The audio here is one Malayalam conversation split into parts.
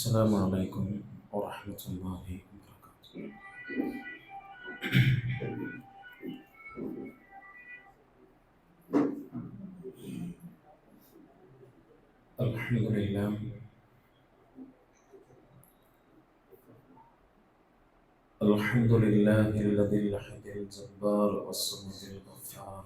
السلام عليكم ورحمة الله وبركاته. الحمد لله الحمد لله الذي الأحد الجبار والصمد الغفار.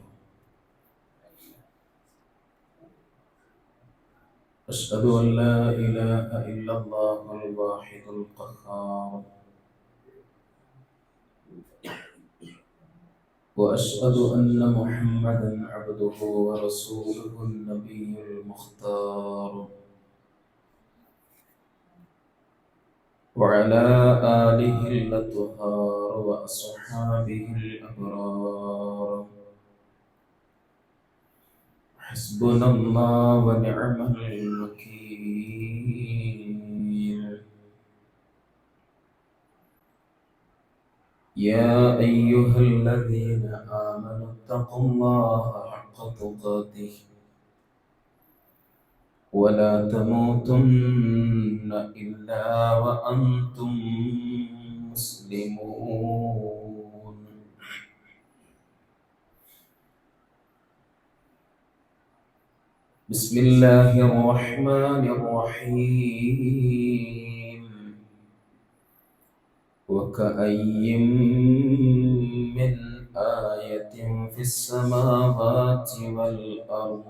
أشهد أن لا إله إلا الله الواحد القهار، وأشهد أن محمدا عبده ورسوله النبي المختار، وعلى آله الأطهار وأصحابه الأبرار. حسبنا الله ونعم الوكيل. يا أيها الذين آمنوا اتقوا الله حق تقاته ولا تموتن إلا وأنتم مسلمون. بسم الله الرحمن الرحيم. وكأي من آية في السماوات والأرض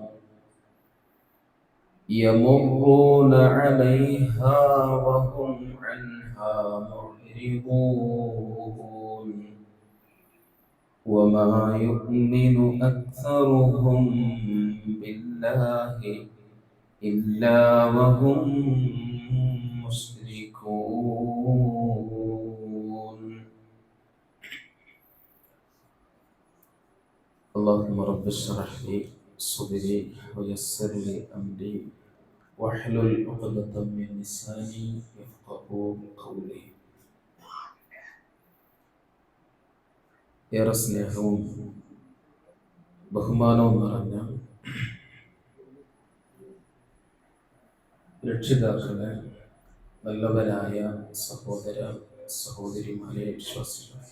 يمرون عليها وهم عنها معرضون وما يؤمن أكثرهم بالله إلا وهم مشركون. اللهم رب اشرح لي صدري ويسر لي أمري واحلل عقدة من لساني يفقهوا قولي. ഏറെ സ്നേഹവും ബഹുമാനവും നിറഞ്ഞ രക്ഷിതാക്കളെ, നല്ലവരായ സഹോദര സഹോദരിമാരെ, വിശ്വാസികളെ,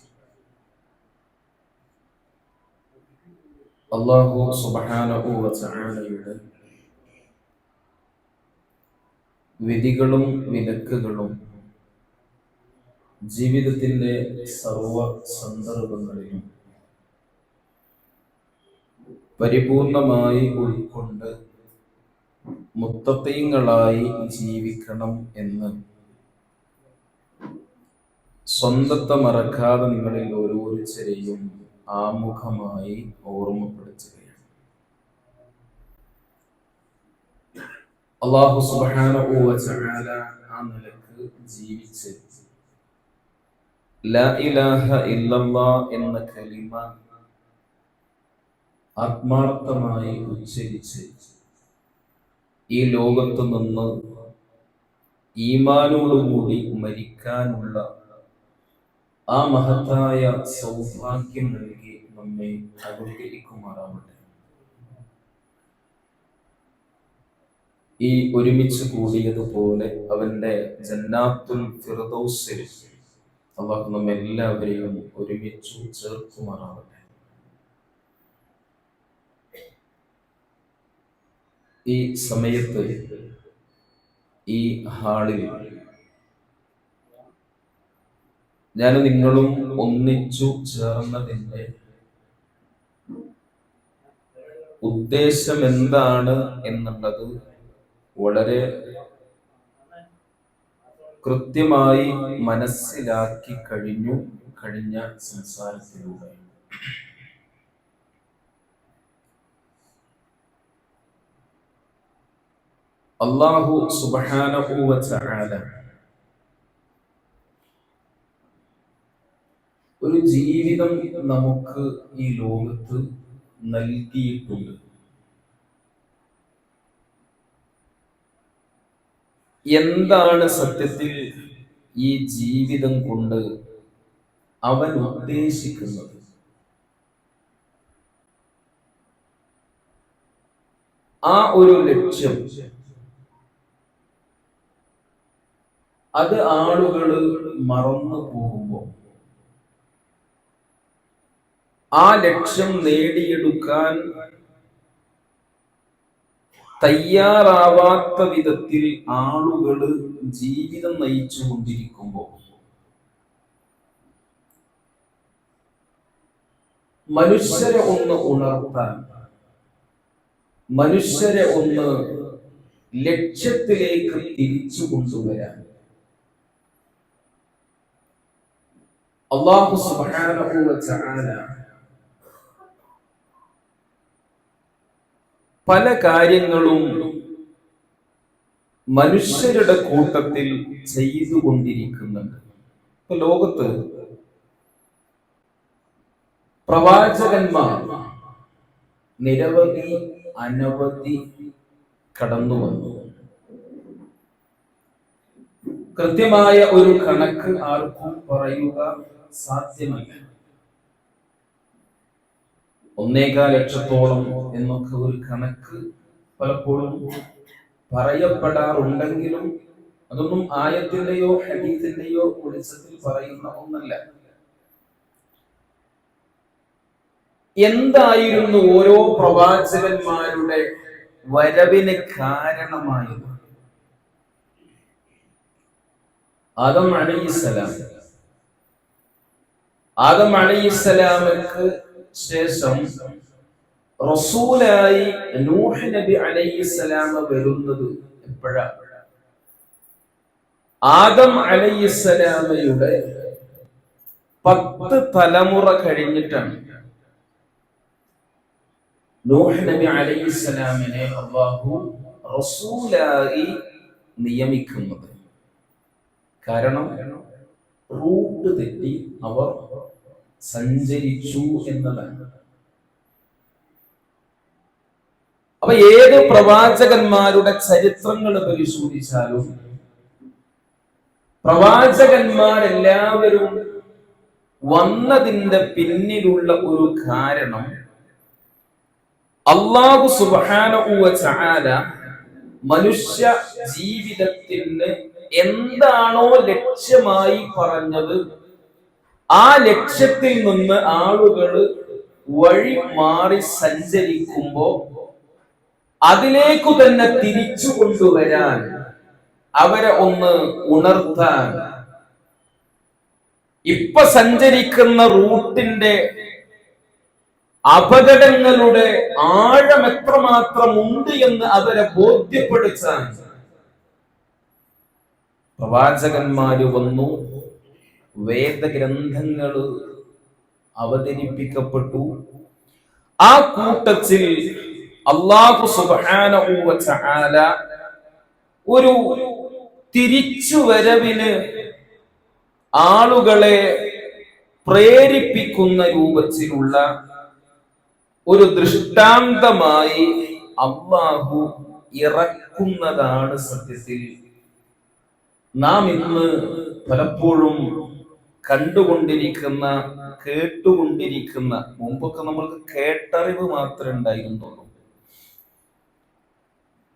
അല്ലാഹു സുബ്ഹാനഹു വ തആലയുടെ വിധികളും വിലക്കുകളും ജീവിതത്തിന്റെ സർവ സന്ദർഭങ്ങളിലും പരിപൂർണമായി ഉൾക്കൊണ്ട് മുത്തഖീങ്ങളായി ജീവിക്കണം എന്ന് സ്വന്തത്തെ മറക്കാതെ നിങ്ങളിൽ ഓരോരുത്തരെയും ആമുഖമായി ഓർമ്മപ്പെടുത്തുകയാണ്. അല്ലാഹു സുബ്ഹാനഹു വ തആല ആ നിലക്ക് ജീവിച്ച് ലാ ഇലാഹ ഇല്ലല്ലാഹ് എന്ന കലിമ ആത്മാർത്ഥമായി ഉച്ചരിച്ച് ഈ ലോകത്തു നിന്ന് ഈമാനോടുകൂടി മരിക്കാനുള്ള ആ മഹത്തായ സൗഭാഗ്യം നൽകി നമ്മെ അനുഗ്രഹിക്കുമാറാവട്ടെ. ഈ ഒരുമിച്ച് കൂടിയതുപോലെ അവന്റെ ജന്നാത്തുൽ ഫിർദൗസിൽ അല്ലാഹു നമ്മെല്ലാവരെയും ഒരുമിച്ച് ചേർക്കുമാറാവട്ടെ. ഈ സമയത്ത് ഈ ഹാളിൽ ഞാൻ നിങ്ങളും ഒന്നിച്ചു ചേർന്നതിന്റെ ഉദ്ദേശം എന്താണ് എന്നുള്ളത് വളരെ കൃത്യമായി മനസ്സിലാക്കി കഴിഞ്ഞ സംസാരത്തിലൂടെ. അല്ലാഹു സുബ്ഹാനഹു വ തആല ഒരു ജീവിതം നമുക്ക് ഈ ലോകത്ത് നൽകിയിട്ടുണ്ട്. എന്താണ് സത്യത്തിൽ ഈ ജീവിതം കൊണ്ട് അവൻ ഉദ്ദേശിക്കുന്നത്? ആ ഒരു ലക്ഷ്യം അത് ആളുകൾ മറന്നു പോകുമ്പോൾ ആ ലക്ഷ്യം നേടിയെടുക്കാൻ തയ്യാറാവാത്ത വിധത്തിൽ ആളുകൾ ജീവിതം നയിച്ചു കൊണ്ടിരിക്കുമ്പോൾ മനുഷ്യരെ ഒന്ന് ഉണർത്താൻ, മനുഷ്യരെ ഒന്ന് ലക്ഷ്യത്തിലേക്ക് തിരിച്ചു കൊണ്ടുവരാൻ അല്ലാഹു സുബ്ഹാനഹു വ തആല പല കാര്യങ്ങളും മനുഷ്യരുടെ കൂട്ടത്തിൽ ചെയ്തുകൊണ്ടിരിക്കുന്നുണ്ട്. ഇപ്പൊ ലോകത്ത് പ്രവാചകന്മാർ നിരവധി അനവധി കടന്നു വന്നു. കൃത്യമായ ഒരു കണക്ക് ആർക്കും പറയുക സാധ്യമല്ല. 1.25 ലക്ഷത്തോളം എന്നൊക്കെ ഒരു കണക്ക് പലപ്പോഴും പറയപ്പെടാറുണ്ടെങ്കിലും അതൊന്നും ആയത്തിന്റെയോ ഹദീസിന്റെയോ വെളിച്ചത്തിൽ പറയുന്ന ഒന്നല്ല. എന്തായിരുന്നു ഓരോ പ്രവാചകന്മാരുടെ വരവിന് കാരണമായത്? ആദം അലൈഹിസ്സലാമക്ക് ശേഷം റസൂലായി നൂഹ് നബി അലൈഹിസ്സലാമ വരുന്നത് എപ്പോഴാണ്? ആദം അലൈഹിസ്സലാമയുടെ 10 തലമുറ കഴിഞ്ഞിട്ടാണ് നൂഹ് നബി അലൈഹിസ്സലാമിനെ അല്ലാഹു റസൂലായി നിയമിക്കുന്നത്. കാരണം റൂട്ട് തെറ്റി അവർ സഞ്ചരിച്ചു എന്നതാണ്. അപ്പൊ ഏത് പ്രവാചകന്മാരുടെ ചരിത്രങ്ങൾ പരിശോധിച്ചാലും പ്രവാചകന്മാരെല്ലാവരും വന്നതിന്റെ പിന്നിലുള്ള ഒരു കാരണം അല്ലാഹു സുബ്ഹാനഹു വ തആല മനുഷ്യ ജീവിതത്തിന് എന്താണോ ലക്ഷ്യമായി പറഞ്ഞത് ആ ലക്ഷ്യത്തിൽ നിന്ന് ആളുകൾ വഴി മാറി സഞ്ചരിക്കുമ്പോൾ അതിലേക്കു തന്നെ തിരിച്ചു കൊണ്ടുവരാൻ, അവരെ ഒന്ന് ഉണർത്താൻ, ഇപ്പൊ സഞ്ചരിക്കുന്ന റൂട്ടിന്റെ അപകടങ്ങളുടെ ആഴം എത്രമാത്രം ഉണ്ട് എന്ന് അവരെ ബോധ്യപ്പെടുത്താൻ പ്രവാചകന്മാര് വന്നു. വേദഗ്രന്ഥങ്ങൾ അവതരിപ്പിക്കപ്പെട്ടു. ആ കൂട്ടത്തിൽ അല്ലാഹു സുബ്ഹാനഹു വ തആല ഒരു തിരിച്ചുവരവിന് ആളുകളെ പ്രേരിപ്പിക്കുന്ന രൂപത്തിലുള്ള ഒരു ദൃഷ്ടാന്തമായി അല്ലാഹു ഇറക്കുന്നതാണ് സത്യത്തിൽ നാം ഇന്ന് പലപ്പോഴും കണ്ടുകൊണ്ടിരിക്കുന്ന, കേട്ടുകൊണ്ടിരിക്കുന്ന. മുമ്പൊക്കെ നമ്മൾക്ക് കേട്ടറിവ് മാത്രമേ ഉണ്ടായിരുന്നുള്ളൂ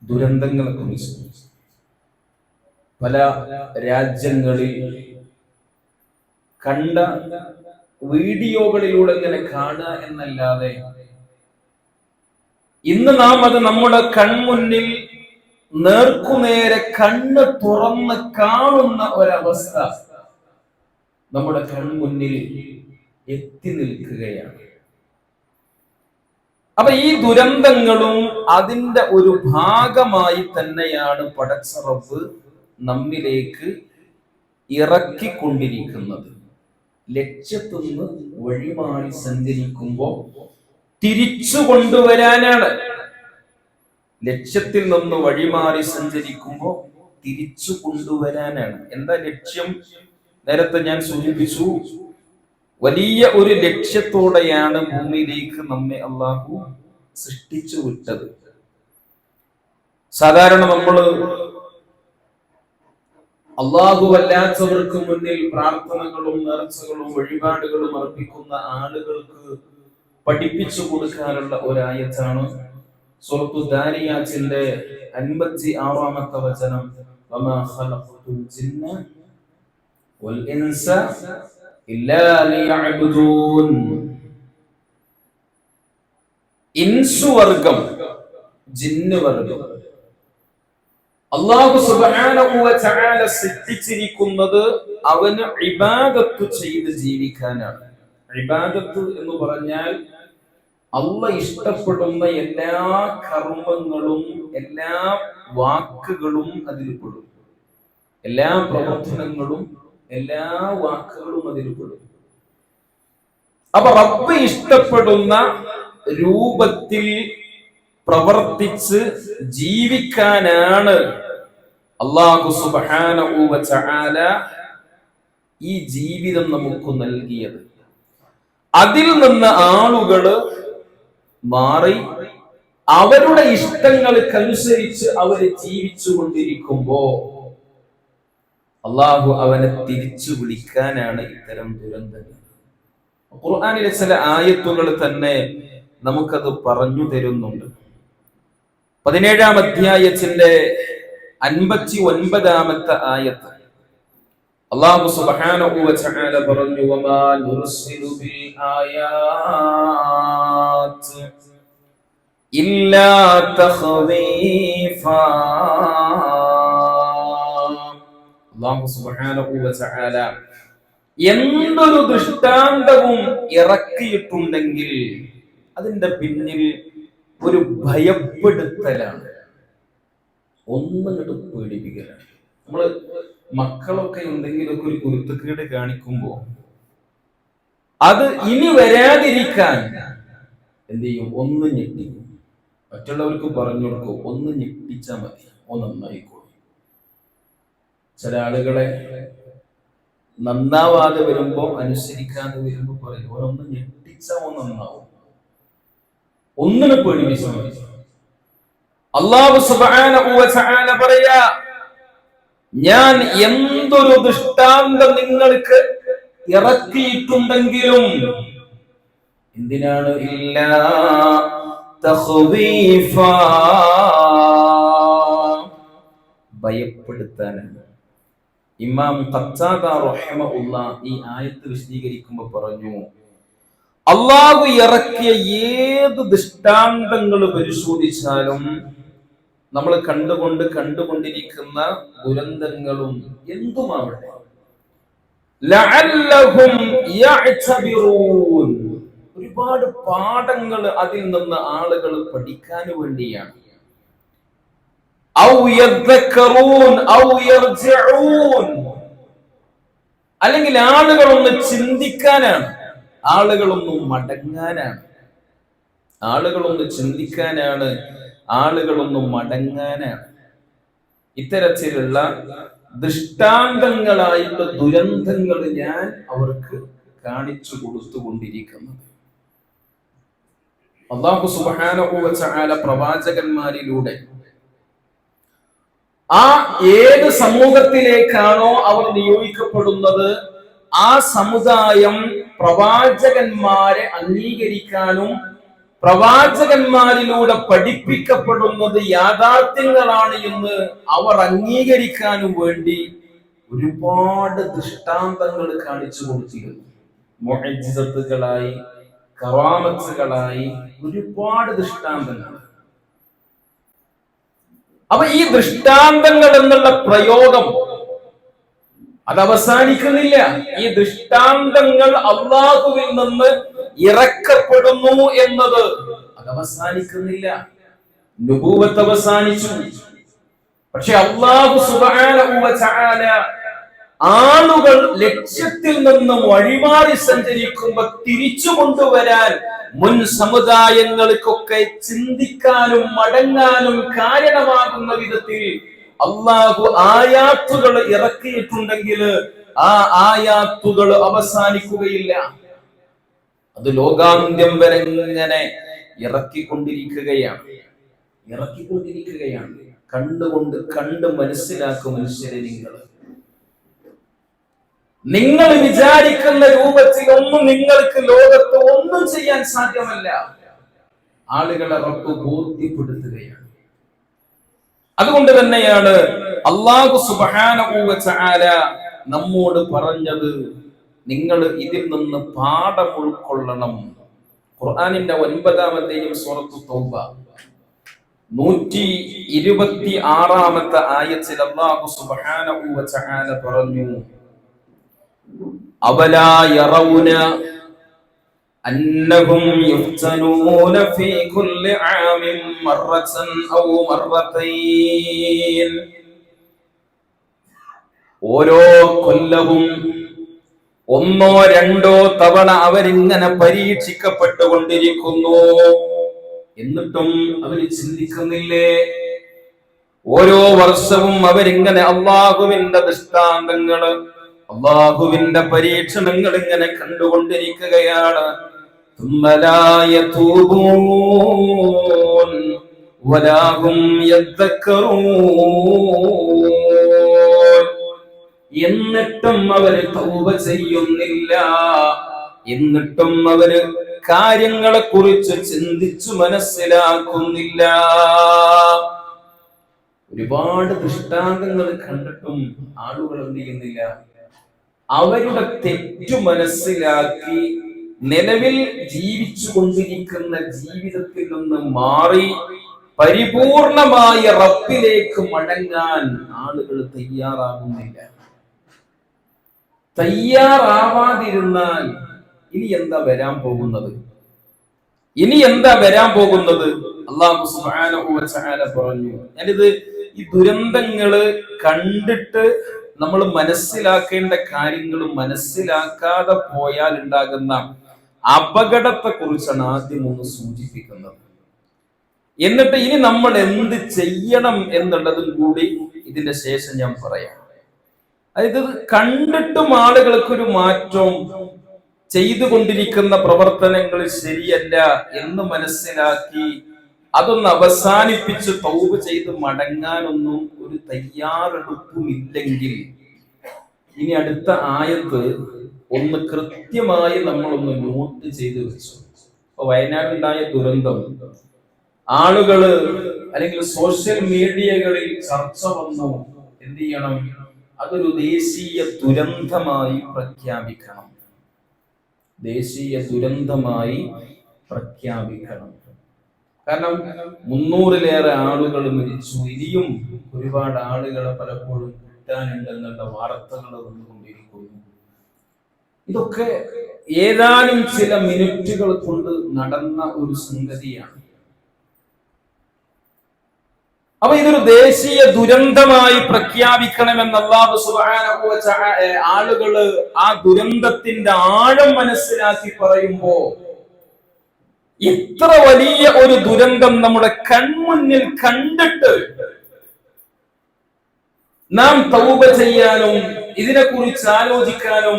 ദുരന്തങ്ങളെ കുറിച്ച്. പല രാജ്യങ്ങളിൽ കണ്ട വീഡിയോകളിലൂടെ ഇങ്ങനെ കാണുക എന്നല്ലാതെ ഇന്ന് നാം അത് നമ്മുടെ കൺമുന്നിൽ നേർക്കുനേരെ കണ്ണ് തുറന്ന് കാണുന്ന ഒരവസ്ഥ നമ്മുടെ കൺമുന്നിൽ എത്തി നിൽക്കുകയാണ്. അപ്പൊ ഈ ദുരന്തങ്ങളും അതിന്റെ ഒരു ഭാഗമായി തന്നെയാണ് പടച്ച റബ്ബ് നമ്മിലേക്ക് ഇറക്കിക്കൊണ്ടിരിക്കുന്നത്. ലക്ഷ്യത്തുനിന്ന് വഴിമാറി സഞ്ചരിക്കുമ്പോൾ തിരിച്ചു കൊണ്ടുവരാനാണ്. ലക്ഷ്യത്തിൽ നിന്ന് വഴിമാറി സഞ്ചരിക്കുമ്പോൾ തിരിച്ചു കൊണ്ടുവരാനാണ്. എന്താ ലക്ഷ്യം? നേരത്തെ ഞാൻ സൂചിപ്പിച്ചു, വലിയ ഒരു ലക്ഷ്യത്തോടെയാണ് ഭൂമിയിലേക്ക് നമ്മെ അല്ലാഹു സൃഷ്ടിച്ചു വിട്ടത്. സാധാരണ നമ്മള് അല്ലാഹു അല്ലാത്തവർക്ക് മുന്നിൽ പ്രാർത്ഥനകളും നേർച്ചകളും വഴിപാടുകളും അർപ്പിക്കുന്ന ആളുകൾക്ക് പഠിപ്പിച്ചു കൊടുക്കാനുള്ള ഒരായത്താണ് സൂറത്തു ദാരിയാത്തിന്റെ 56-ാമത്തെ വചനം. വമാ ഖലഖതുൽ ജിന്ന വൽ ഇൻസ ഇല്ലാ ലിയഅ്ബുദൂൻ. ഇൻസു വർഗം, ജിന്ന് വർഗം അല്ലാഹു സുബ്ഹാനഹു വ തആല സൃഷ്ടിച്ചിരിക്കുന്നത് അവന് ഇബാദത്ത് ചെയ്ത് ജീവിക്കാനാണ്. ഇബാദത്ത് എന്ന് പറഞ്ഞാൽ അല്ലാഹ് ഇഷ്ടപ്പെടുന്ന എല്ലാ കർമ്മങ്ങളും എല്ലാ വാക്കുകളും അതിൽ പെടും. എല്ലാ പ്രവർത്തനങ്ങളും എല്ലാ വാക്കുകളും അതിൽ പെടും. അപ്പൊ റബ്ബ് ഇഷ്ടപ്പെടുന്ന രൂപത്തിൽ പ്രവർത്തിച്ച് ജീവിക്കാനാണ് അല്ലാഹു സുബ്ഹാനഹു വ തആല ഈ ജീവിതം നമുക്ക് നൽകിയത്. അതിൽ നിന്ന് ആളുകള് മാറി അവരുടെ ഇഷ്ടങ്ങൾക്കനുസരിച്ച് അവര് ജീവിച്ചു കൊണ്ടിരിക്കുമ്പോ അള്ളാഹു അവനെ തിരിച്ചു വിളിക്കാനാണ് ഇത്തരം ദുരന്തങ്ങൾ. ഖുർആനിലെ ചില ആയത്തുകൾ തന്നെ നമുക്കത് പറഞ്ഞു തരുന്നുണ്ട്. 17-ാം അധ്യായത്തിന്റെ 59-ാമത്തെ ആയത്ത് അല്ലാഹു സുബ്ഹാനഹു വ തആല പറഞ്ഞു, വമാ നുർസിലു ബിൽ ആയാത്ത് ഇല്ലാ തഖ്വീഫാ. അല്ലാഹു സുബ്ഹാനഹു വ തആല എന്തൊരു ദൃഷ്ടാന്തവും ഇറക്കിയിട്ടുണ്ടെങ്കിൽ അതിന്റെ പിന്നിൽ ഒരു ഭയപ്പെടുത്തലാണ്, ഒന്നുകിട്ട് പേടിപ്പിക്കലാണ്. നമ്മള് മക്കളൊക്കെ എന്തെങ്കിലുമൊക്കെ ഒരു കുരുത്തക്കേട് കാണിക്കുമ്പോ അത് ഇനി വരാതിരിക്കാൻ എന്ത് ചെയ്യും? ഒന്ന് ഞെട്ടിക്കും. മറ്റുള്ളവർക്ക് പറഞ്ഞു കൊടുക്കും, ഒന്ന് ഞെട്ടിച്ചാൽ മതി, ഒന്ന് നന്നായിക്കോളും. ചില ആളുകളെ നന്നാവാതെ വരുമ്പോ, അനുസരിക്കാതെ വരുമ്പോ പറയും, ഓരൊന്ന് ഞെട്ടിച്ചാ ഒന്ന് നന്നാവും, ഒന്നിനെ പേടിപ്പിച്ചാൽ മതി. അല്ലാഹു സുബ്ഹാനഹു വ തആല പറയാ, ഞാൻ എന്തൊരു ദൃഷ്ടാന്തം നിങ്ങൾക്ക് ഇറക്കിയിട്ടുണ്ടെങ്കിലും എന്തിനാണ്? ഇല്ലാ തഖ്വീഫാ, ഭയപ്പെടുത്താനാണ്. ഇമാം ഖത്താദ റഹിമഹുല്ലാഹ് ഈ ആയത്ത് വിശദീകരിക്കുമ്പോൾ പറഞ്ഞു, അല്ലാഹു ഇറക്കിയ ഏത് ദൃഷ്ടാന്തങ്ങൾ പരിശോധിച്ചാലും നമ്മൾ കണ്ടുകൊണ്ടിരിക്കുന്ന ദുരന്തങ്ങളും എന്തുമാവട്ടെ, ലഅല്ലഹും യഅ്തബിറൂൻ, ഒരുപാട് പാഠങ്ങൾ അതിൽ നിന്ന് ആളുകൾ പഠിക്കാൻ വേണ്ടിയാണ്. ഔ യദ്ദക്കറൂൻ ഔ യർജിഊൻ, അല്ലെങ്കിൽ ആളുകളൊന്ന് ചിന്തിക്കാനാണ്, ആളുകളൊന്ന് മടങ്ങാനാണ്. ആളുകളൊന്ന് ചിന്തിക്കാനാണ്, ആളുകളൊന്ന് മടങ്ങാനാണ്. ഇത്തരത്തിലുള്ള ദൃഷ്ടാന്തങ്ങളായിട്ട് ദുരന്തങ്ങൾ ഞാൻ അവർക്ക് കാണിച്ചു കൊടുത്തുകൊണ്ടിരിക്കുന്നത്. അല്ലാഹു സുബ്ഹാനഹു വ തആല പ്രവാചകന്മാരിലൂടെ ആ ഏത് സമൂഹത്തിലേക്കാണോ അവർ നിയോഗിക്കപ്പെടുന്നത് ആ സമുദായം പ്രവാചകന്മാരെ അംഗീകരിക്കാനും പ്രവാചകന്മാരിലൂടെ പഠിപ്പിക്കപ്പെടുന്നത് യാഥാർത്ഥ്യങ്ങളാണ് എന്ന് അവർ അംഗീകരിക്കാനും വേണ്ടി ഒരുപാട് ദൃഷ്ടാന്തങ്ങൾ കാണിച്ചു കൊടുത്തിരുന്നു. മുഅ്ജിസത്തുകളായി, കറാമത്തുകളായി ഒരുപാട് ദൃഷ്ടാന്തങ്ങൾ. അപ്പൊ ഈ ദൃഷ്ടാന്തങ്ങൾ എന്നുള്ള പ്രയോഗം അത് അവസാനിക്കുന്നില്ല. ഈ ദൃഷ്ടാന്തങ്ങൾ അല്ലാഹുവിൽ നിന്ന് ഇറക്കപ്പെടുന്നു എന്നത് അത് അവസാനിക്കുന്നില്ല. നുബുവത്ത് അവസാനിച്ചു, പക്ഷെ അല്ലാഹു സുബ്ഹാനഹു വ തആല ആളുകൾ ലക്ഷ്യത്തിൽ നിന്നും വഴിമാറി സഞ്ചരിക്കുമ്പോൾ തിരിച്ചു കൊണ്ടുവരാൻ മുൻ സമുദായങ്ങൾക്കൊക്കെ ചിന്തിക്കാനും മടങ്ങാനും കാരണമാകുന്ന വിധത്തിൽ അല്ലാഹു ആയാത്തുകൾ ഇറക്കിയിട്ടുണ്ടെങ്കിൽ ആ ആയാത്തുകൾ അവസാനിക്കുകയില്ല. അത് ലോകാന്ത്യം വരെ ഇങ്ങനെ ഇറക്കിക്കൊണ്ടിരിക്കുകയാണ്. കണ്ട് മനസ്സിലാക്കും മനുഷ്യരെ. നിങ്ങൾ വിചാരിക്കുന്ന രൂപത്തിൽ ഒന്നും നിങ്ങൾക്ക് ലോകത്ത് ഒന്നും ചെയ്യാൻ സാധ്യമല്ല. ആളുകളെ റബ്ബ് ബോധ്യപ്പെടുത്തുകയാണ്. അതുകൊണ്ട് തന്നെയാണ് അല്ലാഹു സുബ്ഹാനഹു വ തആല നമ്മോട് പറഞ്ഞത്, നിങ്ങൾ ഇതിൽ നിന്ന് പാഠം ഉൾക്കൊള്ളണം. ഖുർആനിന്റെ 9-ാമത്തെയും സൂറത്തു തൗബ 126-ാമത്തെ ആയത്തിൽ അല്ലാഹു സുബ്ഹാനഹു വ തആല പറഞ്ഞു, അവലാ യറൗന അന്നഹും യുഫ്തനൂന ഫീ കുല്ലി ആമിൻ മറത്തൻ ഔ മറത്തൈൻ. ഓരോ കൊല്ലവും ഒന്നോ രണ്ടോ തവണ അവരിങ്ങനെ പരീക്ഷിക്കപ്പെട്ടുകൊണ്ടിരിക്കുന്നു. എന്നിട്ടും അവർ ചിന്തിക്കുന്നില്ലേ? ഓരോ വർഷവും അവരിങ്ങനെ അള്ളാഹുവിന്റെ ദൃഷ്ടാന്തങ്ങള്, അള്ളാഹുവിന്റെ പരീക്ഷണങ്ങൾ ഇങ്ങനെ കണ്ടുകൊണ്ടിരിക്കുകയാണ്. എന്നിട്ടും അവര് തൗബ ചെയ്യുന്നില്ല. എന്നിട്ടും അവര് കാര്യങ്ങളെ കുറിച്ച് ചിന്തിച്ചു മനസ്സിലാക്കുന്നില്ല. ഒരുപാട് ദൃഷ്ടാന്തങ്ങൾ കണ്ടിട്ടും ആളുകൾ എന്ത് ചെയ്യുന്നില്ല? അവരുടെ തെറ്റു മനസ്സിലാക്കി നിലവിൽ ജീവിച്ചു കൊണ്ടിരിക്കുന്ന ജീവിതത്തിൽ നിന്ന് മാറി പരിപൂർണമായ റബ്ബിലേക്ക് മടങ്ങാൻ ആളുകൾ തയ്യാറാകുന്നില്ല. തയ്യാറാവാതിരുന്നാൽ ഇനി എന്താ വരാൻ പോകുന്നത്? അല്ലാഹു സുബ്ഹാനഹു വ തആല പറഞ്ഞു. ഞാനിത് ഈ ദുരന്തങ്ങള് കണ്ടിട്ട് നമ്മൾ മനസ്സിലാക്കേണ്ട കാര്യങ്ങൾ മനസ്സിലാക്കാതെ പോയാൽ ഉണ്ടാകുന്ന അപകടത്തെ കുറിച്ചാണ് ആദ്യം ഒന്ന് സൂചിപ്പിക്കുന്നത്. എന്നിട്ട് ഇനി നമ്മൾ എന്ത് ചെയ്യണം എന്നുള്ളതും കൂടി ഇതിന്റെ ശേഷം ഞാൻ പറയാം. അതായത് കണ്ടിട്ടും ആളുകൾക്കൊരു മാറ്റം, ചെയ്തുകൊണ്ടിരിക്കുന്ന പ്രവർത്തനങ്ങൾ ശരിയല്ല എന്ന് മനസ്സിലാക്കി അതൊന്ന് അവസാനിപ്പിച്ച് തൗബ ചെയ്ത് മടങ്ങാനൊന്നും ഒരു തയ്യാറെടുപ്പുമില്ലെങ്കിൽ ഇനി അടുത്ത ആയത്ത് ഒന്ന് കൃത്യമായി നമ്മളൊന്ന് നോട്ട് ചെയ്ത് വെച്ചു. ഇപ്പൊ വയനാടുണ്ടായ ദുരന്തം ആളുകള് അല്ലെങ്കിൽ സോഷ്യൽ മീഡിയകളിൽ ചർച്ച വന്നു. എന്ത് ചെയ്യണം? അതൊരു ദേശീയ ദുരന്തമായി പ്രഖ്യാപിക്കണം. ദേശീയ ദുരന്തമായി പ്രഖ്യാപിക്കണം. കാരണം 300-ലേറെ ആളുകൾ മരിച്ചു. ഇനിയും ഒരുപാട് ആളുകളെ പലപ്പോഴും കിട്ടാനുണ്ടെന്നുള്ള വാർത്തകൾ വന്നുകൊണ്ടിരിക്കുന്നു. ഇതൊക്കെ ഏതാനും ചില മിനിറ്റുകൾ കൊണ്ട് നടന്ന ഒരു സംഗതിയാണ്. അപ്പൊ ഇതൊരു ദേശീയ ദുരന്തമായി പ്രഖ്യാപിക്കണമെന്ന് അല്ലാഹു സുബ്ഹാനഹു വ തആല ആളുകള് ആ ദുരന്തത്തിന്റെ ആഴം മനസ്സിലാക്കി പറയുമ്പോ ഇത്ര വലിയ ഒരു ദുരന്തം നമ്മുടെ കൺമുന്നിൽ കണ്ടിട്ട് നാം തൗബ ചെയ്യാനും ഇതിനെക്കുറിച്ച് ആലോചിക്കാനും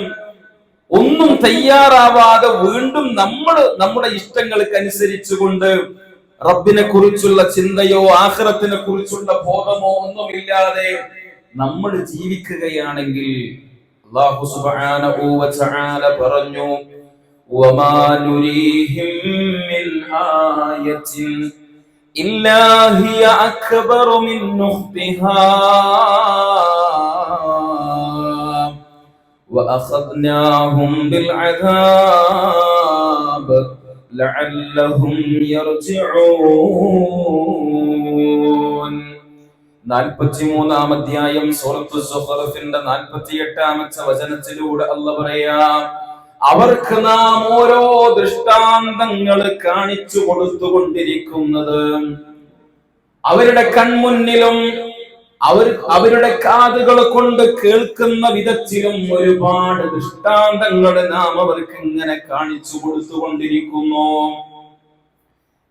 ഒന്നും തയ്യാറാവാതെ വീണ്ടും നമ്മുടെ ഇഷ്ടങ്ങൾക്ക് അനുസരിച്ചുകൊണ്ട് റബ്ബിനെ കുറിച്ചുള്ള ചിന്തയോ ആഖിറത്തിനെ കുറിച്ചുള്ള ബോധമോ ഒന്നുമില്ലാതെ നമ്മൾ ജീവിക്കുകയാണെങ്കിൽ അല്ലാഹു സുബ്ഹാനഹു വ തആല പറഞ്ഞു, വമാ നുരീഹിം മിൻ ആയത്തിൻ ഇല്ലാ ഹിയ അക്ബറു മിൻ ഉഖ്തിഹാ വഅഖദ്നാഹും ബിൽ അദാബ് ലഅല്ലഹും യർജിഊൻ. 43-ാം അധ്യായം സൂറത്തു സുഖ്റഫിന്റെ 48-ാമത്തെ വചനത്തിലൂടെ അല്ലാഹു പറയാ, അവർക്ക് നാം ഓരോ ദൃഷ്ടാന്തങ്ങൾ കാണിച്ചു കൊടുത്തുകൊണ്ടിരിക്കുന്നത് അവരുടെ കൺമുന്നിലും അവരുടെ കാതുകൾ കൊണ്ട് കേൾക്കുന്ന വിധത്തിലും ഒരുപാട് ദൃഷ്ടാന്തങ്ങൾ നാം അവർക്ക് ഇങ്ങനെ കാണിച്ചു കൊടുത്തുകൊണ്ടിരിക്കുന്നു.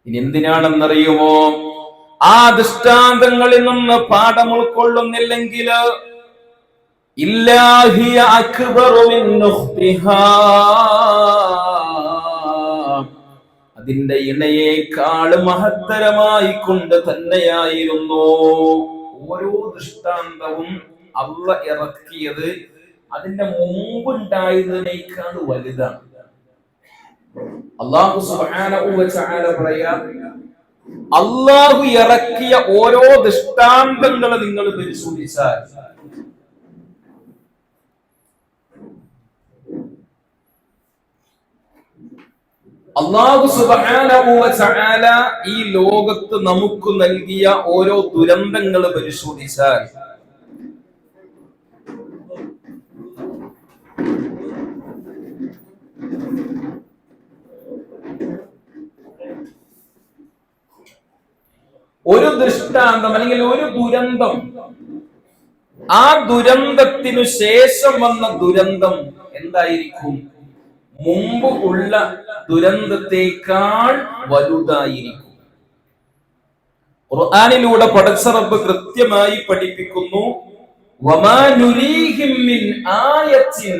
ഇനി എന്തിനാണെന്നറിയുമോ? ആ ദൃഷ്ടാന്തങ്ങളിൽ നിന്ന് പാഠം ഉൾക്കൊള്ളുന്നില്ലെങ്കിൽ ഇല്ലാഹിയ അക്ബറു മിൻ ഉഖ്തിഹാ, അതിന്റെ ഇണയേക്കാൾ മഹത്തരമായി കൊണ്ട് തന്നെയായിരുന്നു. ഓരോ ദൃഷ്ടാന്തവും അല്ലാഹ് ഇറക്കിയത് അതിന്റെ മുമ്പുണ്ടായതിനേക്കാൾ വലുതാണ്. അല്ലാഹു സുബ്ഹാനഹു വ തആല പറയാ, അള്ളാഹു ഇറക്കിയ ഓരോ ദൃഷ്ടാന്തങ്ങൾ നിങ്ങൾ പരിശോധിച്ചാൽ അല്ലാഹു സുബ്ഹാനഹു വ തആല ഈ ലോകത്ത് നമുക്ക് നൽകിയ ഓരോ ദുരന്തങ്ങൾ പരിശോധിച്ചാൽ ഒരു ദൃഷ്ടാന്തം അല്ലെങ്കിൽ ഒരു ദുരന്തം, ആ ദുരന്തത്തിനു ശേഷം വന്ന ദുരന്തം എന്തായിരിക്കും? മുമ്പ് ഉള്ള ദുരന്തത്തെക്കാൾ വലുതായിരിക്കും. ഖുർആനിലൂടെ പടച്ച റബ്ബ് കൃത്യമായി പഠിപ്പിക്കുന്നു, വമാ നുരീഹിം മിൻ ആയത്തിൻ,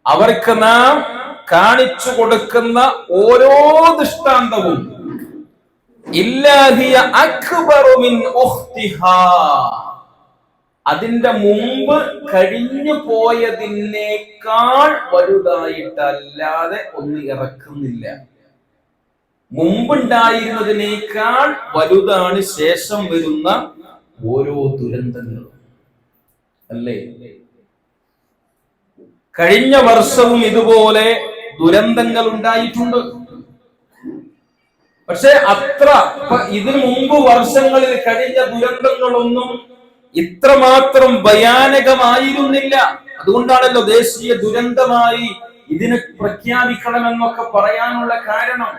അവർക്ക് നാം കാണിച്ചു കൊടുക്കുന്ന ഓരോ ദൃഷ്ടാന്തവും ഇല്ലാഹിയ അക്ബറു മിൻ ഉഖ്തിഹാ, അതിന്റെ മുമ്പ് കഴിഞ്ഞു പോയതിനേക്കാൾ വലുതായിട്ടല്ലാതെ ഒന്ന് ഇറക്കുന്നില്ല. മുമ്പുണ്ടായിരുന്നതിനേക്കാൾ വലുതാണ് ശേഷം വരുന്ന ഓരോ ദുരന്തങ്ങളും, അല്ലേ? കഴിഞ്ഞ വർഷവും ഇതുപോലെ ദുരന്തങ്ങൾ ഉണ്ടായിട്ടുണ്ട്. പക്ഷെ ഇതിനു മുമ്പ് വർഷങ്ങളിൽ കഴിഞ്ഞ ദുരന്തങ്ങളൊന്നും ഇത്രമാത്രം ഭയാനകമായിരുന്നില്ല. അതുകൊണ്ടാണല്ലോ ദേശീയ ദുരന്തമായി ഇതിനെ പ്രഖ്യാപിക്കണമെന്നൊക്കെ പറയാനുള്ള കാരണം.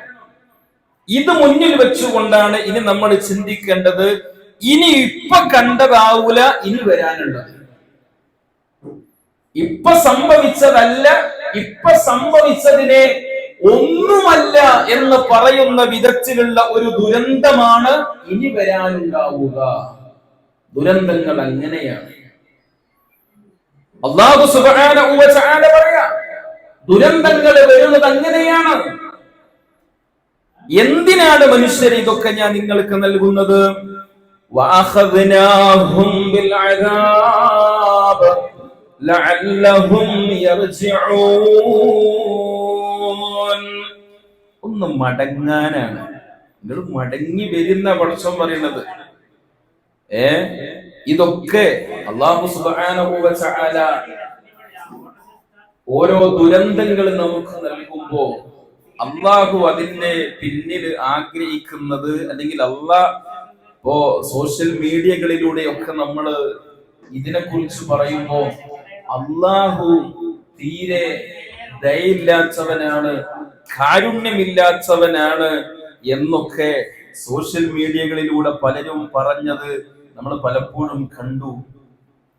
ഇത് മുന്നിൽ വെച്ചുകൊണ്ടാണ് ഇനി നമ്മൾ ചിന്തിക്കേണ്ടത്, ഇനി ഇപ്പൊ കണ്ടതാവൂല ഇനി വരാനുള്ളത്. ഇപ്പൊ സംഭവിച്ചതല്ല, ഇപ്പൊ സംഭവിച്ചതിനെ ഒന്നുമല്ല എന്ന് പറയുന്ന വിധത്തിലുള്ള ഒരു ദുരന്തമാണ് ഇനി വരാനുണ്ടാവുക. ദുരന്തങ്ങൾ അങ്ങനെയാണ്. അല്ലാഹു സുബ്ഹാനഹു വ തആല പറയാ, ദുരന്തങ്ങൾ വരുന്നത് അങ്ങനെയാണ്. എന്തിനാണ് മനുഷ്യർ ഇതൊക്കെ ഞാൻ നിങ്ങൾക്ക് നൽകുന്നത്? വഅഖദ്നാഹും ബിൽ അദാബ് ലഅല്ലഹും യർജിഊൻ. ഒന്ന് മടങ്ങാനാണ്. നിങ്ങൾ മടങ്ങി വരുന്ന പടച്ചോൻ പറയുന്നത്. ഇതൊക്കെ അല്ലാഹു സുബ്ഹാനഹു വ തആല ഓരോ ദുരന്തങ്ങൾ നമുക്ക് നൽകുമ്പോ അല്ലാഹു അതിന്റെ പിന്നിൽ ആഗ്രഹിക്കുന്നത്, അല്ലെങ്കിൽ ഇപ്പോ സോഷ്യൽ മീഡിയകളിലൂടെയൊക്കെ നമ്മൾ ഇതിനെ കുറിച്ച് പറയുമ്പോ അല്ലാഹു തീരെ ദയയില്ലാത്തവനാണ്, കാരുണ്യമില്ലാത്തവനാണ് എന്നൊക്കെ സോഷ്യൽ മീഡിയകളിലൂടെ പലരും പറഞ്ഞത് നമ്മൾ പലപ്പോഴും കണ്ടു,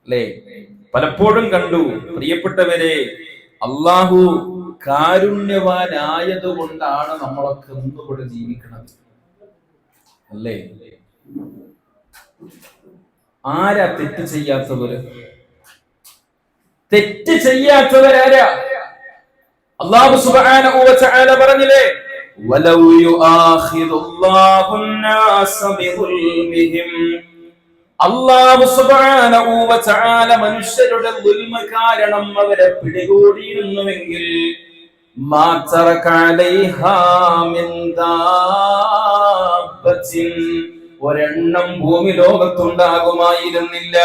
അല്ലേ? പലപ്പോഴും കണ്ടു. പ്രിയപ്പെട്ടവരെ, അല്ലാഹു കാരുണ്യവാനായത് കൊണ്ടാണ് നമ്മളൊക്കെ ഒന്നുകൂടെ ജീവിക്കുന്നത്, അല്ലേ? ആരാ തെറ്റ് ചെയ്യാത്തവര്? തെറ്റ് ചെയ്യാത്തവരാരാ? അല്ലാഹു സുബ്ഹാനഹു വ തആല പറഞ്ഞില്ലേ, വലൗ യുആഖിദുല്ലാഹു النَّاسَ ബിദുൽമിഹിം, അല്ലാഹു സുബ്ഹാനഹു വ തആല മനുഷ്യരുടെ ദുൽമ കാരണം അവരെ പിടികൂടിയിരുന്നുവെങ്കിൽ മാ തറക അലൈഹാ മിൻ ദാബത്തിൻ, ഒരെണ്ണം ഭൂമി ലോകത്തുണ്ടാകുമായിരുന്നില്ല.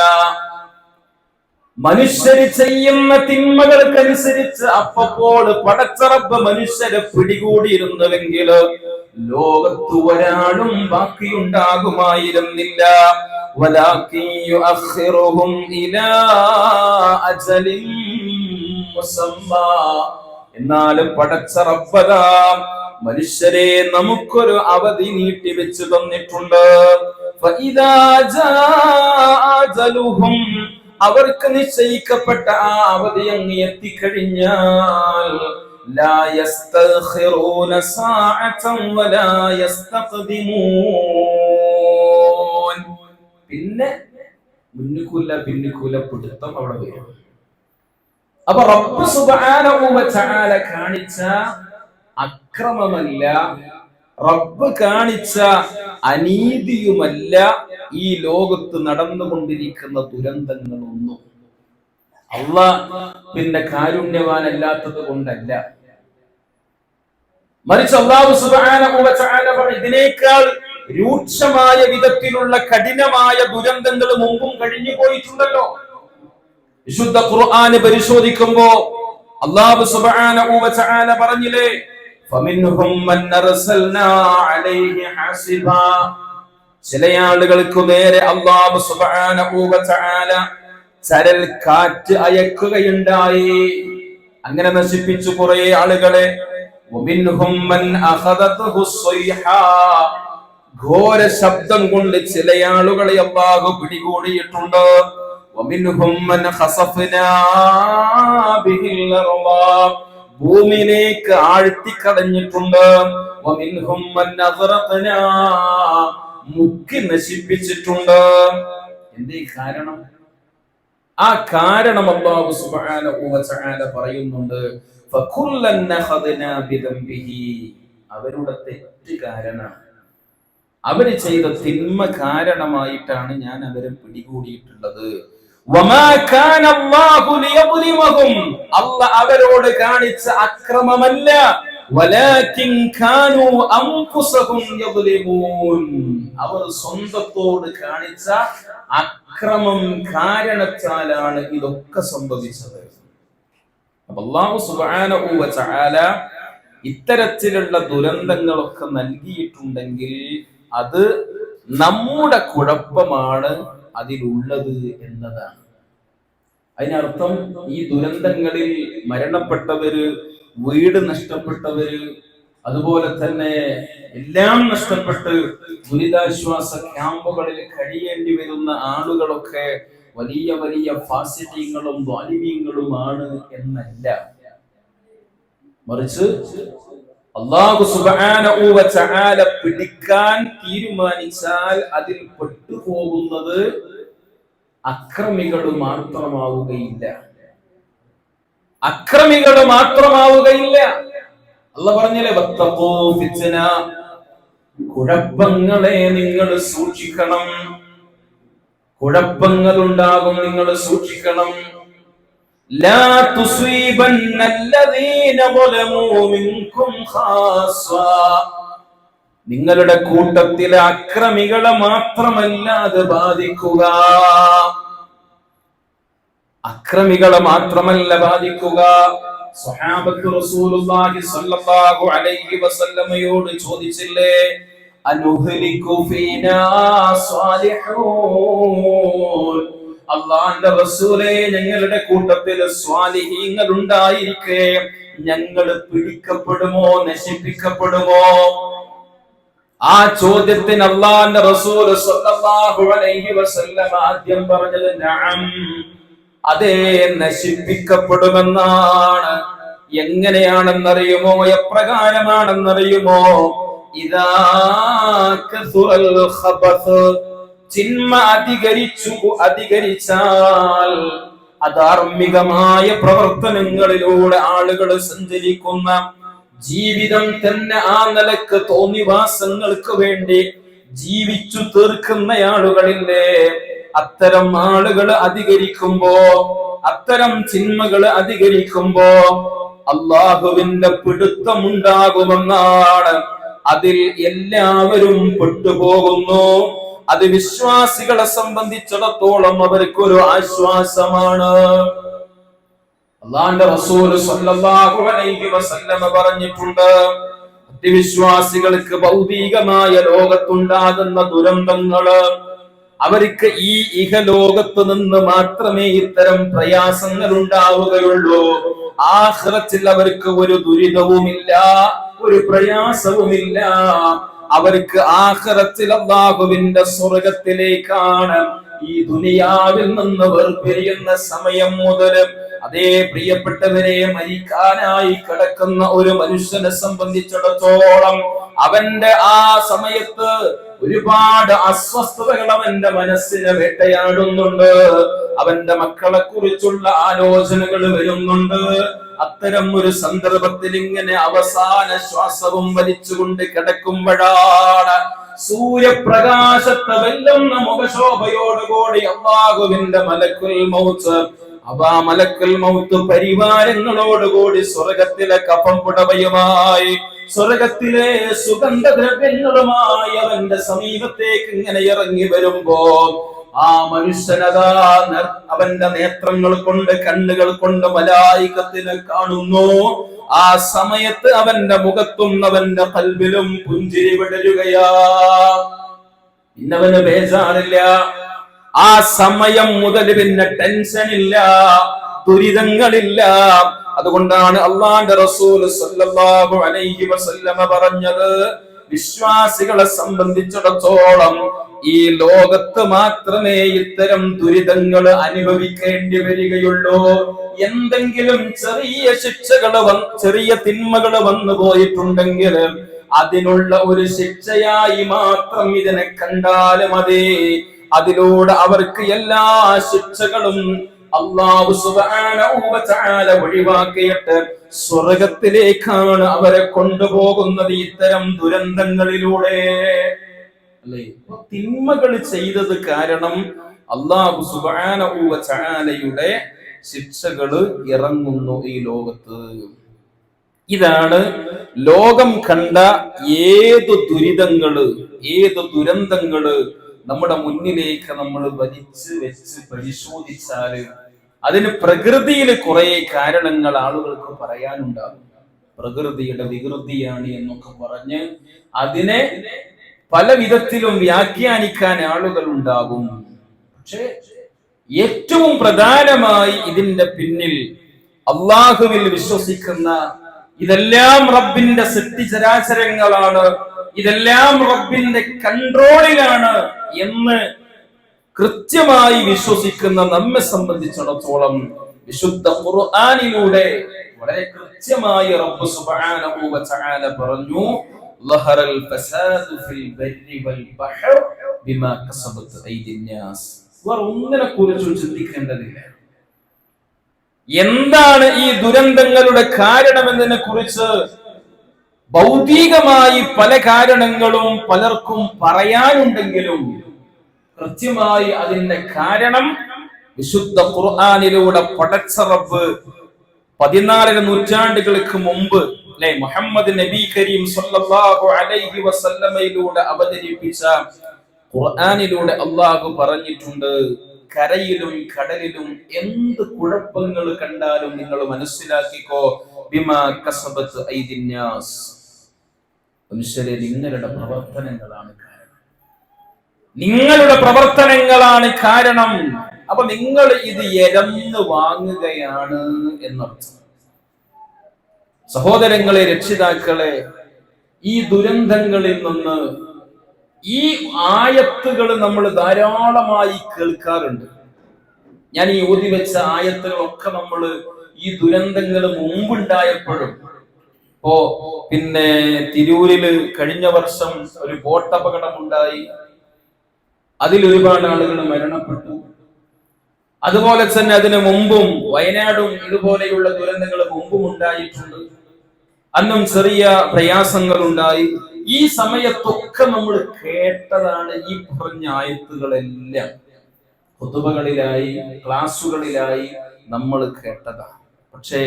മനുഷ്യര് ചെയ്യുന്ന തിന്മകൾക്കനുസരിച്ച് അപ്പോൾ പടച്ച റബ്ബ് മനുഷ്യരെ പിടികൂടിയിരുന്നുവെങ്കിൽ ലോകത്ത് ഒരാളും ബാക്കിയുണ്ടാകുമായിരുന്നില്ല. വലാകിൻ യുഅഖിറുഹും ഇലാ അജലിൻ മുസമ്മാ, എന്നാലും പടച്ച റബ്ബതാ മനുഷ്യരെ നമുക്കൊരു അവധി നീട്ടി വെച്ച് തന്നിട്ടുണ്ട്. ഫഇദാ ജാഅ അജലുഹും, അവർക്ക് നിശ്ചയിക്കപ്പെട്ട ആ അവധി അങ്ങ് എത്തിക്കഴിഞ്ഞാൽ ലാ യസ്തഖിറൂന സാഅതൻ വലാ യസ്തഖ്ദിമൂൻ, പിന്നെ മുന്നിക്കൂല പിന്നിക്കൂല പിടുത്തം അവിടെ വരും. അപ്പൊ റബ്ബ് സുബ്ഹാനഹു വ തആല കാണിച്ച അക്രമമല്ല, റബ്ബ് കാണിച്ച അനീതിയുമല്ല ഈ ലോകത്ത് നടന്നുകൊണ്ടിരിക്കുന്ന ദുരന്തങ്ങളൊന്നും. അല്ലാഹ് പിന്നെ കാരുണ്യവാനല്ലാത്തത് കൊണ്ടല്ല. മറിച്ച് അല്ലാഹു സുബ്ഹാനഹു വ തആല ഇതിനേക്കാൾ രൂക്ഷമായ വിധത്തിലുള്ള കഠിനമായ ദുരന്തങ്ങൾ മുമ്പും കഴിഞ്ഞു പോയിട്ടുണ്ടല്ലോ. വിശുദ്ധ ഖുർആൻ പരിശോധിക്കുമ്പോ അല്ലാഹു സുബ്ഹാനഹു വ തആല പറഞ്ഞില്ലേ, ഫമിൻഹും മൻ അർസൽനാ അലൈഹി ഹസിബാ, ചില ആളുകൾക്ക് നേരെ അല്ലാഹു സുബ്ഹാനഹു വ തആല ചരൽ കാറ്റ് അയക്കുകയുണ്ടായി, അങ്ങനെ നശിപ്പിച്ചു കുറെ ആളുകളെ. വമിൻഹും മൻ അഖദതുഹു സ്വൈഹാ, ഘോര ശബ്ദം കൊണ്ട് ചില ആളുകളെ അല്ലാഹു പിടികൂടിയിട്ടുണ്ട്. വമിൻഹും മൻ ഖസഫനാ ബിഹിൽ അർള, ഭൂമിയിലേക്ക് ആഴ്ത്തിക്കളഞ്ഞിട്ടുണ്ട്. വമിൻഹും മൻ അഗ്റഖനാ, മുക്കി നശിപ്പിച്ചിട്ടുണ്ട്. എന്തേ കാരണം? ആ കാരണം അല്ലാഹു സുബ്ഹാനഹു വ തആല പറയുന്നുണ്ട്, ഫകുല്ലൻ നഖദ്നാ ബിദംബിഹി, അവരുടെ തെറ്റ് കാരണമാണ്, അവര് ചെയ്ത തിന്മ കാരണമായിട്ടാണ് ഞാൻ അവരെ പിടികൂടിയിട്ടുള്ളത്. വമാ കാന അല്ലാഹു ലിയദ്ലിമഹും, അല്ലാഹ് അവരോട് കാണിച്ച അക്രമമല്ല, വലാകിൻ കാനൂ അൻഫുസഹും യദ്ലിമൂൻ, അവർ സ്വന്തത്തോട് കാണിച്ച അക്രമം കാരണത്താലാണ് ഇതൊക്കെ സംഭവിച്ചത്. അപ്പോൾ അല്ലാഹു സുബ്ഹാനഹു വ തആല ഇത്തരത്തിലുള്ള ദുരന്തങ്ങളൊക്കെ നൽകിയിട്ടുണ്ടെങ്കിൽ അത് നമ്മുടെ കുഴപ്പമാണ് അതിലുള്ളത് എന്നതാണ്. അതിനർത്ഥം ഈ ദുരന്തങ്ങളിൽ മരണപ്പെട്ടവര്, വീട് നഷ്ടപ്പെട്ടവര്, അതുപോലെ തന്നെ എല്ലാം നഷ്ടപ്പെട്ട് ദുരിതാശ്വാസ ക്യാമ്പുകളിൽ കഴിയേണ്ടി വരുന്ന ആളുകളൊക്കെ വലിയ വലിയ ഫാസിഖീങ്ങളും ളാലിമീങ്ങളുമാണ് എന്നല്ല. മറിച്ച് അല്ലാഹു സുബ്ഹാനഹു വ തആല പിടിക്കാൻ തീരുമാനിച്ചാൽ അതിൽ പെട്ടുപോകുന്നത് അക്രമികൾ മാത്രമാവുകയില്ല. അല്ലാഹു പറഞ്ഞില്ലേ, വത്തഖൂ ഫിത്ന, കുഴപ്പങ്ങളെ നിങ്ങൾ സൂക്ഷിക്കണം, കുഴപ്പങ്ങൾ ഉണ്ടാകും, നിങ്ങൾ സൂക്ഷിക്കണം. ലാ തുസീബന്നല്ലദീന ളലമൂ മിൻകും ഖാസ്സ, നിങ്ങളുടെ കൂട്ടത്തിലെ അക്രമികളെ മാത്രമല്ല അത് ബാധിക്കുക, അക്രമികളെ മാത്രമല്ല ബാധിക്കുക. സ്വഹാബത്ത് റസൂലുള്ളാഹി സ്വല്ലല്ലാഹു അലൈഹി വസല്ലമയോട് ചോദിച്ചില്ലേ, അനുഹ്ലികു ഫീനാ സ്വാലിഹൂൻ, അല്ലാഹുവിന്റെ റസൂലേ, ഞങ്ങളുടെ കൂട്ടത്തിൽ സ്വാലിഹീങ്ങൾ ഉണ്ടായിരിക്കെ ഞങ്ങൾ പിടിക്കപ്പെടുമോ, നശിപ്പിക്കപ്പെടുമോ? ആ ചോദ്യത്തിന് അല്ലാഹുവിന്റെ റസൂൽ സ്വല്ലല്ലാഹു അലൈഹി വസല്ലം ആദ്യം പറഞ്ഞത് നഅം, അതേ, നശിപ്പിക്കപ്പെടുമെന്നാണ്. എങ്ങനെയാണെന്നറിയുമോ? എപ്രകാരമാണെന്നറിയുമോ? ഇദാ കസുറൽ ഖബസ്, തിന്മ അധികരിച്ചാൽ, അധാർമികമായ പ്രവർത്തനങ്ങളിലൂടെ ആളുകൾ സഞ്ചരിക്കുന്ന ജീവിതം തന്നെ ആ നിലക്ക് തോന്നിവാസങ്ങൾക്ക് വേണ്ടി ജീവിച്ചു തീർക്കുന്ന ആളുകളില്ലേ, അത്തരം ആളുകൾ അധികരിക്കുമ്പോ, അത്തരം ചിന്മകൾ അധികരിക്കുമ്പോ അല്ലാഹുവിന്റെ പിടുത്തമുണ്ടാകുമെന്നാണ്. അതിൽ എല്ലാവരും പെട്ടുപോകുന്നു. അത് വിശ്വാസികളെ സംബന്ധിച്ചിടത്തോളം അവർക്കൊരു ആശ്വാസമാണ്. അല്ലാഹുവിന്റെ റസൂൽ സ്വല്ലല്ലാഹു അലൈഹി വസല്ലം പറഞ്ഞിട്ടുണ്ട്, വിശ്വാസികൾക്ക് ഭൗതികമായ ലോകത്തുണ്ടാകുന്ന ദുരന്തങ്ങള് അവർക്ക് ഈ ഇഹലോകത്ത് നിന്ന് മാത്രമേ ഇത്തരം പ്രയാസങ്ങൾ ഉണ്ടാവുകയുള്ളൂ. ആഖിറത്തിൽ അവർക്ക് ഒരു ദുരിതവുമില്ല, ഒരു പ്രയാസവുമില്ല. അവർക്ക് ആഖിറത്തിൽ അല്ലാഹുവിന്റെ സ്വർഗത്തിലേക്കാണ്. ഈ ദുനിയാവിൽ നിന്ന് വേർപിരിയുന്ന സമയം മുതൽ, അതേ പ്രിയപ്പെട്ടവരെ, മരിക്കാനായി കിടക്കുന്ന ഒരു മനുഷ്യനെ സംബന്ധിച്ചിടത്തോളം അവന്റെ ആ സമയത്ത് ഒരുപാട് അസ്വസ്ഥതകൾ അവന്റെ മനസ്സിനെ വേട്ടയാടുന്നുണ്ട്. അവന്റെ മക്കളെ കുറിച്ചുള്ള ആലോചനകൾ വരുന്നുണ്ട്. അത്തരം ഒരു സന്ദർഭത്തിൽ ഇങ്ങനെ അവസാന ശ്വാസവും വലിച്ചുകൊണ്ട് കിടക്കുമ്പോഴാണ് സൂര്യപ്രകാശത്തെ വെല്ലുന്ന മുഖശോഭയോടുകൂടി അല്ലാഹുവിന്റെ മലക്കുൽ മൗത്ത് അബാ മലക്കുൽ മൗത്ത് പരിവാരങ്ങളോടുകൂടി സ്വർഗത്തിലെ കഫം പുടവയുമായി സ്വർഗത്തിലെ സുഗന്ധദ്രവ്യങ്ങളുമായി അവന്റെ സമീപത്തേക്ക് ഇങ്ങനെ ഇറങ്ങി വരുമ്പോ ആ മനുഷ്യനതാ അവന്റെ നേത്രങ്ങൾ കൊണ്ട് കണ്ണുകൾ കൊണ്ട് മലായികത്തിനെ കാണുന്നു. ആ സമയത്ത് അവന്റെ മുഖത്തും അവന്റെ ഖൽബിലും പുഞ്ചിരി വിടരുകയാ. ഇന്നവന് ബേജാറില്ല. ആ സമയം മുതൽ പിന്നെ ടെൻഷൻ ഇല്ല, ദുരിതങ്ങളില്ല. അതുകൊണ്ടാണ് അല്ലാഹുവിന്റെ റസൂൽ സല്ലല്ലാഹു അലൈഹി വസല്ലമ പറഞ്ഞത്, വിശ്വാസികളെ സംബന്ധിച്ചിടത്തോളം ഈ ലോകത്ത് മാത്രമേ ഇത്തരം ദുരിതങ്ങൾ അനുഭവിക്കേണ്ടി വരികയുള്ളൂ. എന്തെങ്കിലും ചെറിയ ശിക്ഷകൾ ചെറിയ തിന്മകൾ വന്നു പോയിട്ടുണ്ടെങ്കിൽ അതിനുള്ള ഒരു ശിക്ഷയായി മാത്രം ഇതിനെ കണ്ടാലും മതി. അതിലൂടെ അവർക്ക് എല്ലാ ശിക്ഷകളും അല്ലാഹു സുബ്ഹാനഹു വ തആല ഒഴിവാക്കിയിട്ട് സ്വർഗ്ഗത്തിലേക്കാണ് അവരെ കൊണ്ടുപോകുന്നത് ഇത്തരം ദുരന്തങ്ങളിലൂടെ. അല്ലേ? തിന്മകൾ ചെയ്തത് കാരണം അല്ലാഹു സുബ്ഹാനഹു വ തആലയുടെ ശിക്ഷകൾ ഇറങ്ങുന്നു ഈ ലോകത്ത്. ഇതാണ് ലോകം കണ്ട ഏത് ദുരിതങ്ങള്, ഏത് ദുരന്തങ്ങള് നമ്മുടെ മുന്നിലേക്ക് നമ്മൾ വലിച്ചു വെച്ച് പരിശോധിച്ചാല് അതിന് പ്രകൃതിയിൽ കുറെ കാരണങ്ങൾ ആളുകൾക്ക് പറയാനുണ്ടാകും. പ്രകൃതിയുടെ വികൃതിയാണ് എന്നൊക്കെ പറഞ്ഞ് അതിനെ പല വിധത്തിലും വ്യാഖ്യാനിക്കാൻ ആളുകൾ ഉണ്ടാകും. പക്ഷെ ഏറ്റവും പ്രധാനമായി ഇതിന്റെ പിന്നിൽ അള്ളാഹുവിൽ വിശ്വസിക്കുന്ന, ഇതെല്ലാം റബ്ബിന്റെ സൃഷ്ടിചരാചരങ്ങളാണ്, ഇതെല്ലാം റബ്ബിന്റെ കൺട്രോളിലാണ് എന്ന് കൃത്യമായി വിശ്വസിക്കുന്ന നമ്മെ സംബന്ധിച്ചിടത്തോളം വിശുദ്ധ ഖുർആനിലൂടെ വളരെ കൃത്യമായി റബ്ബ് സുബ്ഹാനഹു വ തആല പറഞ്ഞു, ലഹറൽ ഫസാദു ഫിൽ ബർരി വൽ ബഹർ ബിമാ കസബത് ഐദിൻ നാസ്. ഒന്നിനെ കുറിച്ചും ചിന്തിക്കേണ്ടതില്ല. എന്താണ് ഈ ദുരന്തങ്ങളുടെ കാരണമെന്നതിനെ കുറിച്ച് ഭൗതികമായി പല കാരണങ്ങളും പലർക്കും പറയാനുണ്ടെങ്കിലും കൃത്യമായി അതിന്റെ കാരണം വിശുദ്ധ ഖുർആനിലൂടെ പടച്ച റബ്ബ് 14 നൂറ്റാണ്ടുകൾക്ക് മുമ്പ് അല്ലെ മുഹമ്മദ് നബി കരീം സല്ലല്ലാഹു അലൈഹി വസല്ലമയിലൂടെ അവതരിപ്പിച്ച ഖുർആനിലൂടെ അല്ലാഹു പറഞ്ഞിട്ടുണ്ട്, കരയിലും കടലിലും എന്ത് കുഴപ്പങ്ങൾ കണ്ടാലും നിങ്ങൾ മനസ്സിലാക്കിക്കോ, ബിമാ കസബത് ഐദിൻ നാസ്. മനുഷ്യരെ, നിങ്ങളുടെ പ്രവർത്തനങ്ങളാണ് കാരണം, നിങ്ങളുടെ പ്രവർത്തനങ്ങളാണ് കാരണം. അപ്പൊ നിങ്ങൾ ഇത് എരന്ന് വാങ്ങുകയാണ് എന്നർത്ഥം. സഹോദരങ്ങളെ, രക്ഷിതാക്കളെ, ഈ ദുരന്തങ്ങളിൽ നിന്ന് ഈ ആയത്തുകൾ നമ്മൾ ധാരാളമായി കേൾക്കാറുണ്ട്. ഞാൻ ഈ ഓതി വെച്ച ആയത്തുകളൊക്കെ നമ്മൾ ഈ ദുരന്തങ്ങൾ മുമ്പുണ്ടായപ്പോഴും, പിന്നെ തിരൂരില് കഴിഞ്ഞ വർഷം ഒരു ബോട്ട് അപകടം ഉണ്ടായി, അതിൽ ഒരുപാട് ആളുകൾ മരണപ്പെട്ടു. അതുപോലെ തന്നെ അതിനു മുമ്പും വയനാടും ഇതുപോലെയുള്ള ദുരന്തങ്ങൾ മുമ്പും ഉണ്ടായിട്ടുണ്ട്. അന്നും ചെറിയ പ്രയാസങ്ങൾ ഉണ്ടായി. ഈ സമയത്തൊക്കെ നമ്മൾ കേട്ടതാണ് ഈ പറഞ്ഞ ആയത്തുകളെല്ലാം. ഖുതുബകളിലായി, ക്ലാസുകളിലായി നമ്മൾ കേട്ടതാണ്. പക്ഷേ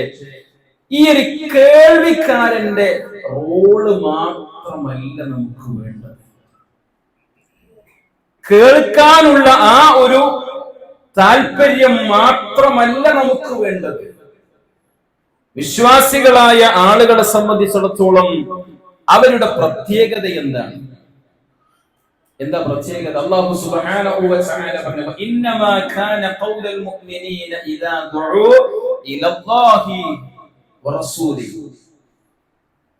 ഈ ഒരു കേൾവിക്കാരന്റെ റോള് മാത്രമല്ല നമുക്ക് വേണ്ടത്. കേൾക്കാനുള്ള ആ ഒരു താല്പര്യം മാത്രമല്ല നമുക്ക് വേണ്ടത്. വിശ്വാസികളായ ആളുകളെ സംബന്ധിച്ചിടത്തോളം അവരുടെ പ്രത്യേകത എന്താണ്? എന്താ പ്രത്യേകത? അല്ലാഹു സുബ്ഹാനഹു വ തആല പറഞ്ഞു, ഇന്നമാ കാന ഖൗലൽ മുഅ്മിനീന ഇദാ ദുഉ ഇലല്ലാഹി വറസൂലിഹി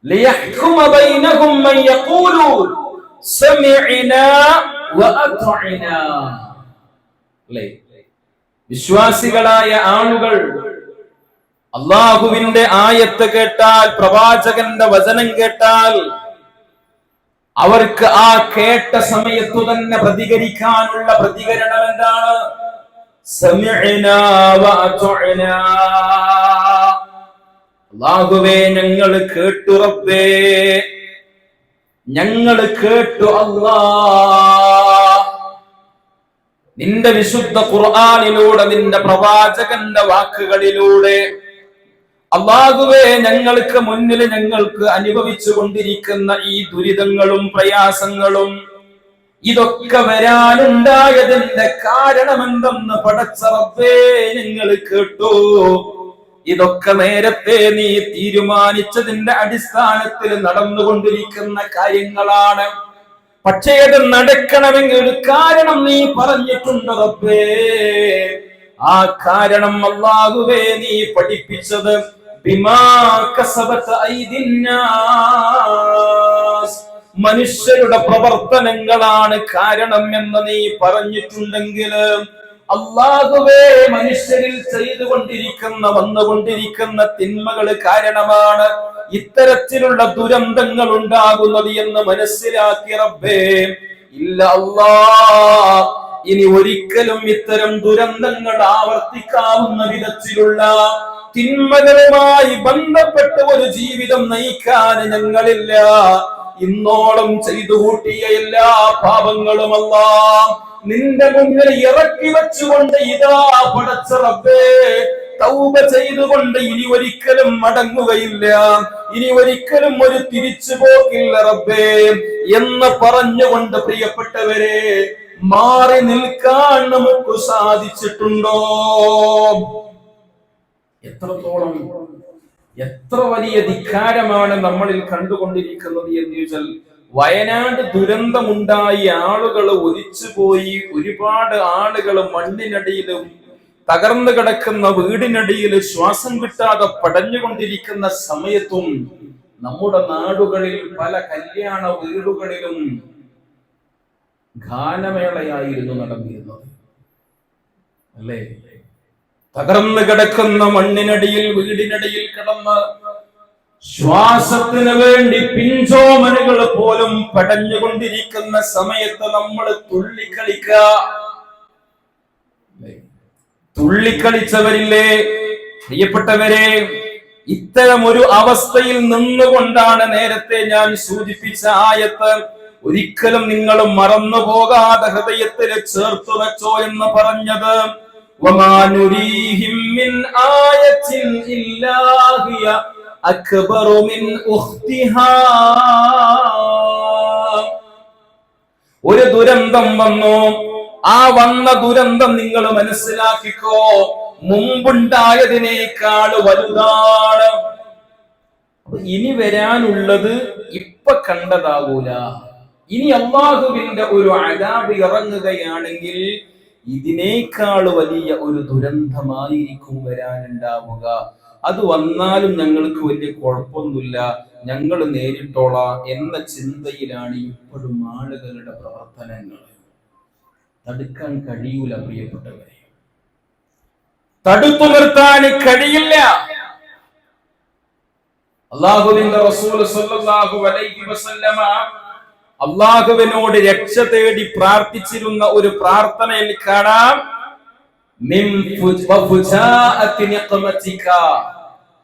ലിയഹ്കുമ ബൈനഹും മൻ യഖൂലു സമിഅനാ വഅതഅനാ. വിശ്വാസികളായ ആളുകൾ അള്ളാഹുവിന്റെ ആയത്ത് കേട്ടാൽ, പ്രവാചകന്റെ വചനം കേട്ടാൽ അവർക്ക് ആ കേട്ട സമയത്തു തന്നെ പ്രതികരിക്കാനുള്ള പ്രതികരണം എന്താണ്? സമിഅനാ വഅതഅനാ. അല്ലാഹുവേ, ഞങ്ങൾ കേട്ടു റബ്ബേ, ഞങ്ങൾ കേട്ടു അല്ലാഹ്. നിന്റെ വിശുദ്ധ ഖുർആനിലൂടെ, നിന്റെ പ്രവാചകന്റെ വാക്കുകളിലൂടെ. അല്ലാഹുവേ, ഞങ്ങൾക്ക് മുന്നിൽ ഞങ്ങൾക്ക് അനുഭവിച്ചു കൊണ്ടിരിക്കുന്ന ഈ ദുരിതങ്ങളും പ്രയാസങ്ങളും, ഇതൊക്കെ വരാനുണ്ടായതിന്റെ കാരണമെന്തെന്ന് പടച്ച റബ്ബേ ഞങ്ങൾ കേട്ടു. ഇതൊക്കെ നേരത്തെ നീ തീരുമാനിച്ചതിന്റെ അടിസ്ഥാനത്തിൽ നടന്നുകൊണ്ടിരിക്കുന്ന കാര്യങ്ങളാണ്. പക്ഷേ അത് നടക്കണമെങ്കിൽ ഒരു കാരണം നീ പറഞ്ഞിട്ടുണ്ട് റബ്ബേ. ആ കാരണം അല്ലാഹുവേ നീ പഠിപ്പിച്ചത് ബിമാ കസബത ഐദിന്നാസ്, മനുഷ്യരുടെ പ്രവർത്തനങ്ങളാണ് കാരണം എന്ന് നീ പറഞ്ഞിട്ടുണ്ടെങ്കിൽ, അല്ലാഹുവേ മനുഷ്യരിൽ ചെയ്തുകൊണ്ടിരിക്കുന്ന വന്നുകൊണ്ടിരിക്കുന്ന തിന്മകൾ കാരണമാണ് ഇത്തരത്തിലുള്ള ദുരന്തങ്ങൾ ഉണ്ടാകുന്നത് എന്ന് മനസ്സിലാക്കി റബ്ബേ. ഇല്ല അല്ലാഹ്, ഇനി ഒരിക്കലും ഇത്തരം ദുരന്തങ്ങൾ ആവർത്തിക്കാവുന്ന വിധത്തിലുള്ള തിന്മകളുമായി ബന്ധപ്പെട്ട ഒരു ജീവിതം നയിക്കാൻ ഞങ്ങളില്ല. ഇന്നോളം ചെയ്തു കൂട്ടിയ എല്ലാ പാപങ്ങളും അല്ലാഹ് നിന്റെ മുന്നിൽ ഇറക്കി വെച്ചുകൊണ്ട് ഇതാ പടച്ച റബ്ബേ തൗബ ചെയ്തുകൊണ്ട് ഇനി ഒരിക്കലും മടങ്ങുകയില്ല, ഇനി ഒരിക്കലും ഒരു തിരിച്ചുപോക്കില്ല റബ്ബേ എന്ന് പറഞ്ഞുകൊണ്ട് പ്രിയപ്പെട്ടവരെ മാറി നിൽക്കാൻ നമുക്ക് സാധിച്ചിട്ടുണ്ടോ? എത്രത്തോളം, എത്ര വലിയ ധിക്കാരമാണ് നമ്മളിൽ കണ്ടുകൊണ്ടിരിക്കുന്നത് എന്ന് ചോദിച്ചാൽ, വയനാട് ദുരന്തമുണ്ടായി ആളുകൾ ഒലിച്ചുപോയി, ഒരുപാട് ആളുകൾ മണ്ണിനടിയിലും തകർന്നു കിടക്കുന്ന വീടിനടിയിൽ ശ്വാസം കിട്ടാതെ പടഞ്ഞുകൊണ്ടിരിക്കുന്ന സമയത്തും നമ്മുടെ നാടുകളിൽ പല കല്യാണ വീടുകളിലും ഗാനമേളയായിരുന്നു നടന്നിരുന്നത്, അല്ലേ? തകർന്നു കിടക്കുന്ന മണ്ണിനടിയിൽ വീടിനടിയിൽ കിടന്ന് ശ്വാസത്തിന് വേണ്ടി പിഞ്ചോമനുകൾ പോലും പടഞ്ഞുകൊണ്ടിരിക്കുന്ന സമയത്ത് നമ്മൾ തുള്ളിക്കളിച്ചവരില്ലേ പ്രിയപ്പെട്ടവരെ? ഇത്തരം ഒരു അവസ്ഥയിൽ നിന്നുകൊണ്ടാണ് നേരത്തെ ഞാൻ സൂചിപ്പിച്ച ആയത്ത് ഒരിക്കലും നിങ്ങൾ മറന്നു പോകാതെ ഹൃദയത്തിൽ ചേർത്തു വെച്ചോ എന്ന് പറഞ്ഞത്. വമാ നുരീഹിം മിൻ ആയത്തിൻ ഇല്ലാ ഹിയ അക്ബറു മിൻ ഉഖ്തിഹാ. ഒരു ദുരന്തം വന്നു, ആ വന്ന ദുരന്തം നിങ്ങൾ മനസ്സിലാക്കിക്കോ, മുമ്പുണ്ടായതിനേക്കാൾ വലുതാണ്. ഇനി വരാനുള്ളത് ഇപ്പൊ കണ്ടതാകൂല. ഇനി അല്ലാഹുവിന്റെ ഒരു അദാബ് ഇറങ്ങുകയാണെങ്കിൽ ഇതിനേക്കാൾ വലിയ ഒരു ദുരന്തമായിരിക്കും വരാനുണ്ടാവുക. അത് വന്നാലും ഞങ്ങൾക്ക് വലിയ കുഴപ്പമൊന്നുമില്ല, ഞങ്ങൾ നേരിട്ടോളാം എന്ന ചിന്തയിലാണ് ഇപ്പോഴും ആളുകളുടെ പ്രവർത്തനങ്ങൾ. തടുക്കാൻ കഴിയൂല പ്രിയപ്പെട്ടവരെ, തടുത്തു നിർത്താൻ കഴിയില്ല. അല്ലാഹുവിന്റെ റസൂൽ സ്വല്ലല്ലാഹു അലൈഹി വസല്ലമ അല്ലാഹുവിനോട് രക്ഷ തേടി പ്രാർത്ഥിച്ചിരുന്ന ഒരു പ്രാർത്ഥനയിൽ കാണാം,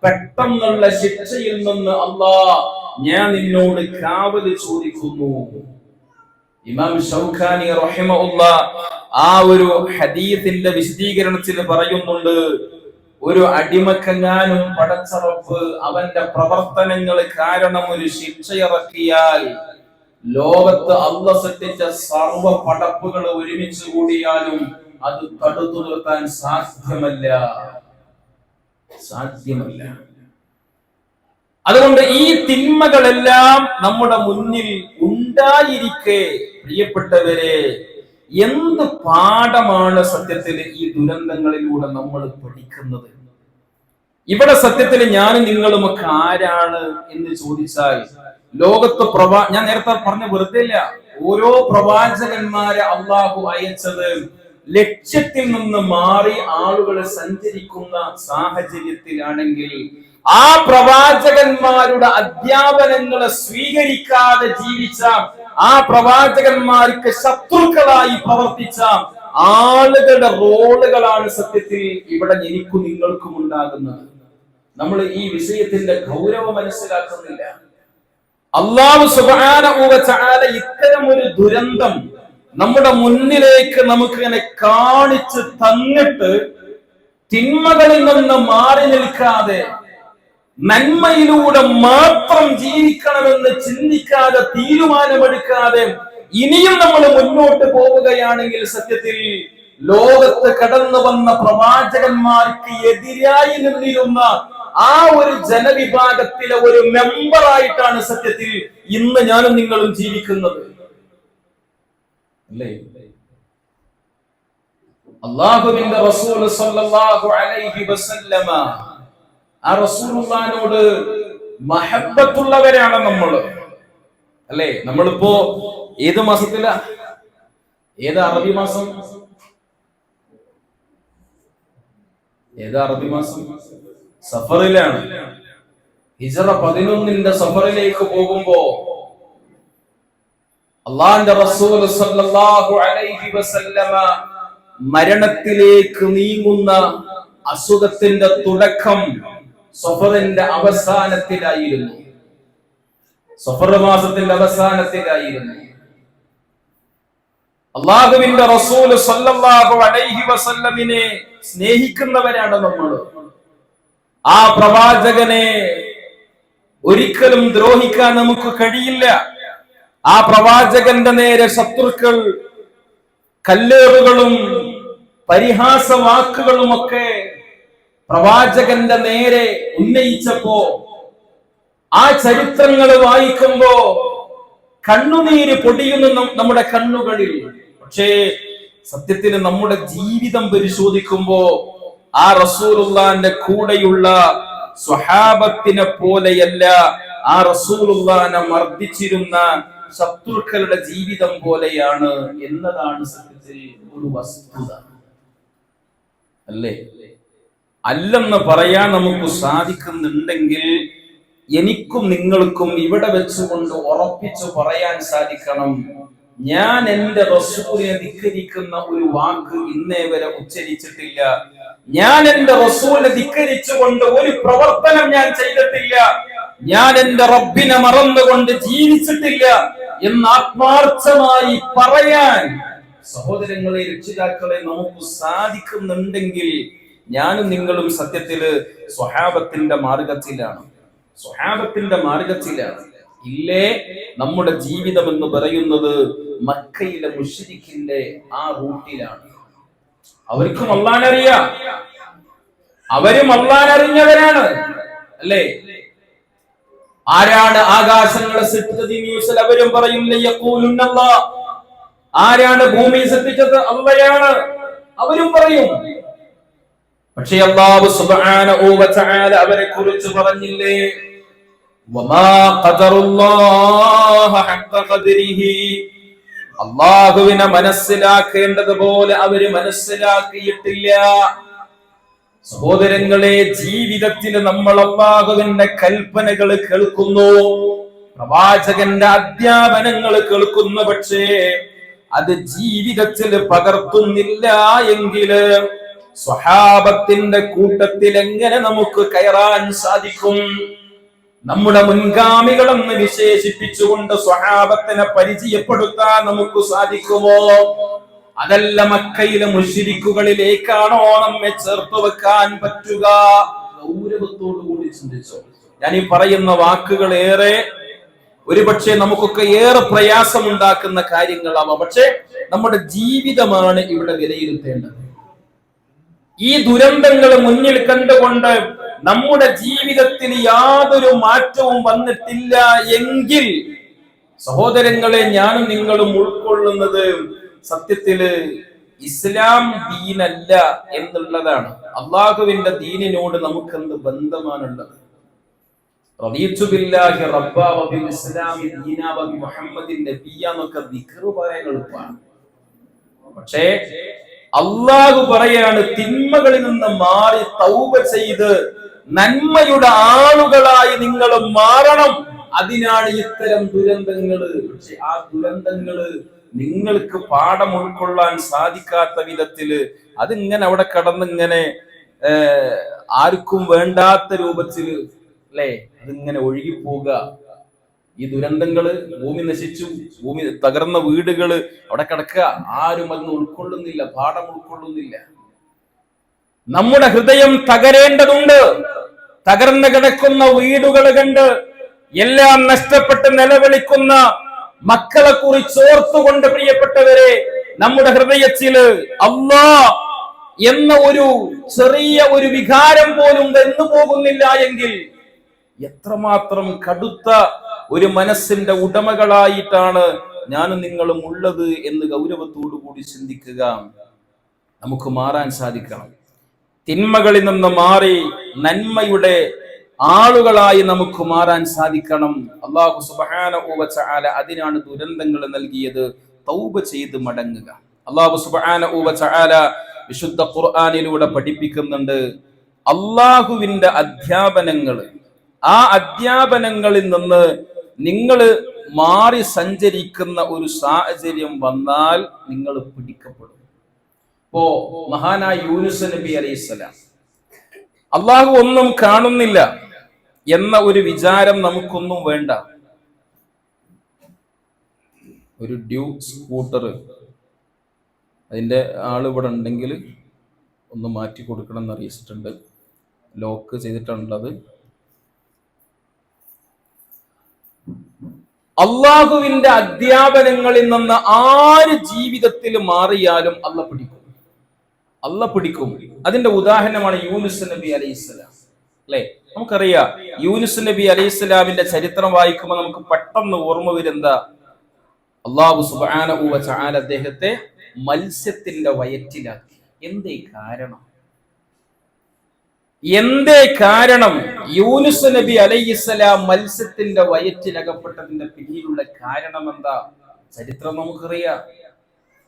പെട്ടെന്നുള്ള ശിക്ഷയിൽ നിന്ന് അല്ലാഹ് ഞാൻ നിന്നോട് കാവല് ചോദിക്കുന്നു. ഇമാം ഷൗഖാനി റഹിമഹുല്ലാഹ് ആ ഒരു ഹദീസിന്റെ വിശദീകരണത്തിൽ പറയുന്നുണ്ട്, ഒരു അടിമക്കെങ്ങാനും പടച്ച റബ്ബ് അവന്റെ പ്രവർത്തനങ്ങൾ കാരണം ഒരു ശിക്ഷ ഇറക്കിയാൽ, ലോകത്ത് അല്ലാഹ് സൃഷ്ടിച്ച സർവ്വ പടപ്പുകൾ ഒരുമിച്ച് കൂടിയാലും അത് തടുത്തു നിർത്താൻ സാധ്യമല്ല. അതുകൊണ്ട് ഈ തിന്മകളെല്ലാം നമ്മുടെ മുന്നിൽ ഉണ്ടായിരിക്കെ പ്രിയപ്പെട്ടവരെ, എന്ത് പാഠമാണ് സത്യത്തിൽ ഈ ദുരന്തങ്ങളിലൂടെ നമ്മൾ പഠിക്കുന്നത്? ഇവിടെ സത്യത്തിൽ ഞാനും നിങ്ങളുമൊക്കെ ആരാണ് എന്ന് ചോദിച്ചാൽ, ലോകത്ത് ഞാൻ നേരത്തെ പറഞ്ഞ വെറുതെ ഇല്ല, ഓരോ പ്രവാചകന്മാരെ അള്ളാഹു അയച്ചത് ലക്ഷ്യത്തിൽ നിന്ന് മാറി ആളുകൾ സഞ്ചരിക്കുന്ന സാഹചര്യത്തിലാണെങ്കിൽ, ആ പ്രവാചകന്മാരുടെ അധ്യാപനങ്ങളെ സ്വീകരിക്കാതെ ജീവിച്ച, ആ പ്രവാചകന്മാർക്ക് ശത്രുക്കളായി പ്രവർത്തിച്ച ആളുകളുടെ റോളുകളാണ് സത്യത്തിൽ ഇവിടെ എനിക്കും നിങ്ങൾക്കും ഉണ്ടാകുന്നത്. നമ്മൾ ഈ വിഷയത്തിന്റെ ഗൗരവം മനസ്സിലാക്കുന്നില്ല. അല്ലാഹു സുബ്ഹാനഹു വ തആല ഇത്തരം ഒരു ദുരന്തം നമ്മുടെ മുന്നിലേക്ക് നമുക്കിങ്ങനെ കാണിച്ച് തന്നിട്ട് തിന്മകളിൽ നിന്ന് മാറി നിൽക്കാതെ നന്മയിലൂടെ മാത്രം ജീവിക്കണമെന്ന് ചിന്തിക്കാതെ തീരുമാനമെടുക്കാതെ ഇനിയും നമ്മൾ മുന്നോട്ട് പോവുകയാണെങ്കിൽ സത്യത്തിൽ ലോകത്ത് കടന്നു വന്ന പ്രവാചകന്മാർക്ക് എതിരായി നിന്നിരുന്ന ആ ഒരു ജനവിഭാഗത്തിലെ ഒരു മെമ്പറായിട്ടാണ് സത്യത്തിൽ ഇന്ന് ഞാനും നിങ്ങളും ജീവിക്കുന്നത്. അല്ലേ? അല്ലാഹുവിന്റെ റസൂൽ സല്ലല്ലാഹു അലൈഹി വസല്ലമ ആ റസൂലുള്ളാഹിനോട് മഹബ്ബത്തുള്ളവരാണ് നമ്മൾ. അല്ലേ? നമ്മളിപ്പോ ഏത് മാസത്തിലാ? ഏത് അറബി മാസം? ഏത് അറബി മാസം? സഫറിലാണ്. ഹിജ്റ 11 സഫറിലേക്ക് പോകുമ്പോ അല്ലാഹുവിന്റെ റസൂൽ സല്ലല്ലാഹു അലൈഹി വസല്ലമ മരണത്തിലേക്ക് നീങ്ങുന്ന അസുഖത്തിന്റെ തുടക്കം സഫറിന്റെ അവസാനത്തിലായിരുന്നു. സഫർ മാസത്തിന്റെ അവസാനത്തിലായിരുന്നു. അല്ലാഹുവിന്റെ റസൂൽ സല്ലല്ലാഹു അലൈഹി വസല്ലമിനെ സ്നേഹിക്കുന്നവരാണ് നമ്മൾ. ആ പ്രവാചകനെ ഒരിക്കലും ദ്രോഹിക്കാൻ നമുക്ക് കഴിയില്ല. ആ പ്രവാചകന്റെ നേരെ ശത്രുക്കൾ കല്ലേറുകളും പരിഹാസ വാക്കുകളുമൊക്കെ പ്രവാചകന്റെ നേരെ ഉന്നയിച്ചപ്പോ ആ ചരിത്രങ്ങൾ വായിക്കുമ്പോ കണ്ണുനീര് പൊടിയുന്ന നമ്മുടെ കണ്ണുകളിൽ. പക്ഷേ സത്യത്തിന് നമ്മുടെ ജീവിതം പരിശോധിക്കുമ്പോ ആ റസൂലുള്ളാഹിന്റെ കൂടെയുള്ള സ്വഹാബത്തിനെ പോലെയല്ല ആ റസൂലുള്ളാഹിനെ മർദ്ദിച്ചിരുന്ന ശത്രുക്കളുടെ ജീവിതം പോലെയാണ് എന്നതാണ് സത്യത്തിൽ ഒരു വസ്തുത. അല്ലേ? അല്ലെന്ന് പറയാൻ നമുക്ക് സാധിക്കുന്നുണ്ടെങ്കിൽ എനിക്കും നിങ്ങൾക്കും ഇവിടെ വെച്ചുകൊണ്ട് ഉറപ്പിച്ചു പറയാൻ സാധിക്കണം, ഞാൻ എന്റെ റസൂലിനെ ധിക്കരിക്കുന്ന ഒരു വാക്ക് ഇന്നേ വരെ ഉച്ചരിച്ചിട്ടില്ല. ഞാൻ എന്റെ റസൂലിനെ ധിക്കരിച്ചുകൊണ്ട് ഒരു പ്രവർത്തനം ഞാൻ ചെയ്തിട്ടില്ല. ഞാൻ എന്റെ റബ്ബിനെ മറന്നുകൊണ്ട് ജീവിച്ചിട്ടില്ല എന്ന് ആത്മാർത്ഥമായി പറയാൻ സഹോദരങ്ങളെ, രക്ഷിതാക്കളെ, നമുക്ക് സാധിക്കുന്നുണ്ടെങ്കിൽ ഞാനും നിങ്ങളും സത്യത്തില് സ്വഹാബത്തിന്റെ മാർഗത്തിലാണ്. സ്വഹാബത്തിന്റെ മാർഗത്തിലാണ്. ഇല്ലേ, നമ്മുടെ ജീവിതം എന്ന് പറയുന്നത് മക്കയിലെ മുശ്രിക്കിന്റെ ആ റൂട്ടിലാണ്. അവർക്കും അല്ലാഹുവിനറിയാം, അവരും അല്ലാഹുവിനറിഞ്ഞവരാണ്. അല്ലേ? ആരാണ് ആകാശങ്ങളെ സൃഷ്ടിച്ചത്? ന്യൂസിൽ അവരും പറയും ലയഖൂലുന്നല്ലാഹ്. ആരാണ് ഭൂമി സൃഷ്ടിച്ചത്? അല്ലാഹുവാണ്, അവരും പറയും. പക്ഷേ അല്ലാഹു സുബ്ഹാനഹു വ തആല അവരെ കുറിച്ച് പറഞ്ഞില്ലേ, വമാ ഖദറുല്ലാഹ ഹഖ ഖദരിഹി. അല്ലാഹുവിനെ മനസ്സിലാക്കേണ്ടതുപോലെ അവര് മനസ്സിലാക്കിയിട്ടില്ല. സഹോദരങ്ങളെ, ജീവിതത്തിൽ നമ്മൾ അല്ലാഹുവിന്റെ കൽപ്പനകൾ കേൾക്കുന്നു, പ്രവാചകന്റെ അധ്യാപനങ്ങൾ കേൾക്കുന്നു, പക്ഷേ അത് ജീവിതത്തിൽ പകർത്തുന്നില്ല എങ്കിൽ സ്വഹാബത്തിന്റെ കൂട്ടത്തിൽ എങ്ങനെ നമുക്ക് കയറാൻ സാധിക്കും? നമ്മുടെ മുൻഗാമികളെന്ന് വിശേഷിപ്പിച്ചുകൊണ്ട് സ്വഹാബത്തിനെ പരിചയപ്പെടുത്താൻ നമുക്ക് സാധിക്കുമോ? അതല്ല മക്കയിലെ മുശ്രിക്കുകളിലേക്കാണോ നമ്മെ ചേർത്ത് വെക്കാൻ പറ്റുക? ഗൗരവത്തോടു കൂടി ചിന്തിച്ചോ. ഞാൻ ഈ പറയുന്ന വാക്കുകൾ ഏറെ ഒരുപക്ഷെ നമുക്കൊക്കെ ഏറെ പ്രയാസമുണ്ടാക്കുന്ന കാര്യങ്ങളാവാം. പക്ഷെ നമ്മുടെ ജീവിതമാണ് ഇവിടെ വിലയിരുത്തേണ്ടത്. ഈ ദുരന്തങ്ങൾ മുന്നിൽ കണ്ടുകൊണ്ട് നമ്മുടെ ജീവിതത്തിൽ യാതൊരു മാറ്റവും വന്നിട്ടില്ല എങ്കിൽ സഹോദരങ്ങളെ, ഞാനും നിങ്ങളും ഉൾക്കൊള്ളുന്നത് സത്യത്തില് ഇസ്ലാം ദീനല്ല എന്നുള്ളതാണ്. അള്ളാഹുവിന്റെ ദീനിനോട് നമുക്ക് എന്ത് ബന്ധമാണുള്ളത്? റളിയതു ബില്ലാഹി റബ്ബാ വബിൽ ഇസ്ലാമി ദീനാ വബി മുഹമ്മദിൻ നബിയ്യ എന്നൊക്കെ ദിക്ർ പറയാൻ എളുപ്പമാണ്. പക്ഷേ അള്ളാഹു പറയാണ്, തിന്മകളിൽ നിന്ന് മാറി തൗബ ചെയ്ത് നന്മയുടെ ആളുകളായി നിങ്ങൾ മാറണം. അതിനാണ് ഇത്തരം ദുരന്തങ്ങള്. പക്ഷെ ആ ദുരന്തങ്ങള് നിങ്ങൾക്ക് പാഠം ഉൾക്കൊള്ളാൻ സാധിക്കാത്ത വിധത്തില് അതിങ്ങനെ അവിടെ കടന്നിങ്ങനെ ആർക്കും വേണ്ടാത്ത രൂപത്തില്, അല്ലെ, അതിങ്ങനെ ഒഴുകിപ്പോവുക. ഈ ദുരന്തങ്ങള്, ഭൂമി നശിച്ചു, ഭൂമി തകർന്ന വീടുകള് അവിടെ കിടക്കുക, ആരും അതൊന്നും ഉൾക്കൊള്ളുന്നില്ല, പാഠം ഉൾക്കൊള്ളുന്നില്ല. നമ്മുടെ ഹൃദയം തകരേണ്ടതുണ്ട്. തകർന്നു കിടക്കുന്ന വീടുകൾ കണ്ട് എല്ലാം നഷ്ടപ്പെട്ട് നിലവിളിക്കുന്ന മക്കളെ കുറിച്ച് ഓർത്തുകൊണ്ട് പ്രിയപ്പെട്ടവരെ, നമ്മുടെ ഹൃദയത്തില് അല്ലാഹ് എന്ന ഒരു ചെറിയ ഒരു വികാരം പോലും വന്നു പോകുന്നില്ല എങ്കിൽ എത്രമാത്രം കടുത്ത ഒരു മനസ്സിന്റെ ഉടമകളായിട്ടാണ് ഞാനും നിങ്ങളും ഉള്ളത് എന്ന് ഗൗരവത്തോടു കൂടി ചിന്തിക്കുക. നമുക്ക് മാറാൻ സാധിക്കണം. തിന്മകളിൽ നിന്ന് മാറി നന്മയുടെ ആളുകളായി നമുക്ക് മാറാൻ സാധിക്കണം. അല്ലാഹു സുബ്ഹാനഹു വ തആല അതിനാണ് ദുരന്തങ്ങൾ നൽകിയത്. തൗബ ചെയ്ത് മടങ്ങുക. അല്ലാഹു സുബ്ഹാനഹു വ തആല വിശുദ്ധ ഖുർആനിലൂടെ പഠിപ്പിക്കുന്നുണ്ട് അല്ലാഹുവിന്റെ അധ്യാപനങ്ങൾ. ആ അധ്യാപനങ്ങളിൽ നിന്ന് നിങ്ങൾ മാറി സഞ്ചരിക്കുന്ന ഒരു സാഹചര്യം വന്നാൽ നിങ്ങൾ പിടിക്കപ്പെടും. ഇപ്പോ മഹാനായ യൂനുസ് നബി അലൈഹിസ്സലാം, അള്ളാഹു ഒന്നും കാണുന്നില്ല എന്ന ഒരു വിചാരം നമുക്കൊന്നും വേണ്ട. ഒരു ഡ്യൂ സ്കൂട്ടർ, അതിന്റെ ആള് ഇവിടെ ഉണ്ടെങ്കിൽ ഒന്ന് മാറ്റി കൊടുക്കണം എന്ന് അറിയിച്ചിട്ടുണ്ട്. ലോക്ക് ചെയ്തിട്ടുള്ളത്. അള്ളാഹുവിന്റെ അധ്യാപനങ്ങളിൽ നിന്ന് ആര് ജീവിതത്തിൽ മാറിയാലും അള്ളാഹ് പിടിക്കും. അതിന്റെ ഉദാഹരണമാണ് യൂനുസ് നബി അലൈഹിസ്സലാം. അല്ലെ, നമുക്കറിയാം യൂനുസ് നബി അലൈഹിസ്സലാമിന്റെ ചരിത്രം വായിക്കുമ്പോൾ നമുക്ക് പെട്ടെന്ന് ഓർമ്മ വരുന്ന അല്ലാഹു സുബ്ഹാനഹു വ തആല അദ്ദേഹത്തെ മത്സ്യത്തിന്റെ വയറ്റിലാക്കി. എന്തേ കാരണം? യൂനുസ് നബി അലൈഹിസ്സലാം മത്സ്യത്തിന്റെ വയറ്റിലകപ്പെട്ടതിന്റെ പിന്നിലുള്ള കാരണം എന്താ? ചരിത്രം നമുക്കറിയാം.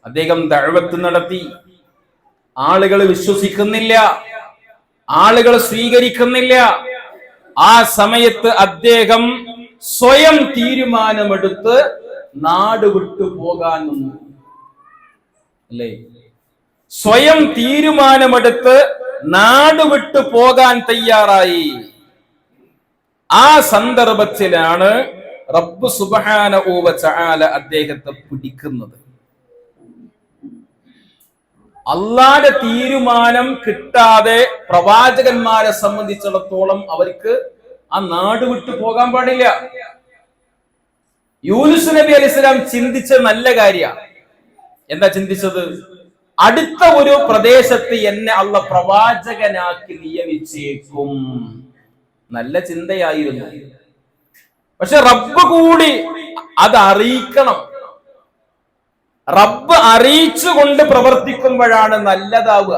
അദ്ദേഹം ദഅവത്ത് നടത്തി, ആളുകൾ വിശ്വസിക്കുന്നില്ല, ആളുകൾ സ്വീകരിക്കുന്നില്ല. ആ സമയത്ത് അദ്ദേഹം സ്വയം തീരുമാനമെടുത്ത് നാട് വിട്ടു പോകാൻ നിന്നു. അല്ലേ, സ്വയം തീരുമാനമെടുത്ത് നാട് വിട്ടു പോകാൻ തയ്യാറായി. ആ സന്ദർഭത്തിലാണ് റബ്ബ് സുബ്ഹാനഹു വ തആല അദ്ദേഹത്തെ പിടിക്കുന്നത്. അള്ളാന്റെ തീരുമാനം കിട്ടാതെ പ്രവാചകന്മാരെ സംബന്ധിച്ചിടത്തോളം അവർക്ക് ആ നാട് വിട്ടു പോകാൻ പാടില്ല. യൂനുസ് നബി അലൈഹിസ്സലാം ചിന്തിച്ച നല്ല കാര്യമാണ്. എന്താ ചിന്തിച്ചത്? അടുത്ത ഒരു പ്രദേശത്ത് എന്നെ അള്ളാഹ് പ്രവാചകനാക്കി നിയമിച്ചേക്കും. നല്ല ചിന്തയായിരുന്നു. പക്ഷെ റബ്ബ് കൂടി അത് അറിയിക്കണം. റബ്ബ് അറിയിച്ചുകൊണ്ട് പ്രവർത്തിക്കുമ്പോഴാണ് നല്ലതാവുക.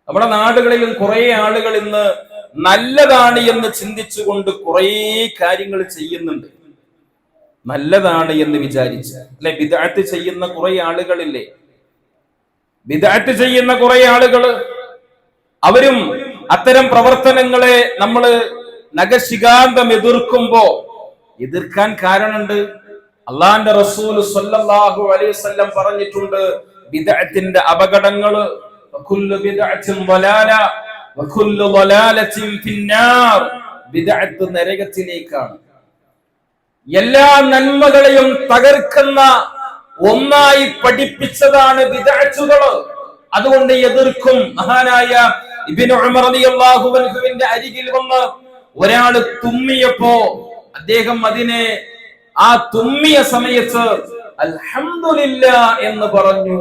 നമ്മുടെ നാടുകളിലും കുറെ ആളുകൾ ഇന്ന് നല്ലതാണ് എന്ന് ചിന്തിച്ചുകൊണ്ട് കുറെ കാര്യങ്ങൾ ചെയ്യുന്നുണ്ട്. നല്ലതാണ് എന്ന് വിചാരിച്ച്, അല്ലെ, ബിദ്അത്ത് ചെയ്യുന്ന കുറെ ആളുകളില്ലേ, ബിദ്അത്ത് ചെയ്യുന്ന കുറെ ആളുകള്, അവരും അത്തരം പ്രവർത്തനങ്ങളെ നമ്മൾ നഖശിഖാന്തം എതിർക്കാൻ കാരണമുണ്ട്. അള്ളാന്റെ റസൂൽ സ്വല്ലല്ലാഹു അലൈഹി വസല്ലം പറഞ്ഞിട്ടുണ്ട് ബിദ്അത്തിന്റെ അപകടങ്ങള്, വകുല്ലു ബിദ്അത്തിൻ ളലാല വകുല്ലു ളലാലത്തിൻ ഫിന്നാർ. ബിദ്അത്ത് നരകത്തിലേക്കാണ്. എല്ലാ നന്മകളെയും തകർക്കുന്ന ഒന്നായി പഠിപ്പിച്ചതാണ് ബിദ്അത്തുകള്. അതുകൊണ്ട് എതിർക്കും. മഹാനായ ഇബ്നു ഉമർ റളിയല്ലാഹു അൻഹുവിന്റെ അരികിൽ വന്ന് ഒരാള് തുമ്മിയപ്പോ അദ്ദേഹം അതിനെ ആ തുമ്മിയ സമയത്ത് അൽഹംദുലില്ലാഹ് എന്ന് പറഞ്ഞു.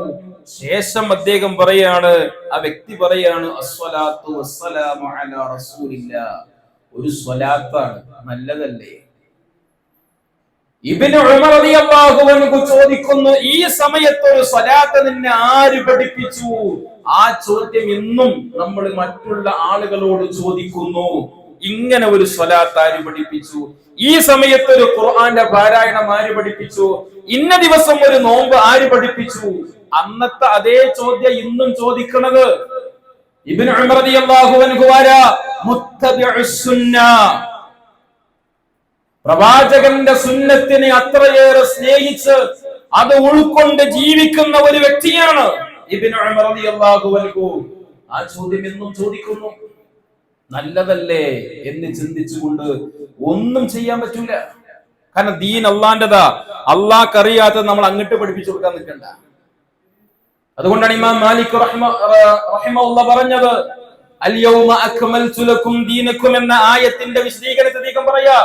ശേഷം അദ്ദേഹം പറയാണ്, ആ വ്യക്തി പറയാണ്, അസ്സലാത്തു വസ്സലാമു അലാ റസൂലില്ലാഹ്. ഒരു സ്വലാത്താണ്, നല്ലതല്ലേ? ഇബ്നു ഉമർ റളിയല്ലാഹു അൻഹു ചോദിക്കുന്നു, ഈ സമയത്ത് ഒരു സ്വലാത്ത് നിന്നെ ആര് പഠിപ്പിച്ചു? ആ ചോദ്യം ഇന്നും നമ്മൾ മറ്റുള്ള ആളുകളോട് ചോദിക്കുന്നു. ഇങ്ങനെ ഒരു സ്വലാത്ത് ആര് പഠിപ്പിച്ചു? ഈ സമയത്ത് ഒരു ഖുർആന്റെ പാരായണം ആര് പഠിപ്പിച്ചു? ഇന്ന ദിവസം ഒരു നോമ്പ് ആര് പഠിപ്പിച്ചു? അന്നത്തെ അതേ ചോദ്യം ഇന്നും ചോദിക്കുന്നത്. ഇബ്നു ഉമർ റളിയല്ലാഹു അൻഹു ആരാ? മുത്തബിഉസ് സുന്ന, പ്രവാചകന്റെ സുന്നത്തിനെ അത്രയേറെ സ്നേഹിച്ച് അത് ഉൾക്കൊണ്ട് ജീവിക്കുന്ന ഒരു വ്യക്തിയാണ് ഇബ്നു ഉമർ റളിയല്ലാഹു അൻഹു. ആ ചോദ്യം എന്നും ചോദിക്കുന്നു. നല്ലതല്ലേ എന്ന് ചിന്തിച്ചുകൊണ്ട് ഒന്നും ചെയ്യാൻ പറ്റൂല. കാരണം ദീൻ അള്ളാന്റെതാ. അള്ളാഹ്ക്ക് അറിയാത്തത് നമ്മൾ അങ്ങോട്ട് പഠിപ്പിച്ചു കൊടുക്കാൻ നിൽക്കണ്ട. അതുകൊണ്ടാണ് ഇമാം മാലിക് റഹിമഹുല്ലാഹ് പറഞ്ഞത് അൽ-യൗമ അക്മൽതു ലക്കും ദീനക്കും എന്ന ആയത്തിന്റെ വിശദീകരണത്തിൽ പറയാ,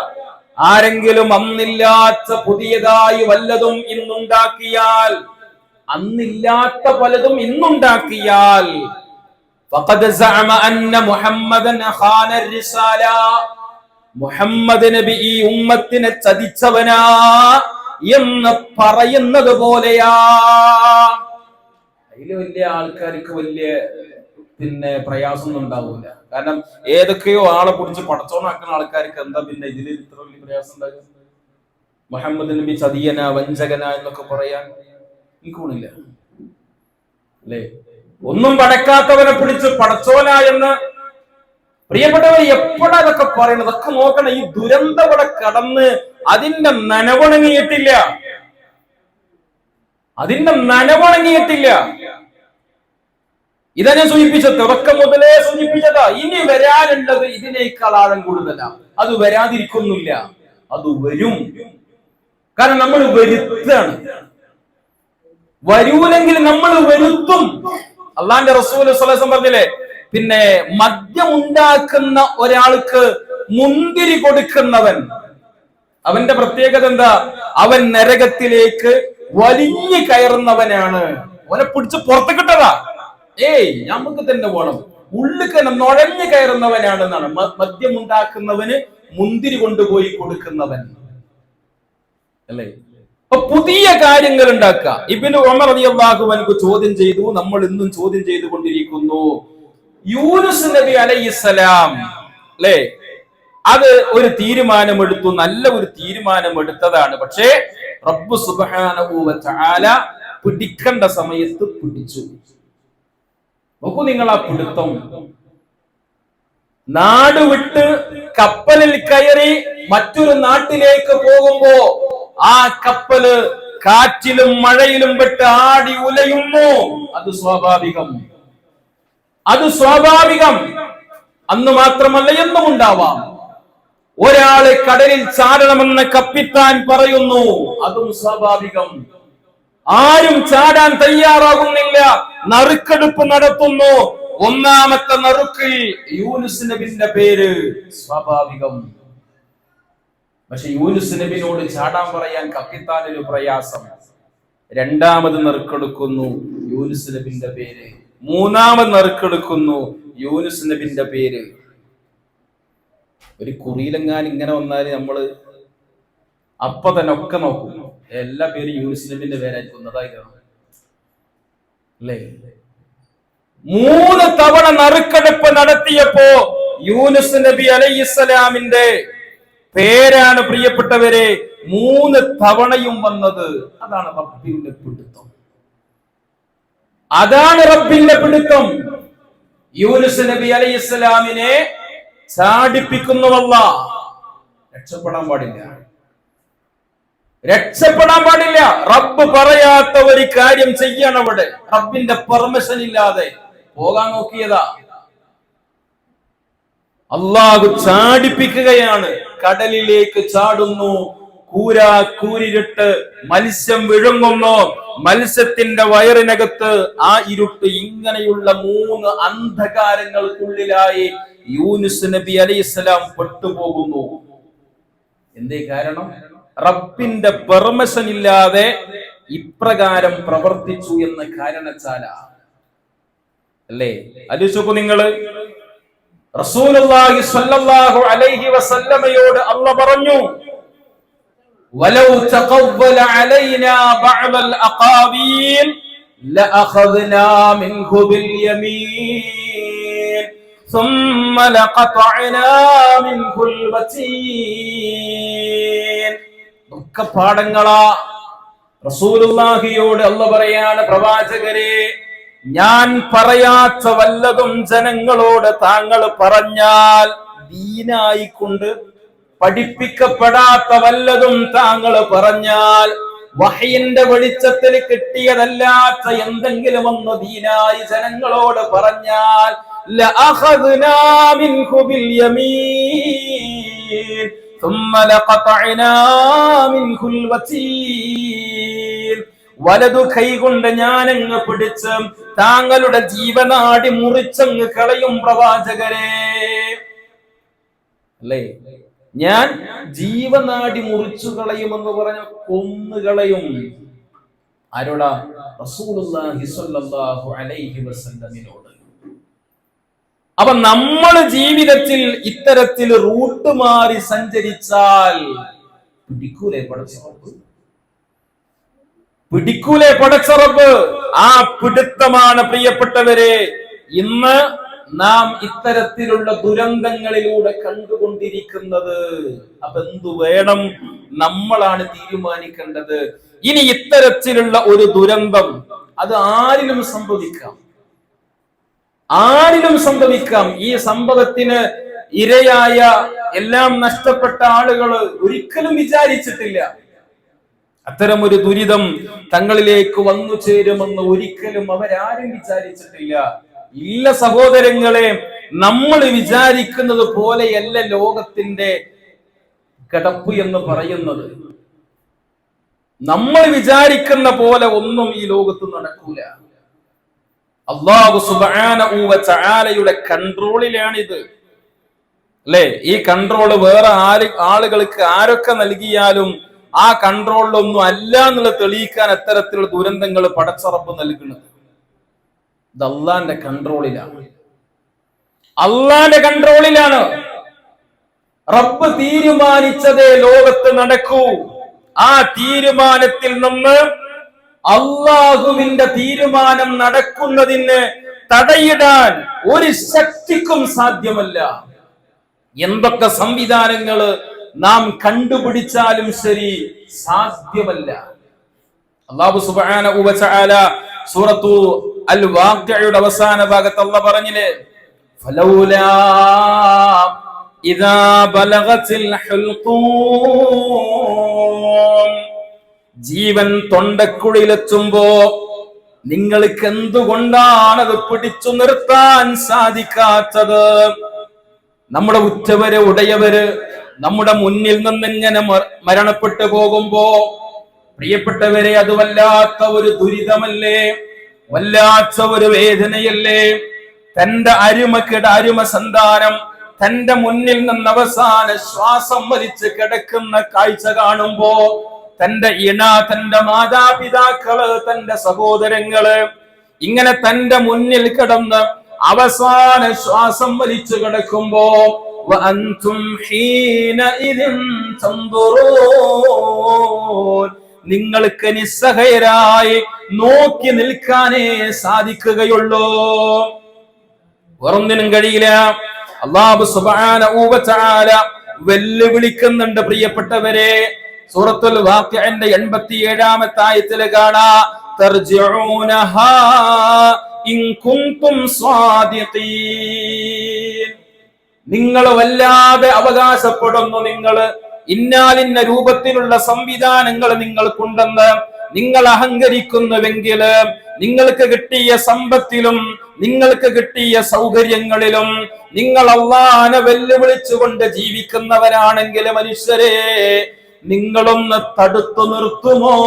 ആരെങ്കിലും അന്നില്ലാത്ത പുതിയതായി വല്ലതും ഇന്നുണ്ടാക്കിയാൽ, അന്നില്ലാത്ത പലതും ഇന്നുണ്ടാക്കിയാൽ, ഫഖദ് സഅമ അന്ന മുഹമ്മദൻ ഖാന റിസാല, മുഹമ്മദ് നബി ഈ ഉമ്മത്തിനെ ചതിച്ചവനാ എന്ന് പറയുന്നത് പോലെയാ. അതില് വലിയ ആൾക്കാർക്ക് വലിയ പ്രയാസമൊന്നും ഉണ്ടാവൂല. കാരണം ഏതൊക്കെയോ ആളെ പിടിച്ച് പടച്ചോണാക്കുന്ന ആൾക്കാർക്ക് എന്താ പിന്നെ ഇതിൽ ഇത്ര വലിയ പ്രയാസം ഉണ്ടാകും? മുഹമ്മദ് നബി ചതിയന വഞ്ചകന എന്നൊക്കെ പറയാൻ എനിക്കൂണില്ല അല്ലേ? ഒന്നും പടക്കാത്തവനെ പിടിച്ച് പടച്ചോന എന്ന് പ്രിയപ്പെട്ടവർ എപ്പോഴാ അതൊക്കെ പറയണത്? അതൊക്കെ നോക്കണം. ഈ ദുരന്തം ഇവിടെ കടന്ന് അതിന്റെ നനവുണങ്ങിയിട്ടില്ല, അതിന്റെ നനവുണങ്ങിയിട്ടില്ല. ഇതാ ഞാൻ സൂചിപ്പിച്ചത്, തുടക്കം മുതലേ സൂചിപ്പിച്ചതാ. ഇനി വരാനുള്ളത് ഇതിനേക്കാൾ ആഴം കൂടുതലാണ്. അത് വരാതിരിക്കുന്നില്ല, അത് വരും. കാരണം നമ്മൾ വരുത്താണ്. വരൂലെങ്കിൽ നമ്മൾ വരുത്തും. അള്ളാന്റെ റസൂൽ സ്വല്ലല്ലാഹു അലൈഹി വസല്ലം പറഞ്ഞില്ലേ, പിന്നെ മദ്യം ഉണ്ടാക്കുന്ന ഒരാൾക്ക് മുന്തിരി കൊടുക്കുന്നവൻ, അവന്റെ പ്രത്യേകത എന്താ? അവൻ നരകത്തിലേക്ക് വലിഞ്ഞു കയറുന്നവനാണ്. അവനെ പിടിച്ച് പുറത്ത് കിട്ടതാ. നമുക്ക് തന്നെ വേണം. ഉള്ളിക്ക് നുഴഞ്ഞു കയറുന്നവനാണെന്നാണ്. മദ്യം ഉണ്ടാക്കുന്നവന് മുന്തിരി കൊണ്ടുപോയി കൊടുക്കുന്നവൻ അല്ലേ? അപ്പൊ പുതിയ കാര്യങ്ങൾ ഉണ്ടാക്കുക. ഇബ്നു ഉമർ റളിയല്ലാഹു അൻഹു ചോദ്യം ചെയ്തു, നമ്മൾ ഇന്നും ചോദ്യം ചെയ്തുകൊണ്ടിരിക്കുന്നു. യൂനുസ് നബി അലൈഹിസ്സലാം അല്ലേ, അത് ഒരു തീരുമാനമെടുത്തു, നല്ല ഒരു തീരുമാനമെടുത്തതാണ്. പക്ഷേ റബ്ബ് സുബ്ഹാനഹു വ തആല പിടിക്കേണ്ട സമയത്ത് പിടിച്ചു. നോക്കൂ നിങ്ങൾ ആ പിടുത്തം. നാട് വിട്ട് കപ്പലിൽ കയറി മറ്റൊരു നാട്ടിലേക്ക് പോകുമ്പോ ആ കപ്പല് കാറ്റിലും മഴയിലും പെട്ട് ആടി ഉലയുന്നു. അത് സ്വാഭാവികം, അത് സ്വാഭാവികം. അന്ന് മാത്രമല്ല എന്നും ഉണ്ടാവാം. ഒരാള് കടലിൽ ചാടണമെന്ന് കപ്പിത്താൻ പറയുന്നു, അതും സ്വാഭാവികം. ആരും ചാടാൻ തയ്യാറാകുന്നില്ല. നറുക്കെടുപ്പ് നടത്തുന്നു. ഒന്നാമത്തെ നറുക്കിൽ യൂനുസ് നബിന്റെ പേര്, സ്വാഭാവികം. പക്ഷെ യൂനുസ് നബിനോട് ചാടാൻ പറയാൻ കപ്പിത്താനൊരു പ്രയാസം. രണ്ടാമത് നറുക്കെടുക്കുന്നു, യൂനുസ് നബിന്റെ പേര്. മൂന്നാമത് നറുക്കെടുക്കുന്നു, യൂനുസ് നബിന്റെ പേര്. ഒരു കുറിയിലെങ്ങാൻ ഇങ്ങനെ വന്നാല് നമ്മള് അപ്പൊ തന്നെ ഒക്കെ നോക്കും. എല്ലാ പേരും യൂനുസ് നബിന്റെ പേരായിരിക്കും അല്ലേ? 3 തവണ നറുക്കെടുപ്പ് നടത്തിയപ്പോ യൂനുസ് നബി അലൈഹിസ്സലാമിന്റെ പേരാണ് പ്രിയപ്പെട്ടവരെ 3 തവണയും വന്നത്. അതാണ് റബ്ബിന്റെ പിടുത്തം, അതാണ് റബ്ബിന്റെ പിടുത്തം. യൂനുസ് നബി അലൈഹിസ്സലാമിനെ ചാടിപ്പിക്കുന്നുവല്ല. രക്ഷപ്പെടാൻ പാടില്ല, രക്ഷപ്പെടാൻ പാടില്ല. റബ്ബ് പറയാത്ത ഒരു കാര്യം ചെയ്യണം. അവിടെ റബ്ബിന്റെ പെർമിഷൻ ഇല്ലാതെ പോകാൻ നോക്കിയതാ. അള്ളാഹു ചാടിപ്പിക്കുകയാണ്. കടലിലേക്ക് ചാടുന്നു. കൂരിരുട്ട്, മത്സ്യം വിഴുങ്ങുന്നു. മത്സ്യത്തിന്റെ വയറിനകത്ത് ആ ഇരുട്ട്. ഇങ്ങനെയുള്ള 3 അന്ധകാരങ്ങൾക്കുള്ളിലായി യൂനുസ് നബി അലൈഹിസ്സലാം പെട്ടുപോകുന്നു. എന്തേ കാരണം? റബ്ബിന്റെ പെർമിഷൻ ഇല്ലാതെ ഇപ്രകാരം പ്രവർത്തിച്ചു എന്ന കാരണത്താല അല്ലേ? ആലോചിച്ചു നിങ്ങള്. റസൂലുള്ളാഹി സ്വല്ലല്ലാഹു അലൈഹി വസല്ലമയോട് അല്ലാഹു പറഞ്ഞു, വലൗ തഖവ്വല അലൈനാ ബഅദൽ അഖാവീൽ ലഅഖദ്നാ മിൻഹു ബിൽ യമീൻ ثم لقطعنا منه الوتين. ദുഃഖപാഠങ്ങളാ. റസൂലുള്ളാഹിയോട് അല്ലാഹു പറയാണ്, പ്രവാചകരെ, ഞാൻ പറയാത്ത വല്ലതും ജനങ്ങളോട് താങ്കൾ പറഞ്ഞാൽ, ദീനായിക്കൊണ്ട് പഠിപ്പിക്കപ്പെടാത്ത വല്ലതും താങ്കൾ പറഞ്ഞാൽ, വഹയിന്റെ വെളിച്ചത്തിൽ കിട്ടിയതല്ലാത്ത എന്തെങ്കിലും ഒന്ന് ദീനായി ജനങ്ങളോട് പറഞ്ഞാൽ, ലഅഖദ്നാ മിൻഹു ബിൽ യമീൻ ثم لقطعنا منه الوتين. വലതു കൈകൊണ്ട് ഞാനങ്ങ് പിടിച്ച് താങ്കളുടെ ജീവനാടി മുറിച്ചങ്ങ് കളയും പ്രവാചകരെ. അല്ലേ, ഞാൻ ജീവനാടി മുറിച്ചു കളയുമെന്ന് പറഞ്ഞ കൊന്നുകളയും. ആരോടാ? റസൂലുള്ളാഹി സ്വല്ലല്ലാഹു അലൈഹി വസല്ലമിനോട്. അപ്പൊ നമ്മൾ ജീവിതത്തിൽ ഇത്തരത്തിൽ റൂട്ട് മാറി സഞ്ചരിച്ചാൽ പിടിക്കൂലേ പടച്ചറബ്? പിടിക്കൂലേ പടച്ചറബ്? ആ പിടുത്തമാണ് പ്രിയപ്പെട്ടവരെ ഇന്ന് നാം ഇത്തരത്തിലുള്ള ദുരന്തങ്ങളിലൂടെ കണ്ടുകൊണ്ടിരിക്കുന്നത്. അപ്പൊ എന്തു വേണം? നമ്മളാണ് തീരുമാനിക്കേണ്ടത്. ഇനി ഇത്തരത്തിലുള്ള ഒരു ദുരന്തം അത് ആരിലും സംഭവിക്കാം, ആരിലും സംഭവിക്കാം. ഈ സംഭവത്തിന് ഇരയായ എല്ലാം നഷ്ടപ്പെട്ട ആളുകൾ ഒരിക്കലും വിചാരിച്ചിട്ടില്ല അത്തരമൊരു ദുരിതം തങ്ങളിലേക്ക് വന്നു ചേരുമെന്ന്. ഒരിക്കലും അവരാരും വിചാരിച്ചിട്ടില്ല. ഇല്ല സഹോദരങ്ങളെ, നമ്മൾ വിചാരിക്കുന്നത് പോലെയല്ല ലോകത്തിന്റെ കിടപ്പ് എന്ന് പറയുന്നത്. നമ്മൾ വിചാരിക്കുന്ന പോലെ ഒന്നും ഈ ലോകത്ത് നടക്കൂല. അല്ലാഹു സുബ്ഹാനഹു വ തആലയുടെ കൺട്രോളിലാണിത്. അല്ലേ, ഈ കൺട്രോൾ വേറെ ആളുകൾക്ക് ആരൊക്കെ നൽകിയാലും ആ കൺട്രോളിലൊന്നും അല്ല എന്നുള്ള തെളിയിക്കാൻ അത്തരത്തിലുള്ള ദുരന്തങ്ങൾ പടച്ചറബ് നൽകുന്നത്. ഇത് അള്ളാന്റെ കൺട്രോളിലാണ്, അള്ളാന്റെ കൺട്രോളിലാണ്. റബ്ബ് തീരുമാനിച്ചതേ ലോകത്ത് നടക്കൂ. ആ തീരുമാനത്തിൽ നിന്ന് അള്ളാഹുവിന്റെ തീരുമാനം നടക്കുന്നതിന് തടയിടാൻ ഒരു ശക്തിക്കും സാധ്യമല്ല. എന്തൊക്കെ സംവിധാനങ്ങള് നാം കണ്ടുപിടിച്ചാലും ശരി, സാധ്യമല്ല. അല്ലാഹു സുബ്ഹാനഹു വ തആല സൂറത്തു അൽ വാഖിഅയുടെ അവസാന ഭാഗത്ത് അല്ലാഹു പറഞ്ഞില്ലേ, ഫലൗലാ ഇദാ ബലഗത്തിൽ ഹുൽഖൂം, ജീവൻ തൊണ്ടക്കുഴിയിലെത്തുമ്പോ നിങ്ങൾക്ക് എന്തുകൊണ്ടാണ് അത് പിടിച്ചു നിർത്താൻ സാധിക്കാത്തത്? നമ്മുടെ ഉറ്റവര് ഉടയവര് നമ്മുടെ മുന്നിൽ നിന്ന് ഇങ്ങനെ മരണപ്പെട്ടു പോകുമ്പോ പ്രിയപ്പെട്ടവരെ, അത് വല്ലാത്ത ഒരു ദുരിതമല്ലേ, വല്ലാത്ത ഒരു വേദനയല്ലേ? തന്റെ അരുമ സന്താനം തന്റെ മുന്നിൽ നിന്ന് അവസാന ശ്വാസം വലിച്ച് കിടക്കുന്ന കാഴ്ച കാണുമ്പോ, തന്റെ ഇണ, തന്റെ മാതാപിതാക്കള്, തന്റെ സഹോദരങ്ങള് ഇങ്ങനെ തന്റെ മുന്നിൽ കിടന്ന് അവസാന ശ്വാസം വലിച്ചു കിടക്കുമ്പോ നിങ്ങൾക്ക് നിസ്സഹായരായി നോക്കി നിൽക്കാനേ സാധിക്കുകയുള്ളൂ. വേറൊന്നിനും കഴിയില്ല. അല്ലാഹു സുബ്ഹാനഹു വ തആല വെല്ലുവിളിക്കുന്നുണ്ട് പ്രിയപ്പെട്ടവരെ. സൂറത്തുൽ വാഖിഅന്റെ 87-ാമത്തെ ആയത്തിൽ കാണാം, തർജിഊനഹാ ഇൻ കുൻതും സ്വാദിഖീൻ. നിങ്ങൾ വല്ലാതെ അവകാശപ്പെടുന്നു, നിങ്ങൾ ഇന്നാലിന്ന രൂപത്തിലുള്ള സംവിധാനങ്ങൾ നിങ്ങൾക്കുണ്ടെന്ന് നിങ്ങൾ അഹങ്കരിക്കുന്നുവെങ്കിൽ, നിങ്ങൾക്ക് കിട്ടിയ സമ്പത്തിലും നിങ്ങൾക്ക് കിട്ടിയ സൗകര്യങ്ങളിലും നിങ്ങൾ അല്ലാഹനെ വെല്ലുവിളിച്ചുകൊണ്ട് ജീവിക്കുന്നവരാണെങ്കിൽ മനുഷ്യരെ, നിങ്ങളൊന്ന് തടുത്തു നിർത്തുമോ?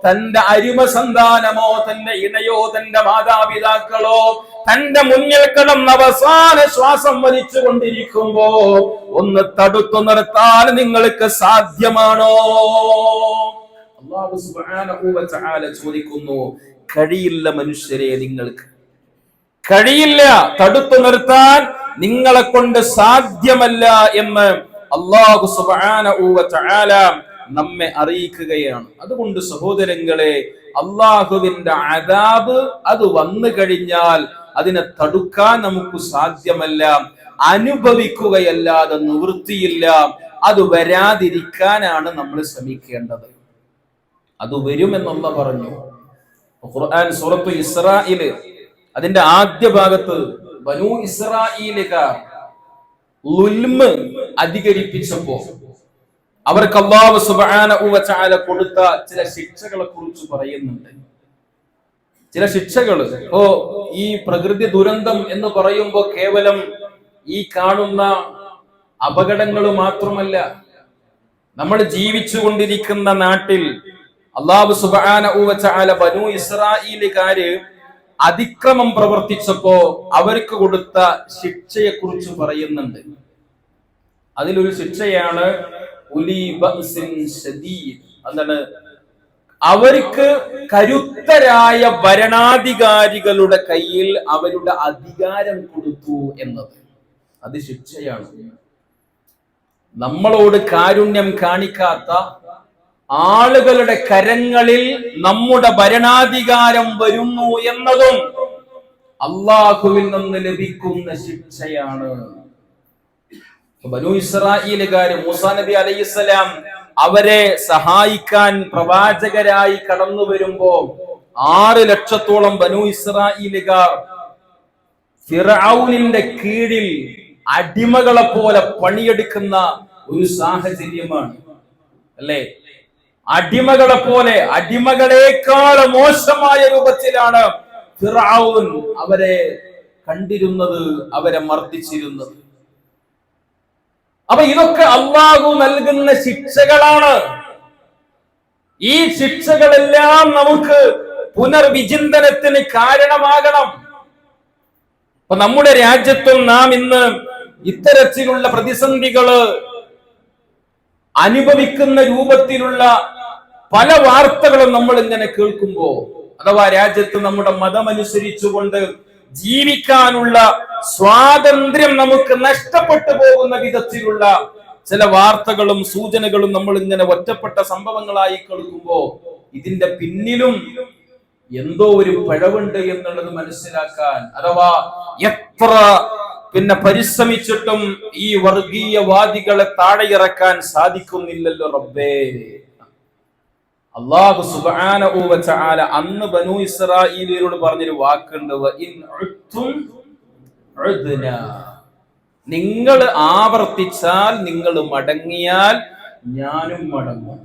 തന്റെ അരുമ സന്താനമോ, തന്റെ ഇണയോ, തന്റെ മാതാപിതാക്കളോ തന്റെ മുന്നിൽ കിടന്ന് അവസാന ശ്വാസം വലിച്ചു കൊണ്ടിരിക്കുമ്പോ ഒന്ന് തടുത്തു നിർത്താൻ നിങ്ങൾക്ക് സാധ്യമാണോ? അല്ലാഹു സുബ്ഹാനഹു വ തആല ചോദിക്കുന്നു, കഴിയില്ല മനുഷ്യരെ, നിങ്ങൾക്ക് കഴിയില്ല, തടുത്തു നിർത്താൻ നിങ്ങളെ കൊണ്ട് സാധ്യമല്ല എന്ന് അല്ലാഹു സുബ്ഹാനഹു വ തആല നമ്മെ അറിയിക്കുകയാണ്. അതുകൊണ്ട് സഹോദരങ്ങളെ, അല്ലാഹുവിന്റെ അദാബ് അത് വന്നു കഴിഞ്ഞാൽ അതിനെ തടുക്കാൻ നമുക്ക് സാധ്യമല്ല, അനുഭവിക്കുകയല്ലാതെ നിവൃത്തിയില്ല. അത് വരാതിരിക്കാനാണ് നമ്മൾ ശ്രമിക്കേണ്ടത്. അത് വരുമെന്നുള്ള പറഞ്ഞു. ഖുർആൻ സൂറത്തു ഇസ്രാഈൽ അതിന്റെ ആദ്യ ഭാഗത്ത് ബനൂ ഇസ്രാഈലുകാർ ളുൽമ് അധികരിപ്പിച്ചപ്പോ അവർക്ക് അല്ലാഹു സുബ്ഹാനഹു വ തആല കൊടുത്ത ചില ശിക്ഷകളെ കുറിച്ച് പറയുന്നുണ്ട്. ചില ശിക്ഷകൾ ഈ പ്രകൃതി ദുരന്തം എന്ന് പറയുമ്പോൾ കേവലം ഈ കാണുന്ന അപകടങ്ങൾ മാത്രമല്ല, നമ്മൾ ജീവിച്ചുകൊണ്ടിരിക്കുന്ന നാട്ടിൽ അല്ലാഹു സുബ്ഹാനഹു വ തആല ബനൂ ഇസ്രായീലുകാര് അതിക്രമം പ്രവർത്തിച്ചപ്പോ അവർക്ക് കൊടുത്ത ശിക്ഷയെ കുറിച്ച് പറയുന്നുണ്ട്. അതിലൊരു ശിക്ഷയാണ് ഉലി ബഅ്സിൻ ശദീദ്. എന്താണ്? അവർക്ക് കരുത്തരായ ഭരണാധികാരികളുടെ കയ്യിൽ അവരുടെ അധികാരം കൊടുത്തു എന്നത്. അത് ശിക്ഷയാണ്. നമ്മളോട് കാരുണ്യം കാണിക്കാത്ത ആളുകളുടെ കരങ്ങളിൽ നമ്മുടെ ഭരണാധികാരം വരുന്നു എന്നതും അള്ളാഹുവിൽ നിന്ന് ലഭിക്കുന്ന ശിക്ഷയാണ്. ബനൂ ഇസ്രായീലുകാര് മൂസാ നബി അലൈഹിസ്സലാം അവരെ സഹായിക്കാൻ പ്രവാചകരായി കടന്നു വരുമ്പോ 6 ലക്ഷത്തോളം ബനൂ ഇസ്രായീലുകാർ ഫിർഔനിന്റെ കീഴിൽ അടിമകളെ പോലെ പണിയെടുക്കുന്ന ഒരു സാഹചര്യമാണ് അല്ലേ? അടിമകളെ പോലെ, അടിമകളെക്കാൾ മോശമായ രൂപത്തിലാണ് ഫിർഔൻ അവരെ കണ്ടിരുന്നത്, അവരെ മർദ്ദിച്ചിരുന്നത്. അപ്പൊ ഇതൊക്കെ അല്ലാഹു നൽകുന്ന ശിക്ഷകളാണ്. ഈ ശിക്ഷകളെല്ലാം നമുക്ക് പുനർവിചിന്തനത്തിന് കാരണമാകണം. അപ്പൊ നമ്മുടെ രാജ്യത്തും നാം ഇന്ന് ഇത്തരത്തിലുള്ള പ്രതിസന്ധികള് അനുഭവിക്കുന്ന രൂപത്തിലുള്ള പല വാർത്തകളും നമ്മൾ ഇങ്ങനെ കേൾക്കുമ്പോ, അഥവാ രാജ്യത്ത് നമ്മുടെ മതമനുസരിച്ചുകൊണ്ട് ജീവിക്കാനുള്ള സ്വാതന്ത്ര്യം നമുക്ക് നഷ്ടപ്പെട്ടു പോകുന്ന വിധത്തിലുള്ള ചില വാർത്തകളും സൂചനകളും നമ്മൾ ഇങ്ങനെ ഒറ്റപ്പെട്ട സംഭവങ്ങളായി കേൾക്കുമ്പോ ഇതിന്റെ പിന്നിലും എന്തോ ഒരു പിഴവുണ്ട് എന്നുള്ളത് മനസ്സിലാക്കാൻ, അഥവാ എത്ര പരിശ്രമിച്ചിട്ടും ഈ വർഗീയവാദികളെ താഴെയിറക്കാൻ സാധിക്കുന്നില്ലല്ലോ റബ്ബേ. അല്ലാഹു സുബ്ഹാനഹു വ തആല അന്ന് ബനൂ ഇസ്രായീലിയരോട് പറഞ്ഞൊരു വാക്കുണ്ട്, വഇൻ ഉത്തും ഉദ്നാ. നിങ്ങൾ ആവർത്തിച്ചാൽ, നിങ്ങൾ മടങ്ങിയാൽ ഞാനും മടങ്ങും.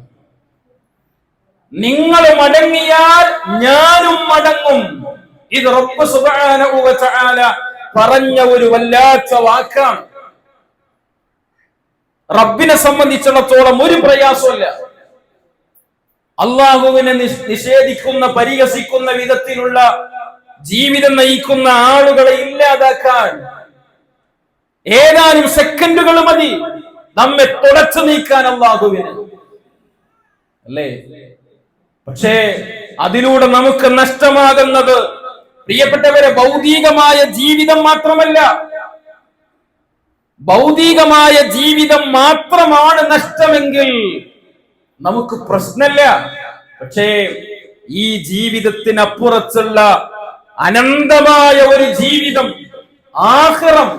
നിങ്ങൾ മടങ്ങിയാൽ ഞാനും മടങ്ങും. ഇത് റബ്ബ് സുബ്ഹാനഹു വ തആല പറഞ്ഞ ഒരു വല്ലാത്ത വാക്കാണ്. റബ്ബിനെ സംബന്ധിച്ചിടത്തോളം ഒരു പ്രയാസമല്ല അള്ളാഹുവിനെ നിഷേധിക്കുന്ന, പരിഹസിക്കുന്ന വിധത്തിലുള്ള ജീവിതം നയിക്കുന്ന ആളുകളെ ഇല്ലാതാക്കാൻ ഏതാനും സെക്കൻഡുകൾ മതി നമ്മെ തുടച്ചു നീക്കാൻ അള്ളാഹുവിന്, അല്ലേ? പക്ഷേ അതിലൂടെ നമുക്ക് നഷ്ടമാകുന്നത് പ്രിയപ്പെട്ടവരെ ഭൗതികമായ ജീവിതം മാത്രമല്ല. ഭൗതികമായ ജീവിതം മാത്രമാണ് നഷ്ടമെങ്കിൽ നമുക്ക് പ്രശ്നമില്ല. പക്ഷേ ഈ ജീവിതത്തിനപ്പുറത്തുള്ള അനന്തമായ ഒരു ജീവിതം, ആഖിറം,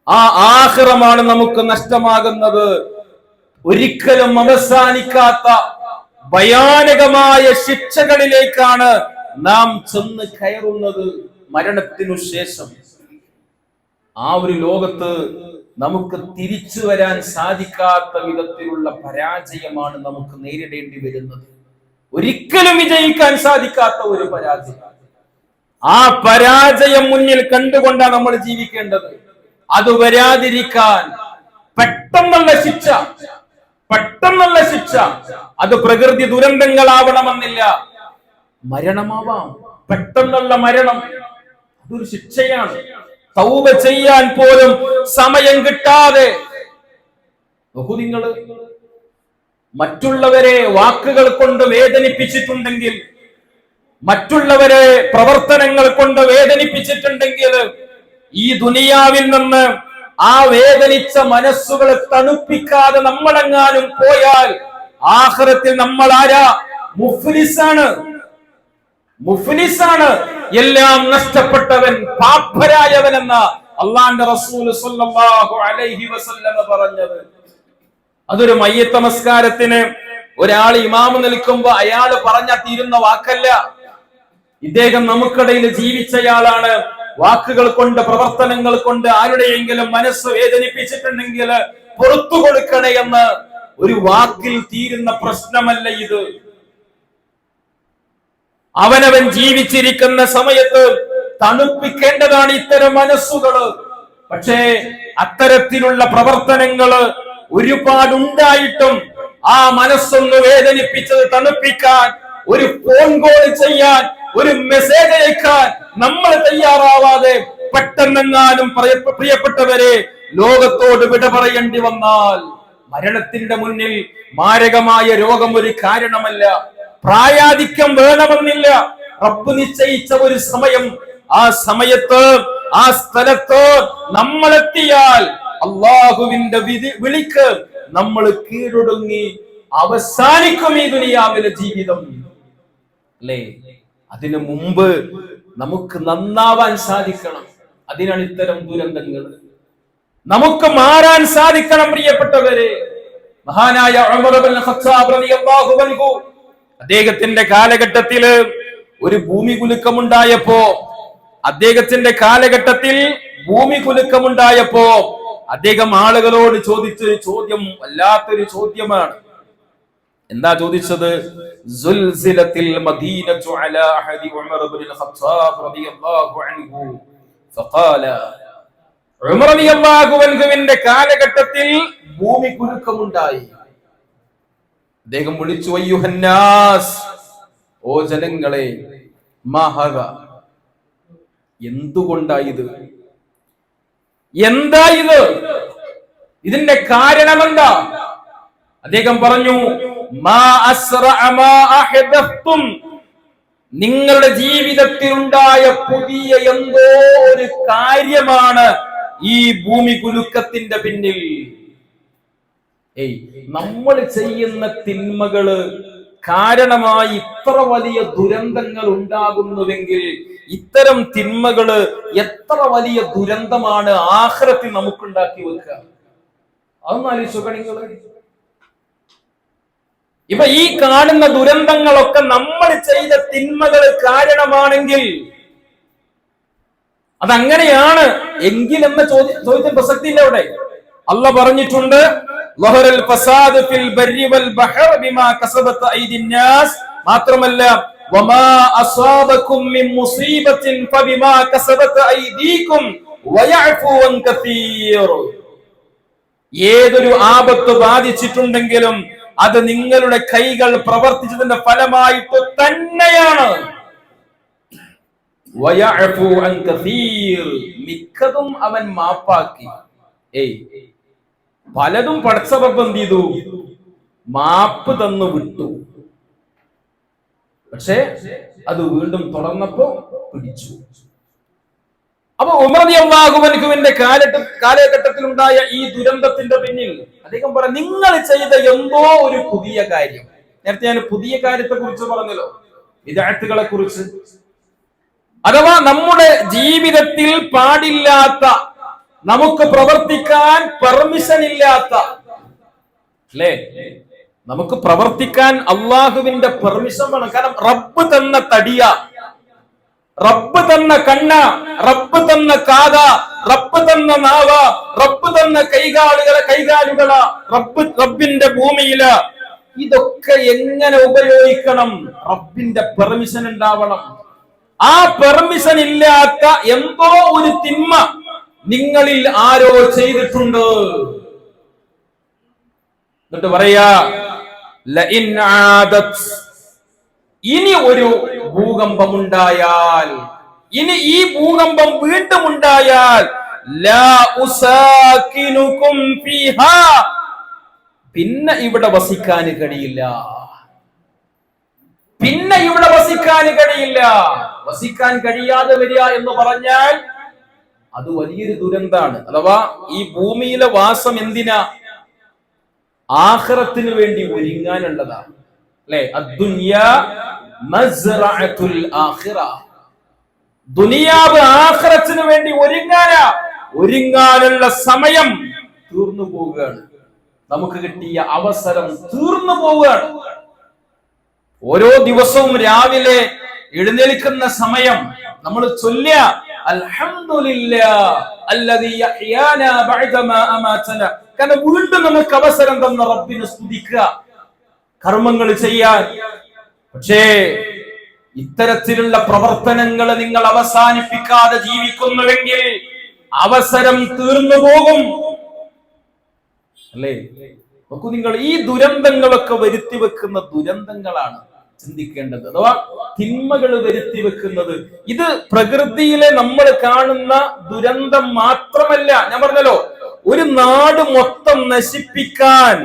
ആ ആഖിറമാണ് നമുക്ക് നഷ്ടമാകുന്നത്. ഒരിക്കലും അവസാനിക്കാത്ത ഭയാനകമായ ശിക്ഷകളിലേക്കാണ് നാം ചെന്ന് കയറുന്നത് മരണത്തിനു ശേഷം. ആ ഒരു ലോകത്ത് നമുക്ക് തിരിച്ചു വരാൻ സാധിക്കാത്ത വിധത്തിലുള്ള പരാജയമാണ് നമുക്ക് നേരിടേണ്ടി വരുന്നത്. ഒരിക്കലും വിജയിക്കാൻ സാധിക്കാത്ത ഒരു പരാജയം. ആ പരാജയം മുന്നിൽ കണ്ടുകൊണ്ടാണ് നമ്മൾ ജീവിക്കേണ്ടത്. അത് വരാതിരിക്കാൻ പെട്ടെന്നുള്ള ശിക്ഷ, പെട്ടെന്നുള്ള ശിക്ഷ, അത് പ്രകൃതി ദുരന്തങ്ങളാവണമെന്നില്ല, മരണമാവാം. പെട്ടെന്നുള്ള മരണം അതൊരു ശിക്ഷയാണ്. തൗബ ചെയ്യാൻ പോലും സമയം കിട്ടാതെ നോക്കൂ നിങ്ങൾ, മറ്റുള്ളവരെ വാക്കുകൾ കൊണ്ട് വേദനിപ്പിച്ചിട്ടുണ്ടെങ്കിൽ, മറ്റുള്ളവരെ പ്രവർത്തനങ്ങൾ കൊണ്ട് വേദനിപ്പിച്ചിട്ടുണ്ടെങ്കിൽ, ഈ ദുനിയാവിൽ നിന്ന് ആ വേദനിച്ച മനസ്സുകളെ തണുപ്പിക്കാതെ നമ്മളെങ്ങാനും പോയാൽ ആഖിറത്തിൽ നമ്മൾ ആരാ? മുഫ്ലിസാണ്, മുഫ്ലിസാണ്, എല്ലാം നഷ്ടപ്പെട്ടവൻ, പാപ്പരായവൻ എന്ന അല്ലാഹുവിന്റെ റസൂൽ സ്വല്ലല്ലാഹു അലൈഹി വസല്ലം പറഞ്ഞത്. അതൊരു മയ്യത്ത് നമസ്കാരത്തിന് ഒരാൾ ഇമാമ് നിൽക്കുമ്പോ അയാൾ പറഞ്ഞ തീരുന്ന വാക്കല്ല. ഇദ്ദേഹം നമുക്കിടയിൽ ജീവിച്ചയാളാണ്. വാക്കുകൾ കൊണ്ട്, പ്രവർത്തനങ്ങൾ കൊണ്ട് ആരുടെയെങ്കിലും മനസ്സ് വേദനിപ്പിച്ചിട്ടുണ്ടെങ്കിൽ പുറത്തു കൊടുക്കണേ എന്ന് ഒരു വാക്കിൽ തീരുന്ന പ്രശ്നമല്ല ഇത്. അവനവൻ ജീവിച്ചിരിക്കുന്ന സമയത്ത് തണുപ്പിക്കേണ്ടതാണ് ഇത്തരം മനസ്സുകള്. പക്ഷേ അത്തരത്തിലുള്ള പ്രവർത്തനങ്ങള് ഒരുപാടുണ്ടായിട്ടും ആ മനസ്സൊന്ന് വേദനിപ്പിച്ചത് തണുപ്പിക്കാൻ, ഒരു ഫോൺ കോൾ ചെയ്യാൻ, ഒരു മെസ്സേജ് അയക്കാൻ നമ്മൾ തയ്യാറാവാതെ പെട്ടെന്നെങ്ങാനും പ്രിയപ്പെട്ടവരെ ലോകത്തോട് വിട പറയേണ്ടി വന്നാൽ, മരണത്തിന്റെ മുന്നിൽ മാരകമായ രോഗം ഒരു കാരണമല്ല, പ്രായാധിക്യം വേണമെന്നില്ല. റബ്ബ് നിശ്ചയിച്ച ഒരു സമയം, ആ സമയത്ത് ആ സ്ഥലത്ത് നമ്മളെത്തിയാൽ അള്ളാഹുവിന്റെ വിളിക്ക് നമ്മൾ കീഴൊടുങ്ങി അവസാനിക്കും ഈ ദുനിയാവിലെ ജീവിതം, അല്ലേ? അതിനു മുമ്പ് നമുക്ക് നന്നാവാൻ സാധിക്കണം. അതിനാണ് ഇത്തരം ദുരന്തങ്ങൾ. നമുക്ക് മാറാൻ സാധിക്കണം പ്രിയപ്പെട്ടവരെ. മഹാനായ ഉമർ ഇബ്നുൽ ഖത്താബ് റളിയല്ലാഹു അൻഹു, അദ്ദേഹത്തിന്റെ കാലഘട്ടത്തിൽ ഒരു ഭൂമി കുലുക്കമുണ്ടായപ്പോ അദ്ദേഹം ആളുകളോട് ചോദിച്ചൊരു ചോദ്യം വല്ലാത്തൊരു ചോദ്യമാണ്. എന്താ ചോദിച്ചത്? സുൽസിലത്തിൽ മദീനതു അലാ അഹദി ഉമർ ഇബ്നുൽ ഖത്താബ് റളിയല്ലാഹു അൻഹു ഫഖാല, ഉമർ റളിയല്ലാഹു അൻഹുവിന്റെ കാലഘട്ടത്തിൽ ഭൂമി കുലുക്കമുണ്ടായി. അദ്ദേഹം വിളിച്ചു, അയ്യുഹന്നാസ്, ഓ ജനങ്ങളെ, മഹദ, എന്തുകൊണ്ടായത്? എന്തായത്? ഇതിന്റെ കാരണം എന്താ? അദ്ദേഹം പറഞ്ഞു, മാ അസ്റഅ മാ അഹദത്തും, നിങ്ങളുടെ ജീവിതത്തിൽ ഉണ്ടായ പുതിയ എന്തോ ഒരു കാര്യമാണ് ഈ ഭൂമി കുലുക്കത്തിന്റെ പിന്നിൽ. നമ്മൾ ചെയ്യുന്ന തിന്മകള് കാരണമായി ഇത്ര വലിയ ദുരന്തങ്ങൾ ഉണ്ടാകുന്നുവെങ്കിൽ ഇത്തരം തിന്മകള് എത്ര വലിയ ദുരന്തമാണ് ആഖിറത്തിൽ നമുക്കുണ്ടാക്കി വെക്കുക. അതൊന്നും ആലോചിച്ചോക്ക നിങ്ങള്. ഇപ്പൊ ഈ കാണുന്ന ദുരന്തങ്ങളൊക്കെ നമ്മൾ ചെയ്ത തിന്മകൾ കാരണമാണെങ്കിൽ അതങ്ങനെയാണ് എങ്കിൽ എന്ന ചോദ്യത്തിന് പ്രസക്തിയില്ല. അവിടെ അല്ലാഹ് പറഞ്ഞിട്ടുണ്ട്, ലഹറൽ ഫസാദ് ഫിൽ ബർരി വൽ ബഹർ ബിമാ കസബത് ഐദിൻ നാസ്, മാത്രമല്ല വമാ അസാബകും മിൻ മുസീബത്തിൻ ഫബിമാ കസബത് ഐദീകും വയഅഫു അൻ കസീർ. ഏതൊരു ആപത്ത് ബാധിച്ചിട്ടുണ്ടെങ്കിലും അത് നിങ്ങളുടെ കൈകൾ പ്രവർത്തിച്ചതിന്റെ ഫലമായിട്ട് തന്നെയാണ്. വയഅഫു അൻ കസീർ, മിക്കതും അവൻ മാപ്പാക്കി. പലതും പടച്ചറബ് എന്ത് ചെയ്തു? മാപ്പ് തന്നു വിട്ടു. പക്ഷേ അത് വീണ്ടും തുടർന്നപ്പോ പിടിച്ചു. അപ്പൊ ഉമർ റളിയല്ലാഹു അൻഹുവിന്റെ കാലഘട്ടത്തിൽ ഉണ്ടായ ഈ ദുരന്തത്തിന്റെ പിന്നിൽ അദ്ദേഹം പറഞ്ഞു, നിങ്ങൾ ചെയ്ത എന്തോ ഒരു പുതിയ കാര്യം. നേരത്തെ ഞാൻ പുതിയ കാര്യത്തെ കുറിച്ച് പറഞ്ഞല്ലോ, വിദഅത്തുകളെ കുറിച്ച്. അഥവാ നമ്മുടെ ജീവിതത്തിൽ പാടില്ലാത്ത, നമുക്ക് പ്രവർത്തിക്കാൻ പെർമിഷൻ ഇല്ലാത്ത, അല്ലേ? നമുക്ക് പ്രവർത്തിക്കാൻ അള്ളാഹുവിന്റെ പെർമിഷൻ വേണം. കാരണം റബ്ബ് തന്ന തടിയ, റബ്ബ് തന്ന കണ്ണ, റബ്ബ് തന്ന കാത, റബ്ബ് തന്ന നാവ, റബ്ബ് തന്ന കൈകാലുകള, റബ്ബിന്റെ ഭൂമിയില് ഇതൊക്കെ എങ്ങനെ ഉപയോഗിക്കണം? റബ്ബിന്റെ പെർമിഷൻ ഉണ്ടാവണം. ആ പെർമിഷൻ ഇല്ലാത്ത എന്തോ ഒരു തിന്മ നിങ്ങളിൽ ആരോ ചെയ്തിട്ടുണ്ട്. എന്നിട്ട് പറയാ, ലഇൻ ആദത്, ഇനി ഒരു ഭൂകമ്പം ഉണ്ടായാൽ, ഇനി ഈ ഭൂകമ്പം വീണ്ടും ഉണ്ടായാൽ, ലാ ഉസാകിനുകും ഫീഹാ, പിന്നെ ഇവിടെ വസിക്കാൻ കഴിയില്ല. പിന്നെ ഇവിടെ വസിക്കാൻ കഴിയില്ല. വസിക്കാൻ കഴിയാതെ വരിക എന്ന് പറഞ്ഞാൽ അത് വലിയൊരു ദുരന്താണ്. അഥവാ ഈ ഭൂമിയിലെ വാസം എന്തിനാ? ആഖിറത്തിന് വേണ്ടി ഒരുങ്ങാനുള്ളതാണ്, അല്ലെ? അദ്ദുനിയാ മസ്റഅത്തുൽ ആഖിറ, ദുനിയാവ് ആഖിറത്തിന് വേണ്ടി ഒരുങ്ങാനുള്ള സമയം തീർന്നു പോവുകയാണ്. നമുക്ക് കിട്ടിയ അവസരം തീർന്നു പോവുകയാണ്. ഓരോ ദിവസവും രാവിലെ എഴുന്നേൽക്കുന്ന സമയം നമ്മൾ ചൊല്ലുക, അൽഹംദുലില്ലാഹ് അല്ലദീ യഹ്യാനാ ബഅദമാ അമാതനാ, കാരണം വീണ്ടും നമുക്ക് അവസരം തന്ന റബ്ബിനെ സ്തുതിക്കുക, കർമ്മങ്ങൾ ചെയ്യാൻ. പക്ഷേ ഇത്തരത്തിലുള്ള പ്രവർത്തനങ്ങൾ നിങ്ങൾ അവസാനിപ്പിക്കാതെ ജീവിക്കുന്നുവെങ്കിൽ അവസരം തീർന്നു പോകും. അല്ലേ? നോക്കൂ നിങ്ങൾ, ഈ ദുരന്തങ്ങളൊക്കെ വരുത്തി വെക്കുന്ന ദുരന്തങ്ങളാണ് ചിന്തിക്കേണ്ടത്. അഥവാ തിന്മകൾ വരുത്തി വെക്കുന്നത്. ഇത് പ്രകൃതിയിലെ നമ്മൾ കാണുന്ന ദുരന്തം മാത്രമല്ല. ഞാൻ പറഞ്ഞല്ലോ, ഒരു നാട് മൊത്തം നശിപ്പിക്കാൻ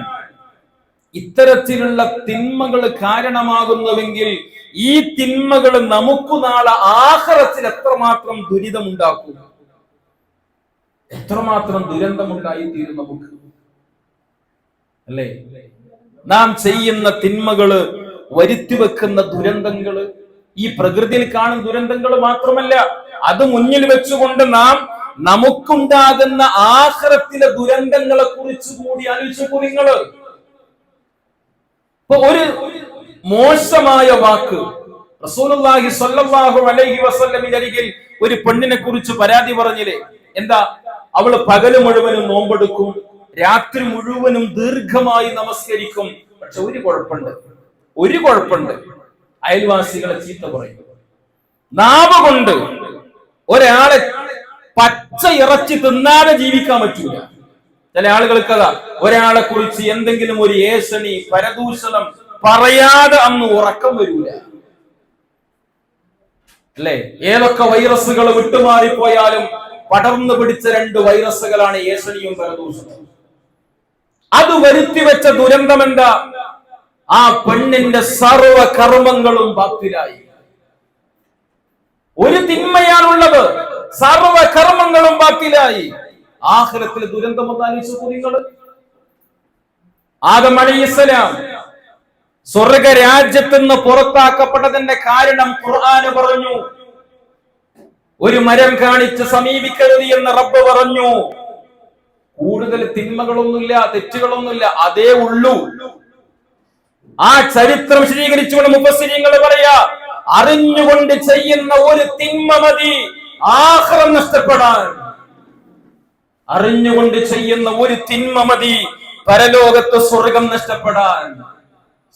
ഇത്തരത്തിലുള്ള തിന്മകൾ കാരണമാകുന്നുവെങ്കിൽ ഈ തിന്മകൾ നമുക്ക് നാളെ ആഖിറത്തിൽ എത്രമാത്രം ദുരിതമുണ്ടാക്കും, എത്രമാത്രം ദുരന്തമുണ്ടായിത്തീരും നമുക്ക്. അല്ലേ? നാം ചെയ്യുന്ന തിന്മകള് വരുത്തി വെക്കുന്ന ദുരന്തങ്ങള് ഈ പ്രകൃതിയിൽ കാണുന്ന ദുരന്തങ്ങൾ മാത്രമല്ല, അത് മുന്നിൽ വെച്ചുകൊണ്ട് നാം നമുക്കുണ്ടാകുന്ന ആഖിറത്തിലെ ദുരന്തങ്ങളെ കുറിച്ച് കൂടി ആലോചിച്ചു. നിങ്ങള് ഇപ്പൊ ഒരു മോശമായ വാക്ക് റസൂലുള്ളാഹി സ്വല്ലല്ലാഹു അലൈഹി വസല്ലമിന്റെ അരികിൽ ഒരു പെണ്ണിനെ കുറിച്ച് പരാതി പറഞ്ഞില്ലേ? എന്താ? അവള് പകല് മുഴുവനും നോമ്പെടുക്കും, രാത്രി മുഴുവനും ദീർഘമായി നമസ്കരിക്കും. പക്ഷെ ഒരു കുഴപ്പമുണ്ട്, അയൽവാസികളെ ചീത്ത പറയും. നാവ് കൊണ്ട് ഒരാളെ പച്ച ഇറച്ചി തിന്നാതെ ജീവിക്കാൻ പറ്റൂല. ചില ആളുകൾക്കതാ, ഒരാളെ കുറിച്ച് എന്തെങ്കിലും ഒരു ഏഷണി പരദൂഷണം പറയാതെ അന്ന് ഉറക്കം വരൂല. അല്ലേ? ഏതൊക്കെ വൈറസുകൾ വിട്ടുമാറിപ്പോയാലും പടർന്നു പിടിച്ച 2 വൈറസുകളാണ് ഏഷണിയും പരദൂഷണവും. അത് വരുത്തി വെച്ച ദുരന്തം എന്താ? ആ പെണ്ണിന്റെ സർവ കർമ്മങ്ങളും ബാത്തിലായി. ഒരു തിന്മയാണുള്ളത്, സർവ കർമ്മങ്ങളും ബാത്തിലായി. ആഖിറത്തിൽ ദുരന്തം ഒന്ന് ആലോചിച്ചു നിങ്ങൾ. ആദം അലൈഹിസ്സലാം സ്വർഗരാജ്യത്ത് നിന്ന് പുറത്താക്കപ്പെട്ടതിന്റെ കാരണം ഖുർആന് പറഞ്ഞു. ഒരു മരം കാണിച്ച് സമീപിക്കരുത് എന്ന് റബ്ബ് പറഞ്ഞു. കൂടുതൽ തിന്മകളൊന്നുമില്ല, തെറ്റുകളൊന്നുമില്ല, അതേ ഉള്ളൂ. ആ ചരിത്രം വിശദീകരിച്ചുകൊണ്ട് മുഫസ്സിരീങ്ങൾ പറയാ, അറിഞ്ഞുകൊണ്ട് ചെയ്യുന്ന ഒരു തിന്മ മതി ആഖിറം നഷ്ടപ്പെടാൻ. അറിഞ്ഞുകൊണ്ട് ചെയ്യുന്ന ഒരു തിന്മ മതി പരലോകത്ത് സ്വർഗം നഷ്ടപ്പെടാൻ.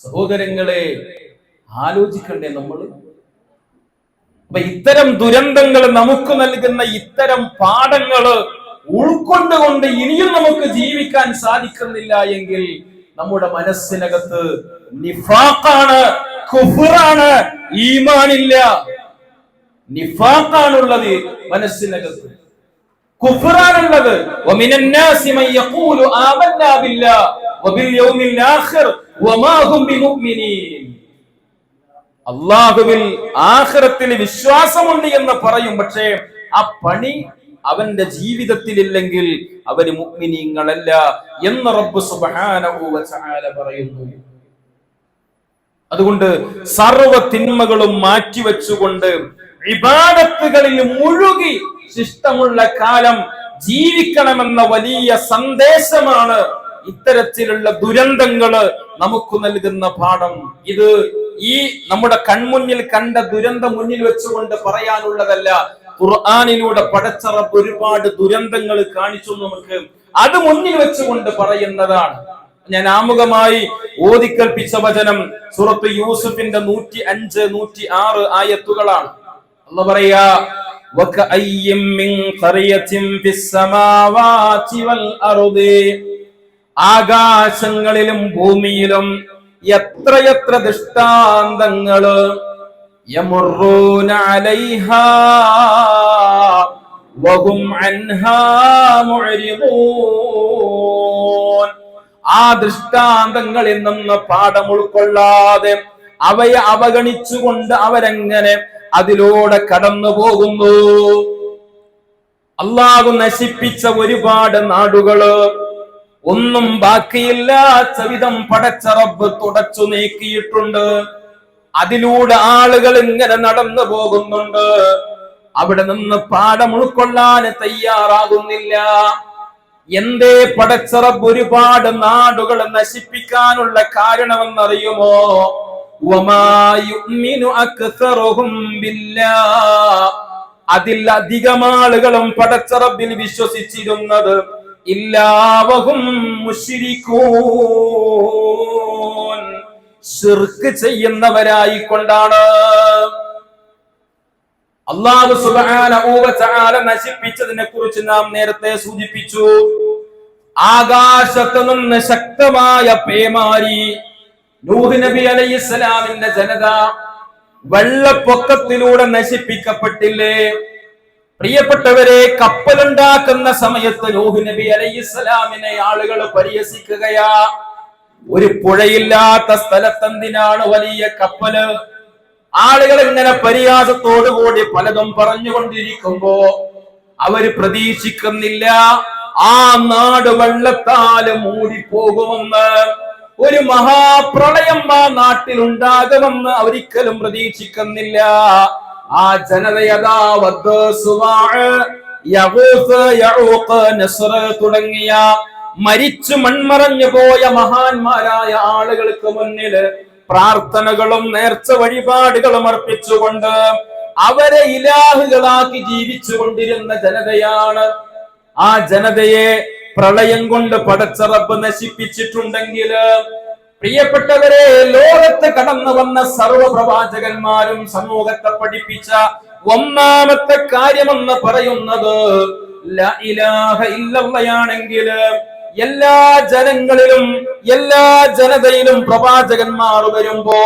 സഹോദരങ്ങളെ, ആലോചിക്കണ്ടേ നമ്മൾ? അപ്പൊ ഇത്തരം ദുരന്തങ്ങൾ നമുക്ക് നൽകുന്ന ഇത്തരം പാഠങ്ങള് ഉൾക്കൊണ്ടുകൊണ്ട് ഇനിയും നമുക്ക് ജീവിക്കാൻ സാധിക്കുന്നില്ല എങ്കിൽ നമ്മുടെ മനസ്സിനകത്ത് നിഫാഖാണ്, കുഫ്റാണ്, ഈമാനില്ല. നിഫാഖാണുള്ളത് മനസ്സിനകത്ത്, കുഫ്റാനുള്ളത്. വമിനൻ നാസി മൻ യഖൂലു ആമന്നാ ബില്ലാഹി വബിൽ യൗമിൽ ആഖിർ വമാ ഹും ബിമുഅ്മിനീൻ. അല്ലാഹുവിൽ ആഖിറത്തിൽ വിശ്വാസമുണ്ട് എന്ന് പറയും, പക്ഷേ ആ പണി അവന്റെ ജീവിതത്തിൽ ഇല്ലെങ്കിൽ അവര് മുഅ്മിനീങ്ങളല്ല എന്ന് റബ്ബ് സുബ്ഹാനഹു വ തആല പറയുന്നു. അതുകൊണ്ട് സർവ്വ തിന്മകളും മാറ്റിവെച്ചുകൊണ്ട് ഇബാദത്തുകളിൽ മുഴുകി ശിഷ്ടമുള്ള കാലം ജീവിക്കണമെന്ന വലിയ സന്ദേശമാണ് ഇത്തരത്തിലുള്ള ദുരന്തങ്ങള് നമുക്ക് നൽകുന്ന പാഠം. ഇത് ഈ നമ്മുടെ കൺമുന്നിൽ കണ്ട ദുരന്തം മുന്നിൽ വെച്ചുകൊണ്ട് പറയാനുള്ളതല്ല. ഖുർആനിലൂടെ പടച്ച റബ്ബ് ഒരുപാട് ദുരന്തങ്ങൾ കാണിച്ചു നമുക്ക്, അത് മുന്നിൽ വെച്ചുകൊണ്ട് പറയുന്നതാണ്. ഞാൻ ആമുഖമായി ഓതിക്കൽപ്പിച്ച വചനം സൂറത്ത് യൂസുഫിന്റെ 105, 106 ആയത്തുകളാണ്. അല്ലാഹു പറയാ, വകഅയ്യിം മിൻ ഖറിയത്തിൻ ഫിസ്സമാവാതി വൽ അർദി. ആകാശങ്ങളിലും ഭൂമിയിലും എത്രയെത്ര ദൃഷ്ടാന്തങ്ങള്, യമുറൂന അലൈഹാ വഹും അൻഹാ മുഅ്രിദൂൻ. ആ ദൃഷ്ടാന്തങ്ങളിൽ നിന്ന് പാഠം ഉൾക്കൊള്ളാതെ അവയെ അവഗണിച്ചുകൊണ്ട് അവരെങ്ങനെ അതിലൂടെ കടന്നു പോകുന്നു. അല്ലാഹു നശിപ്പിച്ച ഒരുപാട് നാടുകള് ഒന്നും ബാക്കിയില്ലാത്ത വിധം പടച്ച റബ്ബ് തുടച്ചു നീക്കിയിട്ടുണ്ട്. അതിലൂടെ ആളുകൾ ഇങ്ങനെ നടന്നു പോകുന്നുണ്ട്. അവിടെ നിന്ന് പാഠം ഉൾക്കൊള്ളാൻ തയ്യാറാകുന്നില്ല. എന്തേ പടച്ച റബ്ബ് ഒരുപാട് നാടുകൾ നശിപ്പിക്കാനുള്ള കാരണമെന്നറിയുമോ? വമാ യുഅ്മിനു അക്സറുഹും ബില്ലാഹ്. അതിൽ അധികം ആളുകളും പടച്ച റബ്ബിൽ വിശ്വസിച്ചിരുന്നത് ഇല്ലാ വഹും മുശ്രികൂൻ, ശിർക്ക് ചെയ്യുന്നവരായിക്കൊണ്ടാണ്. അല്ലാഹു സുബ്ഹാനഹു വ തആല നശിപ്പിച്ചതിനെ കുറിച്ച് നാം നേരത്തെ സൂചിപ്പിച്ചു. ആകാശത്ത് നിന്ന് ശക്തമായ പേമാരി നൂഹ് നബി അലൈഹിസ്സലാമിന്റെ ജനത വെള്ളപ്പൊക്കത്തിലൂടെ നശിപ്പിക്കപ്പെട്ടില്ലേ? പ്രിയപ്പെട്ടവരെ, കപ്പലുണ്ടാക്കുന്ന സമയത്ത് നൂഹ് നബി അലൈഹിസ്സലാമിനെ ആളുകൾ പരിഹസിക്കുകയാ. ഒരു പുഴയില്ലാത്ത സ്ഥലത്തെന്തിനാണ് വലിയ കപ്പല്? ആളുകൾ ഇങ്ങനെ പരിഹാസത്തോടുകൂടി പലതും പറഞ്ഞുകൊണ്ടിരിക്കുമ്പോ അവര് പ്രതീക്ഷിക്കുന്നില്ല ആ നാട് വെള്ളത്താല് മൂടിപ്പോകുമെന്ന്. ഒരു മഹാപ്രളയം ആ നാട്ടിൽ ഉണ്ടാകുമെന്ന് അവരിക്കലും പ്രതീക്ഷിക്കുന്നില്ല. ആ ജനതയതാ വദ്, സുവാഅ്, യഗൂസ്, യഊഖ്, നസ്ർ തുടങ്ങിയ മരിച്ചു മൺമറഞ്ഞു പോയ മഹാന്മാരായ ആളുകൾക്ക് മുന്നിൽ പ്രാർത്ഥനകളും നേർച്ച വഴിപാടുകളും അർപ്പിച്ചുകൊണ്ട് അവരെ ഇലാഹുകളാക്കി ജീവിച്ചു കൊണ്ടിരുന്ന ജനതയാണ്. ആ ജനതയെ പ്രളയം കൊണ്ട് പടച്ച റബ്ബ് നശിപ്പിച്ചിട്ടുണ്ടെങ്കിൽ, പ്രിയപ്പെട്ടവരെ, ലോകത്ത് കടന്നു വന്ന സർവ്വ പ്രവാചകന്മാരും സമൂഹത്തെ പഠിപ്പിച്ച ഒന്നാമത്തെ കാര്യമെന്ന് പറയുന്നത് ലാ ഇലാഹ ഇല്ലല്ലാഹയാണെങ്കിൽ എല്ലാ ജനങ്ങളിലും എല്ലാ ജനതയിലും പ്രവാചകന്മാർ വരുമ്പോ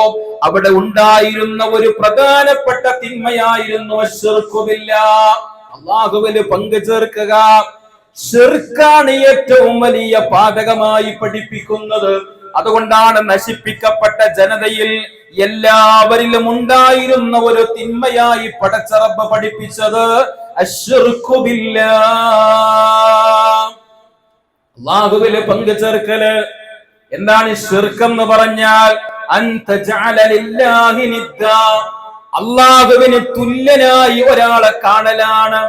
അവിടെ ഉണ്ടായിരുന്ന ഒരു പ്രധാനപ്പെട്ട തിന്മയായിരുന്നു ശിർക്ക് ബില്ലാഹ്, അല്ലാഹുവിൽ പങ്കു ചേർക്കുക. ശിർക്കാണ് ഏറ്റവും വലിയ പാതകമായി പഠിപ്പിക്കുന്നത്. അതുകൊണ്ടാണ് നശിപ്പിക്കപ്പെട്ട ജനതയിൽ എല്ലാവരിലും ഉണ്ടായിരുന്ന ഒരു തിന്മയായി പടച്ച റബ്ബ് പഠിപ്പിച്ചത് അശ്ശിർക്കു ബില്ലാഹ്, അല്ലാഹുവിൽ പങ്കു ചേർക്കല്. എന്താണ് ശിർക്ക് എന്ന് പറഞ്ഞാൽ? അൻത ജഅല ലില്ലാഹി നിദ്ദാ, അല്ലാഹുവിന് തുല്യനായി ഒരാളെ കാണലാണ്,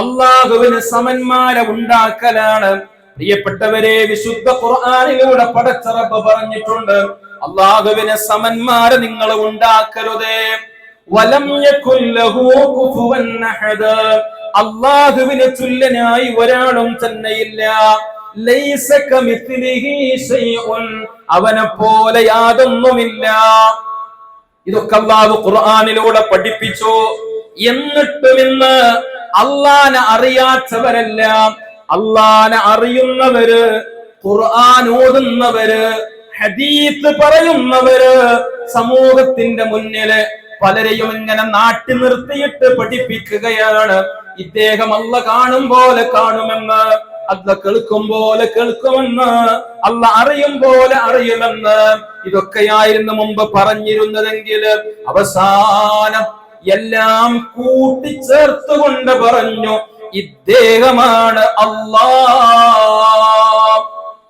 അല്ലാഹുവിന് സമന്മാരെ ഉണ്ടാക്കലാണ്. പ്രിയപ്പെട്ടവരെ, വിശുദ്ധ ഖുർആനിലൂടെ പടച്ച റബ്ബ് പറഞ്ഞിട്ടുണ്ട്, അല്ലാഹുവിന് സമന്മാരെ നിങ്ങൾ ഉണ്ടാക്കരുതേ. വലം യകുൽ ലഹു കുഫുവൻ അഹദ്, അല്ലാഹുവിന് തുല്യനായി ഒരാളും തന്നെയില്ല. ലൈസ കമിത്ലിഹി ശൈഉൻ, അവനെ പോലെ യാതൊന്നുമില്ല. ഇതൊക്കെ അല്ലാഹു ഖുർആനിലൂടെ പഠിപ്പിച്ചു. എന്നിട്ടും ഇന്ന് അല്ലാഹനെ അറിയാത്തവരെല്ലാം, അല്ലാഹനെ അറിയുന്നവര്, ഖുർആൻ ഓതുന്നവര്, ഹദീസ് പറയുന്നവര് സമൂഹത്തിന്റെ മുന്നില് പലരെയും ഇങ്ങനെ നാട്ടി നിർത്തിയിട്ട് പഠിപ്പിക്കുകയാണ്. ഇദ്ദേഹം അല്ലാഹ് കാണും പോലെ കാണുമെന്ന്, അല്ലാഹ് കേൾക്കും പോലെ കേൾക്കുമെന്ന്, അല്ലാഹ് അറിയും പോലെ അറിയുമെന്ന്. ഇതൊക്കെയായിരുന്നു മുമ്പ് പറഞ്ഞിരുന്നതെങ്കിൽ അവസാനം എല്ലാം കൂട്ടിച്ചേർത്തുകൊണ്ട് പറഞ്ഞു ഇദ്ദേഹമാണ് അല്ലാഹ്.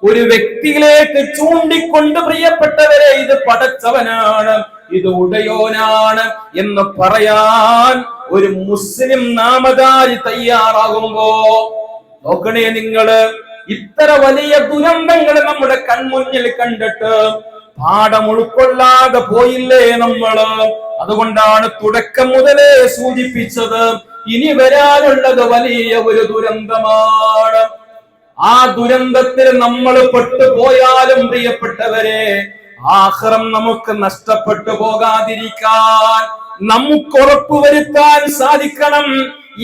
ഒരു വ്യക്തിയിലേക്ക് ചൂണ്ടിക്കൊണ്ട്, പ്രിയപ്പെട്ടവരെ, ഇത് പടച്ചവനാണ്, ഇത് ഉടയോനാണ് എന്ന് പറയാൻ ഒരു മുസ്ലിം നാമധാരി തയ്യാറാകുമ്പോ, നോക്കണേ നിങ്ങള്, ഇത്ര വലിയ ദുരന്തങ്ങൾ നമ്മുടെ കൺമുന്നിൽ കണ്ടിട്ട് പാഠം ഉൾക്കൊള്ളാതെ പോയില്ലേ നമ്മള്? അതുകൊണ്ടാണ് തുടക്കം മുതലേ സൂചിപ്പിച്ചത്, ഇനി വരാനുള്ളത് വലിയ ഒരു ദുരന്തമാണ്. ആ ദുരന്തത്തിൽ നമ്മൾ പെട്ടുപോയാലും, പ്രിയപ്പെട്ടവരെ, ആഖിറം നമുക്ക് നഷ്ടപ്പെട്ടു പോകാതിരിക്കാൻ നമുക്ക് ഉറപ്പുവരുത്താൻ സാധിക്കണം.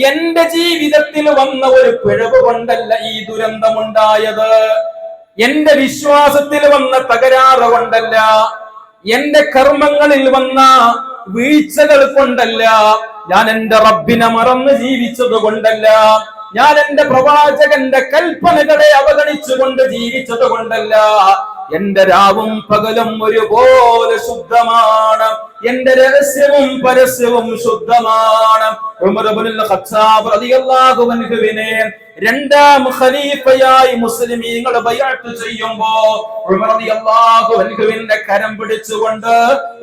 എന്റെ ജീവിതത്തിൽ വന്ന ഒരു പിഴവ് കൊണ്ടല്ല ഈ ദുരന്തമുണ്ടായത്, എന്റെ വിശ്വാസത്തിൽ വന്ന തകരാറ് കൊണ്ടല്ല, എന്റെ കർമ്മങ്ങളിൽ വന്ന വീഴ്ചകൾ കൊണ്ടല്ല, ഞാൻ എന്റെ റബ്ബിനെ മറന്ന് ജീവിച്ചത് കൊണ്ടല്ല, ഞാൻ എന്റെ പ്രവാചകന്റെ കൽപ്പനകളെ അവഗണിച്ചുകൊണ്ട് ജീവിച്ചത് കൊണ്ടല്ല. എന്റെ രാവും പകലും ഒരുപോലെ ശുദ്ധമാണ്, എന്റെ രഹസ്യവും പരസ്യവും ശുദ്ധമാണ്. ഉമർ ഇബ്നുൽ ഖത്താബ് റളിയല്ലാഹു അൻഹുവിനെ രണ്ടാം ഖലീഫയായി മുസ്ലിമീങ്ങൾ ബൈഅത്ത് ചെയ്യുമ്പോ ഉമർ റളിയല്ലാഹു അൻഹുവിന്റെ കരം പിടിച്ചുകൊണ്ട്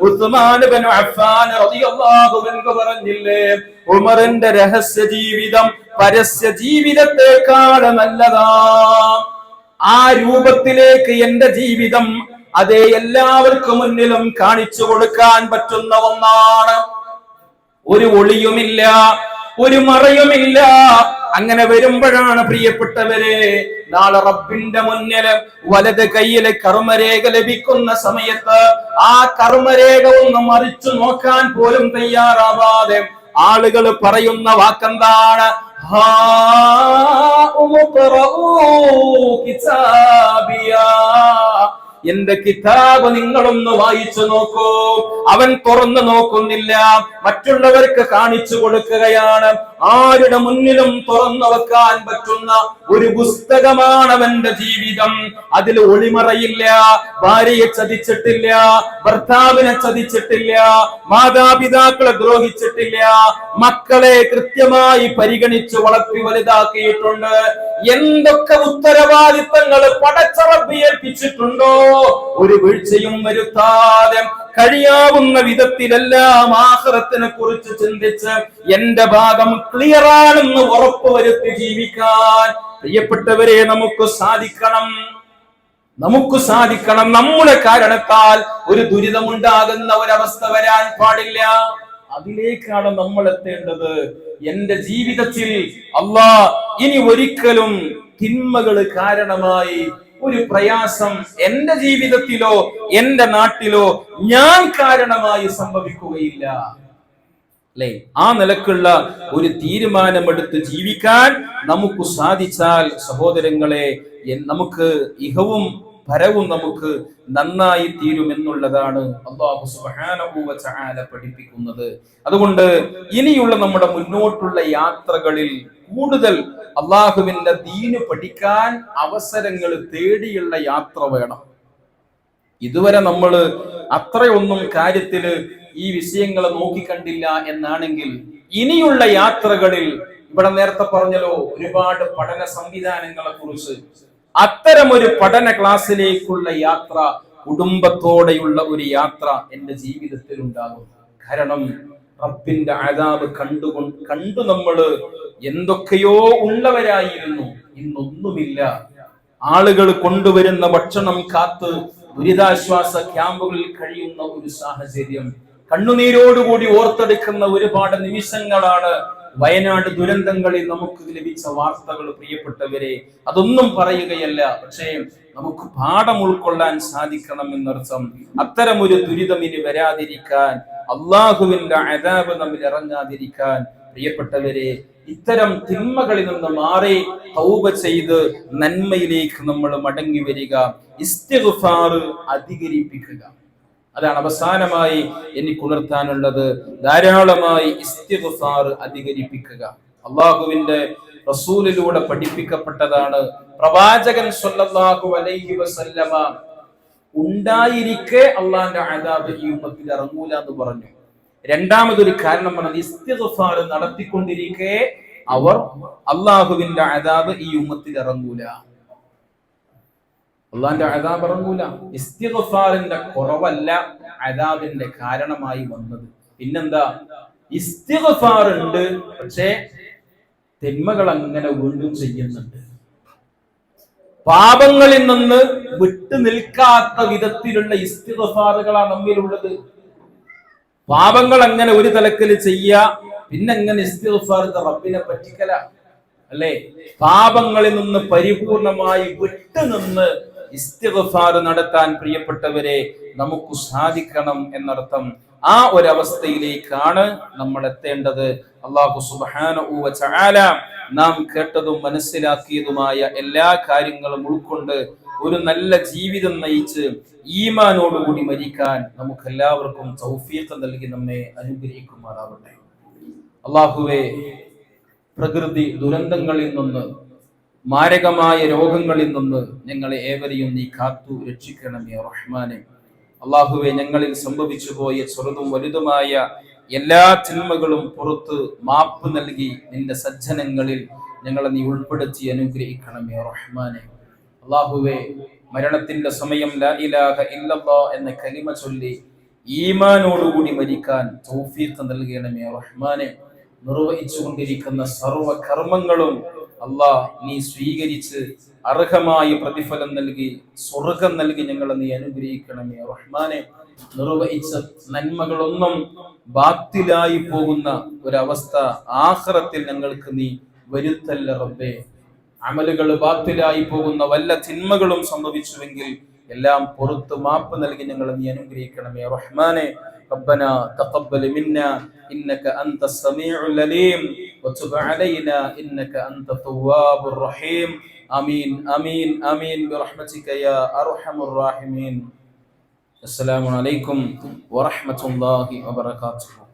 ഉസ്മാൻ ഇബ്നു അഫ്ഫാൻ റളിയല്ലാഹു അൻഹു പറഞ്ഞില്ലേ, ഉമറിന്റെ രഹസ്യ ജീവിതം പരസ്യ ജീവിതത്തെക്കാൾ നല്ലതാ. ആ രൂപത്തിലേക്ക് എന്റെ ജീവിതം അതേ എല്ലാവർക്കും മുന്നിലും കാണിച്ചു കൊടുക്കാൻ പറ്റുന്ന ഒന്നാണ്. ഒരു ഒളിയുമില്ല, ഒരു മറയുമില്ല. അങ്ങനെ വരുമ്പോഴാണ് പ്രിയപ്പെട്ടവരെ നാളെ റബ്ബിന്റെ മുന്നില് വലത് കയ്യില് കർമ്മരേഖ ലഭിക്കുന്ന സമയത്ത് ആ കർമ്മരേഖ ഒന്ന് മറിച്ചു നോക്കാൻ പോലും തയ്യാറാവാതെ ആളുകൾ പറയുന്ന വാക്കെന്താണ്? എന്റെ കിതാബ് നിങ്ങളൊന്ന് വായിച്ചു നോക്കൂ. അവൻ തുറന്നു നോക്കുന്നില്ല, മറ്റുള്ളവർക്ക് കാണിച്ചു കൊടുക്കുകയാണ്. ആരുടെ മുന്നിലും തുറന്നു വെക്കാൻ പറ്റുന്ന ഒരു പുസ്തകമാണ് അവന്റെ ജീവിതം. അതിൽ ഒളിമറയില്ല. ഭാര്യയെ ചതിച്ചിട്ടില്ല, ഭർത്താവിനെ ചതിച്ചിട്ടില്ല, മാതാപിതാക്കളെ ദ്രോഹിച്ചിട്ടില്ല, മക്കളെ കൃത്യമായി പരിഗണിച്ച് വളർത്തി വലുതാക്കിയിട്ടുണ്ട്. എന്തൊക്കെ ഉത്തരവാദിത്തങ്ങൾ പടച്ച റബ്ബ് ഏൽപ്പിച്ചിട്ടുണ്ടോ, ഒരു വീഴ്ചയും വരുത്താതെ കഴിയാവുന്ന വിധത്തിലെല്ലാം ആഖിറത്തിനെ കുറിച്ച് ചിന്തിച്ച് എന്റെ ഭാഗം ക്ലിയർ ആണെന്ന് ഉറപ്പുവരുത്തി ജീവിക്കാൻ പ്രിയപ്പെട്ടവരെ നമുക്ക് സാധിക്കണം. നമ്മുടെ കാരണത്താൽ ഒരു ദുരിതമുണ്ടാകുന്ന ഒരവസ്ഥ വരാൻ പാടില്ല. അതിലേക്കാണ് നമ്മൾ എത്തേണ്ടത്. എന്റെ ജീവിതത്തിൽ അല്ലാഹ് ഇനി ഒരിക്കലും തിന്മകള് കാരണമായി ഒരു പ്രയാസം എന്റെ ജീവിതത്തിലോ എന്റെ നാട്ടിലോ ഞാൻ കാരണമായി സംഭവിക്കുകയില്ല. അല്ലെ? ആ നിലക്കുള്ള ഒരു തീരുമാനമെടുത്ത് ജീവിക്കാൻ നമുക്ക് സാധിച്ചാൽ സഹോദരങ്ങളെ, നമുക്ക് ഇഹവും പരവും നമുക്ക് നന്നായി തീരുമെന്നുള്ളതാണ് അല്ലാഹു സുബ്ഹാനഹു വ തആല പഠിപ്പിക്കുന്നത്. അതുകൊണ്ട് ഇനിയുള്ള നമ്മുടെ മുന്നോട്ടുള്ള യാത്രകളിൽ കൂടുതൽ അള്ളാഹുവിന്റെ ദീന് പഠിക്കാൻ അവസരങ്ങൾ തേടിയുള്ള യാത്ര വേണം. ഇതുവരെ നമ്മൾ അത്രയൊന്നും കാര്യത്തില് ഈ വിഷയങ്ങൾ നോക്കിക്കണ്ടില്ല എന്നാണെങ്കിൽ ഇനിയുള്ള യാത്രകളിൽ, ഇവിടെ നേരത്തെ പറഞ്ഞല്ലോ ഒരുപാട് പഠന സംവിധാനങ്ങളെ കുറിച്ച്, അത്തരമൊരു പഠന ക്ലാസ്സിലേക്കുള്ള യാത്ര, കുടുംബത്തോടെയുള്ള ഒരു യാത്ര എന്റെ ജീവിതത്തിൽ ഉണ്ടാകും. കാരണം റബ്ബിന്റെ അദാബ് കണ്ടു നമ്മള് എന്തൊക്കെയോ ഉള്ളവരായിരുന്നു, ഇന്നൊന്നുമില്ല. ആളുകൾ കൊണ്ടുവരുന്ന ഭക്ഷണം കാത്ത് ദുരിതാശ്വാസ ക്യാമ്പുകളിൽ കഴിയുന്ന ഒരു സാഹചര്യം, കണ്ണുനീരോടുകൂടി ഓർത്തെടുക്കുന്ന ഒരുപാട് നിമിഷങ്ങളാണ് വയനാട് ദുരന്തങ്ങളിൽ നമുക്ക് ലഭിച്ച വാർത്തകൾ. പ്രിയപ്പെട്ടവരെ, അതൊന്നും പറയുകയല്ല, പക്ഷേ നമുക്ക് പാഠം ഉൾക്കൊള്ളാൻ സാധിക്കണം എന്നർത്ഥം. അത്തരമൊരു ദുരിതം ഇനി വരാതിരിക്കാൻ, അള്ളാഹുവിന്റെ അദാബ് നമ്മിൽ ഇറങ്ങാതിരിക്കാൻ പ്രിയപ്പെട്ടവരെ, ഇത്തരം തിന്മകളിൽ നിന്ന് മാറി തൗബ ചെയ്ത് നന്മയിലേക്ക് നമ്മൾ മടങ്ങി വരിക, ഇസ്തിഗ്ഫാർ അധികരിപ്പിക്കുക. അതാണ് അവസാനമായി എനിക്ക് ഉണർത്താനുള്ളത്. ധാരാളമായി ഇസ്തിഗ്ഫാർ അധികരിപ്പിക്കുക. അള്ളാഹുവിന്റെ റസൂലിലൂടെ പഠിപ്പിക്കപ്പെട്ടതാണ്. പ്രവാചകൻ സ്വല്ലല്ലാഹു അലൈഹി വസല്ലമ ഉണ്ടായിരിക്കെ അള്ളാന്റെ അദാബ് ഈ ഉമ്മത്തിൽ ഇറങ്ങൂല എന്ന് പറഞ്ഞു. രണ്ടാമതൊരു കാരണം പറഞ്ഞത്, ഇസ്തിഗ്ഫാർ നടത്തിക്കൊണ്ടിരിക്കെ അവർ അള്ളാഹുവിന്റെ അദാബ് ഈ ഉമ്മത്തിൽ ഇറങ്ങൂല. അള്ളാന്റെ അദാബ് ഇറങ്ങൂല. ഇസ്തിഗ്ഫാറിന്റെ കുറവല്ല അദാബിന്റെ കാരണമായി വന്നത്. പിന്നെന്താ? ഇസ്തിഗ്ഫാർ ഉണ്ട്, പക്ഷേ തിന്മകൾ അങ്ങനെ വീണ്ടും ചെയ്യുന്നുണ്ട്. പാപങ്ങളിൽ നിന്ന് വിട്ടു നിൽക്കാത്ത വിധത്തിലുള്ള ഇസ്തിഗ്ഫാറുകളാണ് നമ്മിലുള്ളത്. പാപങ്ങൾ അങ്ങനെ ഒരു തലക്കൽ ചെയ്യാ, പിന്നെ എങ്ങനെ ഇസ്തിഗ്ഫാർ? റബ്ബിനെ പറ്റിക്കല അല്ലേ? പാപങ്ങളിൽ നിന്ന് പരിപൂർണമായി വിട്ടുനിന്ന് ഇസ്തിഗ്ഫാർ നടത്താൻ പ്രിയപ്പെട്ടവരെ നമുക്ക് സാധിക്കണം എന്നർത്ഥം. ആ ഒരവസ്ഥയിലേക്കാണ് നമ്മൾ എത്തേണ്ടത്. അല്ലാഹു സുബ്ഹാനഹു വ തആല നാം കേട്ടതും മനസ്സിലാക്കിയതുമായ എല്ലാ കാര്യങ്ങളും ഉൾക്കൊണ്ട് ഒരു നല്ല ജീവിതം നയിച്ച് ഈമാനോടുകൂടി മരിക്കാൻ നമുക്ക് എല്ലാവർക്കും തൗഫീഖ് നൽകി നമ്മെ അനുഗ്രഹിക്കുമാറാവട്ടെ. അല്ലാഹുവേ, പ്രകൃതി ദുരന്തങ്ങളിൽ നിന്ന്, മാരകമായ രോഗങ്ങളിൽ നിന്ന് ഞങ്ങളെ ഏവരെയും നീ കാത്തു രക്ഷിക്കണമേ റഹ്മാനെ. അല്ലാഹുവേ, ഞങ്ങളിൽ സംഭവിച്ചു പോയ ചെറുതും വലുതുമായ എല്ലാ തിന്മകളും പുറത്ത് മാപ്പ് നൽകി നിന്റെ സജ്ജനങ്ങളിൽ ഞങ്ങളെ നീ ഉൾപ്പെടുത്തി അനുഗ്രഹിക്കണമേ റഹ്മാനെ. അല്ലാഹുവേ, മരണത്തിന്റെ സമയം ലാ ഇലാഹ ഇല്ലല്ലാഹ് എന്ന കലിമ ചൊല്ലി ഈമാനോടുകൂടി മരിക്കാൻ തൗഫീഖ് നൽകണമേ റഹ്മാനെ. നിർവഹിച്ചുകൊണ്ടിരിക്കുന്ന സർവ കർമ്മങ്ങളും അല്ലാഹ് നീ സ്വീകരിച്ച് അർഹമായ പ്രതിഫലം നൽകി സ്വർഗം നൽകി ഞങ്ങളെ നീ അനുഗ്രഹിക്കണമേ റഹ്മാനെ. നിർവഹിച്ച നന്മകളൊന്നും ബാത്തിലായി പോകുന്ന ഒരവസ്ഥ ആഖിറത്തിൽ ഞങ്ങൾക്ക് നീ വരുത്തല്ല റബ്ബേ. അമലുകൾ ബാത്തിലായി പോകുന്ന വല്ല തിന്മകളും സംഭവിച്ചുവെങ്കിൽ എല്ലാം പുറത്ത് മാപ്പ് നൽകി ഞങ്ങളെ നീ അനുഗ്രഹിക്കണമേ റഹ്മാനെ. ربنا تقبل منا إنك أنت السميع العليم وتب علينا إنك أنت التواب الرحيم آمين آمين آمين برحمتك يا أرحم الراحمين. السلام عليكم ورحمة الله وبركاته.